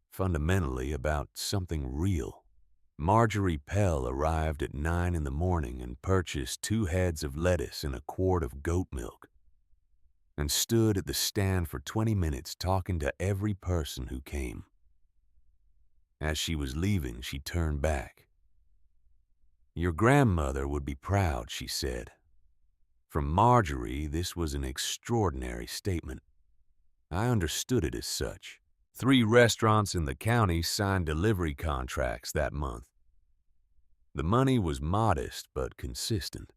fundamentally about something real. Marjorie Pell arrived at 9 in the morning and purchased 2 heads of lettuce and a quart of goat milk, and stood at the stand for 20 minutes talking to every person who came. As she was leaving, she turned back. Your grandmother would be proud, she said. From Marjorie, this was an extraordinary statement. I understood it as such. 3 restaurants in the county signed delivery contracts that month. The money was modest but consistent.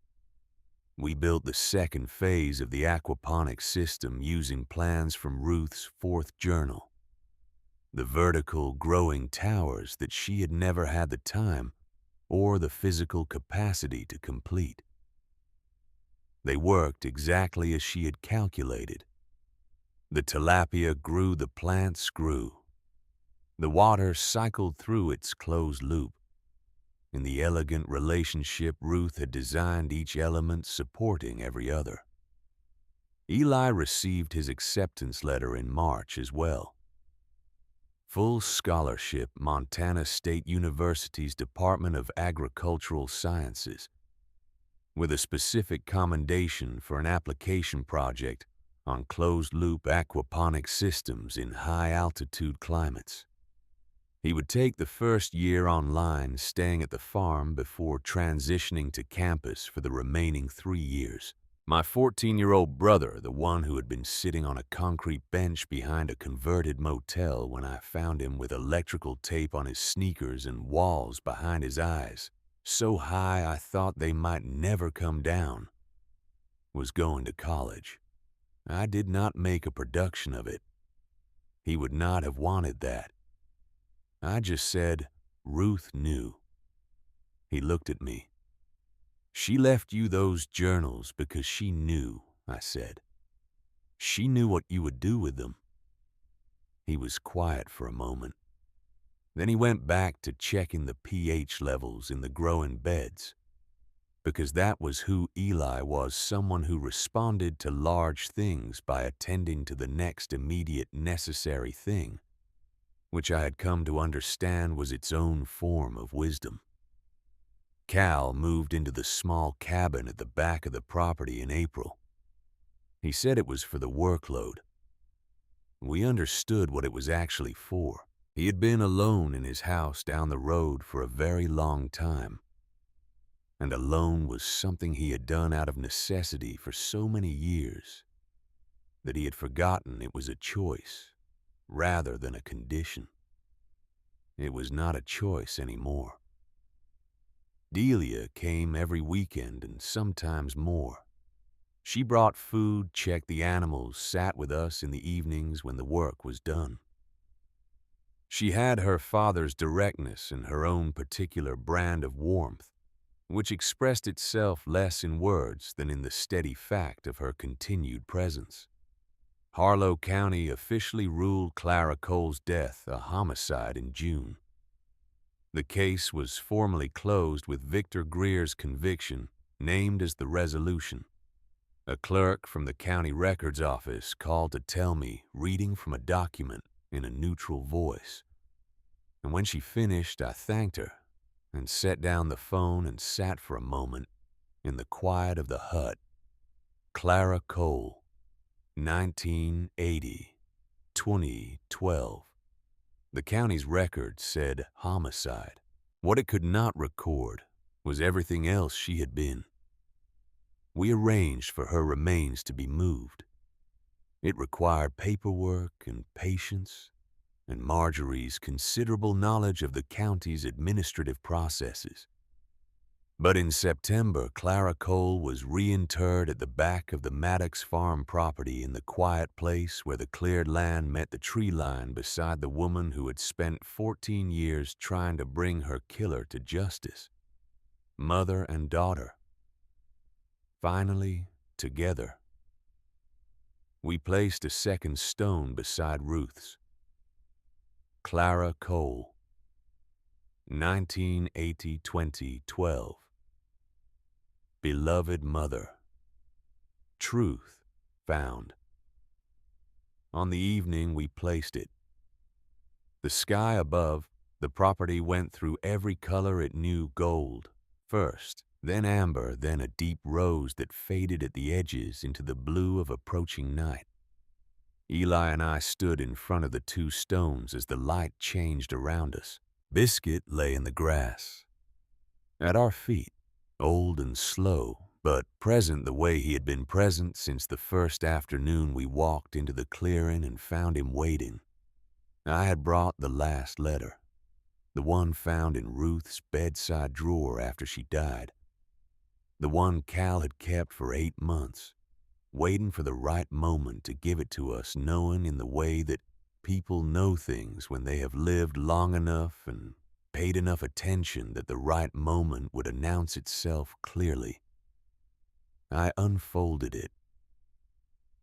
We built the second phase of the aquaponics system using plans from Ruth's 4th journal. The vertical growing towers that she had never had the time or the physical capacity to complete. They worked exactly as she had calculated. The tilapia grew, the plants grew. The water cycled through its closed loop. In the elegant relationship Ruth had designed, each element supporting every other. Eli received his acceptance letter in March as well. Full scholarship, Montana State University's Department of Agricultural Sciences, with a specific commendation for an application project on closed-loop aquaponic systems in high-altitude climates. He would take the first year online, staying at the farm before transitioning to campus for the remaining 3 years. My 14-year-old brother, the one who had been sitting on a concrete bench behind a converted motel when I found him with electrical tape on his sneakers and walls behind his eyes, so high I thought they might never come down, was going to college. I did not make a production of it. He would not have wanted that. I just said, Ruth knew. He looked at me. She left you those journals because she knew, I said. She knew what you would do with them. He was quiet for a moment. Then he went back to checking the pH levels in the growing beds, because that was who Eli was, someone who responded to large things by attending to the next immediate necessary thing, which I had come to understand was its own form of wisdom. Cal moved into the small cabin at the back of the property in April. He said it was for the workload. We understood what it was actually for. He had been alone in his house down the road for a very long time. And alone was something he had done out of necessity for so many years that he had forgotten it was a choice rather than a condition. It was not a choice anymore. Delia came every weekend and sometimes more. She brought food, checked the animals, sat with us in the evenings when the work was done. She had her father's directness and her own particular brand of warmth, which expressed itself less in words than in the steady fact of her continued presence. Harlow County officially ruled Clara Cole's death a homicide in June. The case was formally closed with Victor Greer's conviction named as the resolution. A clerk from the county records office called to tell me, reading from a document in a neutral voice. And when she finished, I thanked her and set down the phone and sat for a moment in the quiet of the hut. Clara Cole, 1980, 2012. The county's record said homicide. What it could not record was everything else she had been. We arranged for her remains to be moved. It required paperwork and patience, and Marjorie's considerable knowledge of the county's administrative processes. But in September, Clara Cole was reinterred at the back of the Maddox Farm property in the quiet place where the cleared land met the tree line beside the woman who had spent 14 years trying to bring her killer to justice. Mother and daughter. Finally, together. We placed a second stone beside Ruth's. Clara Cole, 1980-2012. Beloved Mother. Truth found. On the evening we placed it. The sky above, the property went through every color it knew: gold first, then amber, then a deep rose that faded at the edges into the blue of approaching night. Eli and I stood in front of the two stones as the light changed around us. Biscuit lay in the grass. At our feet, old and slow, but present the way he had been present since the first afternoon we walked into the clearing and found him waiting. I had brought the last letter, the one found in Ruth's bedside drawer after she died, the one Cal had kept for 8 months, waiting for the right moment to give it to us, knowing in the way that people know things when they have lived long enough and paid enough attention that the right moment would announce itself clearly. I unfolded it.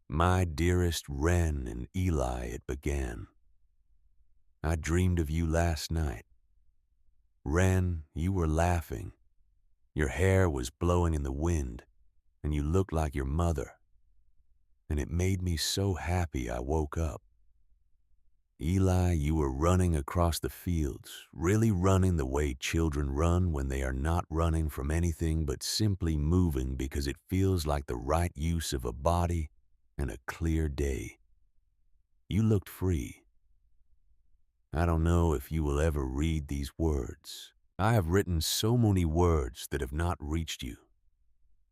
My dearest Wren and Eli, it began. I dreamed of you last night. Wren, you were laughing. Your hair was blowing in the wind, and you looked like your mother. And it made me so happy I woke up. Eli, you were running across the fields, really running the way children run when they are not running from anything but simply moving because it feels like the right use of a body and a clear day. You looked free. I don't know if you will ever read these words. I have written so many words that have not reached you,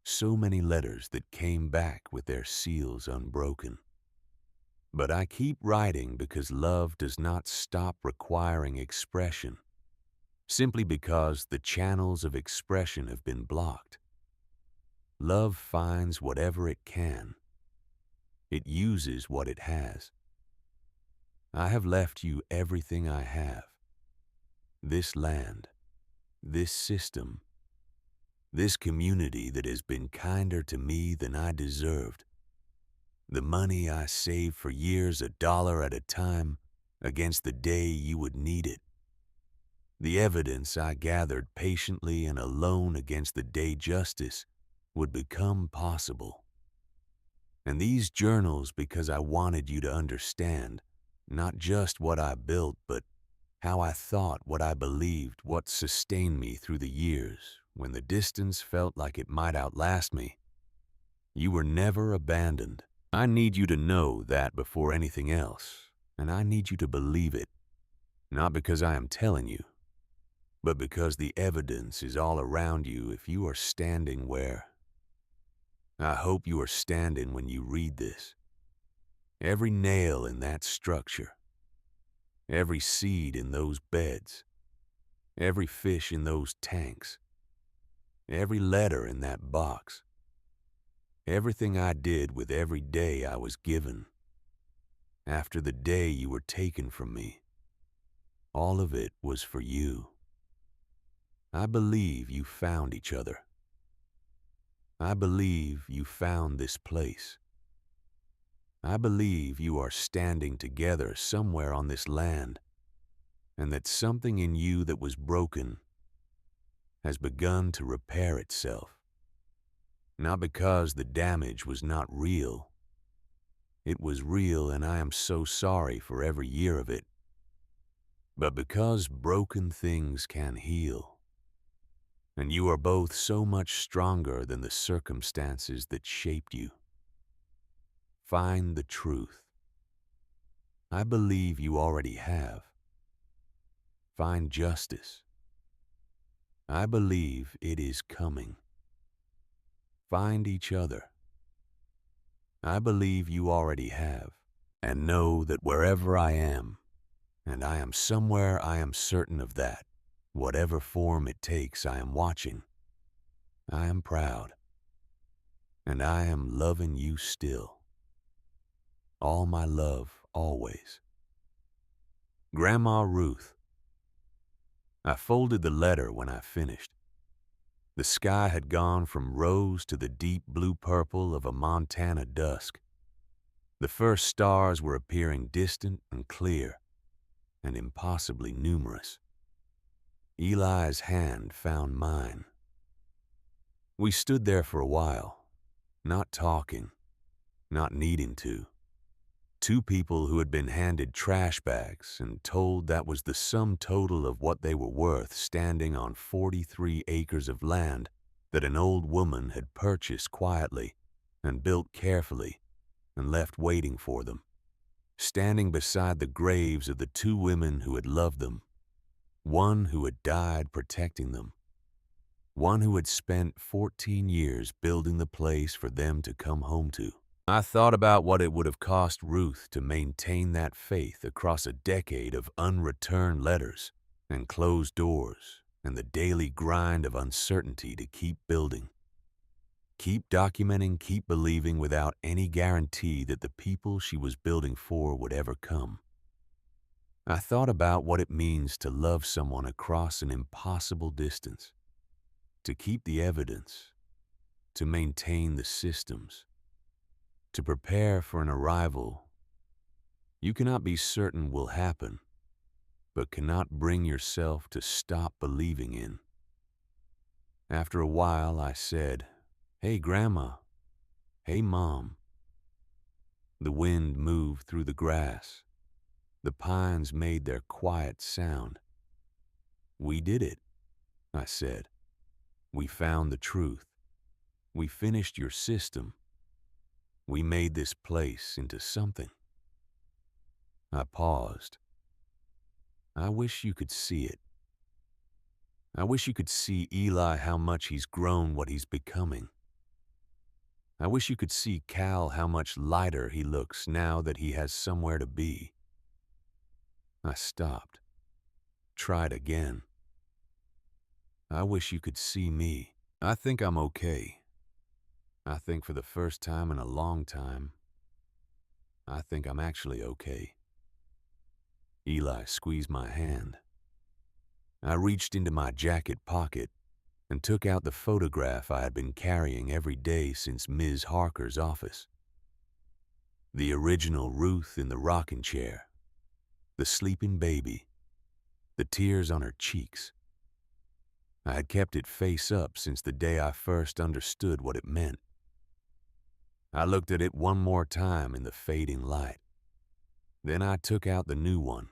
so many letters that came back with their seals unbroken. But I keep writing because love does not stop requiring expression, simply because the channels of expression have been blocked. Love finds whatever it can. It uses what it has. I have left you everything I have. This land, this system, this community that has been kinder to me than I deserved. The money I saved for years, $1 at a time, against the day you would need it. The evidence I gathered patiently and alone against the day justice would become possible. And these journals because I wanted you to understand, not just what I built, but how I thought, what I believed, what sustained me through the years when the distance felt like it might outlast me. You were never abandoned. I need you to know that before anything else, and I need you to believe it, not because I am telling you, but because the evidence is all around you if you are standing where. I hope you are standing when you read this. Every nail in that structure, every seed in those beds, every fish in those tanks, every letter in that box, everything I did with every day I was given. After the day you were taken from me, all of it was for you. I believe you found each other. I believe you found this place. I believe you are standing together somewhere on this land, and that something in you that was broken has begun to repair itself. Not because the damage was not real. It was real, and I am so sorry for every year of it. But because broken things can heal. And you are both so much stronger than the circumstances that shaped you. Find the truth. I believe you already have. Find justice. I believe it is coming. Find each other. I believe you already have, and know that wherever I am, and I am somewhere I am certain of that, whatever form it takes I am watching, I am proud, and I am loving you still. All my love, always. Grandma Ruth. I folded the letter when I finished. The sky had gone from rose to the deep blue purple of a Montana dusk. The first stars were appearing distant and clear, and impossibly numerous. Eli's hand found mine. We stood there for a while, not talking, not needing to. Two people who had been handed trash bags and told that was the sum total of what they were worth, standing on 43 acres of land that an old woman had purchased quietly and built carefully and left waiting for them, standing beside the graves of the two women who had loved them, one who had died protecting them, one who had spent 14 years building the place for them to come home to. I thought about what it would have cost Ruth to maintain that faith across a decade of unreturned letters and closed doors and the daily grind of uncertainty to keep building. Keep documenting, keep believing without any guarantee that the people she was building for would ever come. I thought about what it means to love someone across an impossible distance, to keep the evidence, to maintain the systems, to prepare for an arrival you cannot be certain will happen, but cannot bring yourself to stop believing in. After a while, I said, "Hey, Grandma. Hey, Mom." The wind moved through the grass. The pines made their quiet sound. "We did it," I said. "We found the truth. We finished your system. We made this place into something." I paused. I wish you could see it. I wish you could see Eli, how much he's grown, what he's becoming. I wish you could see Cal, how much lighter he looks now that he has somewhere to be. I stopped. Tried again. I wish you could see me. I think I'm okay. I think for the first time in a long time, I think I'm actually okay. Eli squeezed my hand. I reached into my jacket pocket and took out the photograph I had been carrying every day since Ms. Harker's office. The original Ruth in the rocking chair, the sleeping baby, the tears on her cheeks. I had kept it face up since the day I first understood what it meant. I looked at it one more time in the fading light. Then I took out the new one.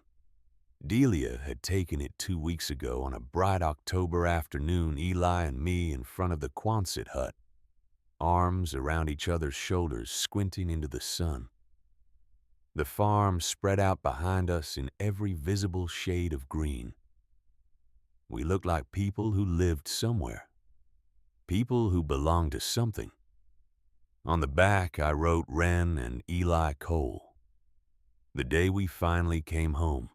Delia had taken it 2 weeks ago on a bright October afternoon, Eli and me in front of the Quonset hut, arms around each other's shoulders, squinting into the sun. The farm spread out behind us in every visible shade of green. We looked like people who lived somewhere, people who belonged to something. On the back, I wrote Wren and Eli Cole. The day we finally came home.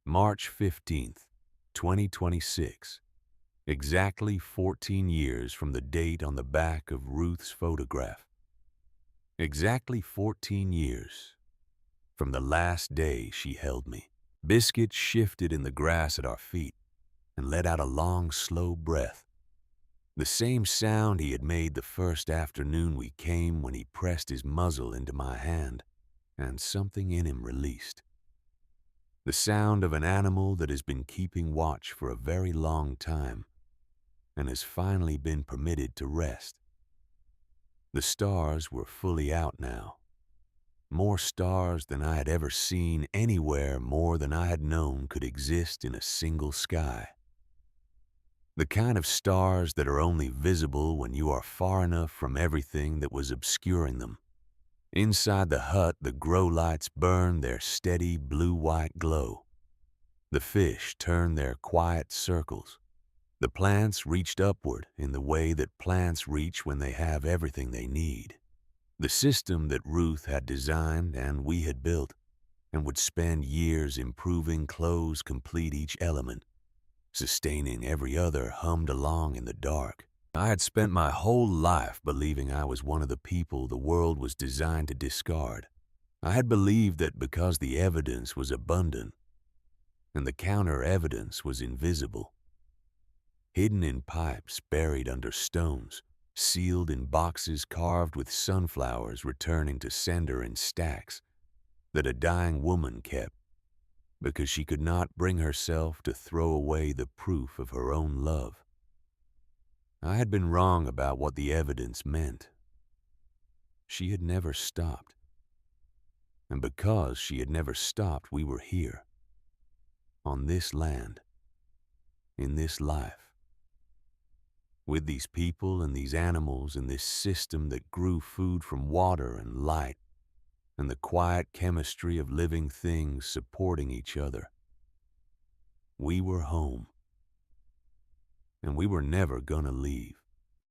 March 15th, 2026. Exactly 14 years from the date on the back of Ruth's photograph. Exactly 14 years from the last day she held me. Biscuit shifted in the grass at our feet and let out a long, slow breath. The same sound he had made the first afternoon we came, when he pressed his muzzle into my hand and something in him released. The sound of an animal that has been keeping watch for a very long time and has finally been permitted to rest. The stars were fully out now. More stars than I had ever seen anywhere, more than I had known could exist in a single sky. The kind of stars that are only visible when you are far enough from everything that was obscuring them. Inside the hut, the grow lights burned their steady blue-white glow. The fish turned their quiet circles. The plants reached upward in the way that plants reach when they have everything they need. The system that Ruth had designed and we had built, and would spend years improving clothes complete each element, sustaining every other, hummed along in the dark. I had spent my whole life believing I was one of the people the world was designed to discard. I had believed that because the evidence was abundant and the counter-evidence was invisible, hidden in pipes buried under stones, sealed in boxes carved with sunflowers returning to sender in stacks, that a dying woman kept because she could not bring herself to throw away the proof of her own love. I had been wrong about what the evidence meant. She had never stopped. And because she had never stopped, we were here, on this land, in this life, with these people and these animals and this system that grew food from water and light, and the quiet chemistry of living things supporting each other. We were home, and we were never gonna leave.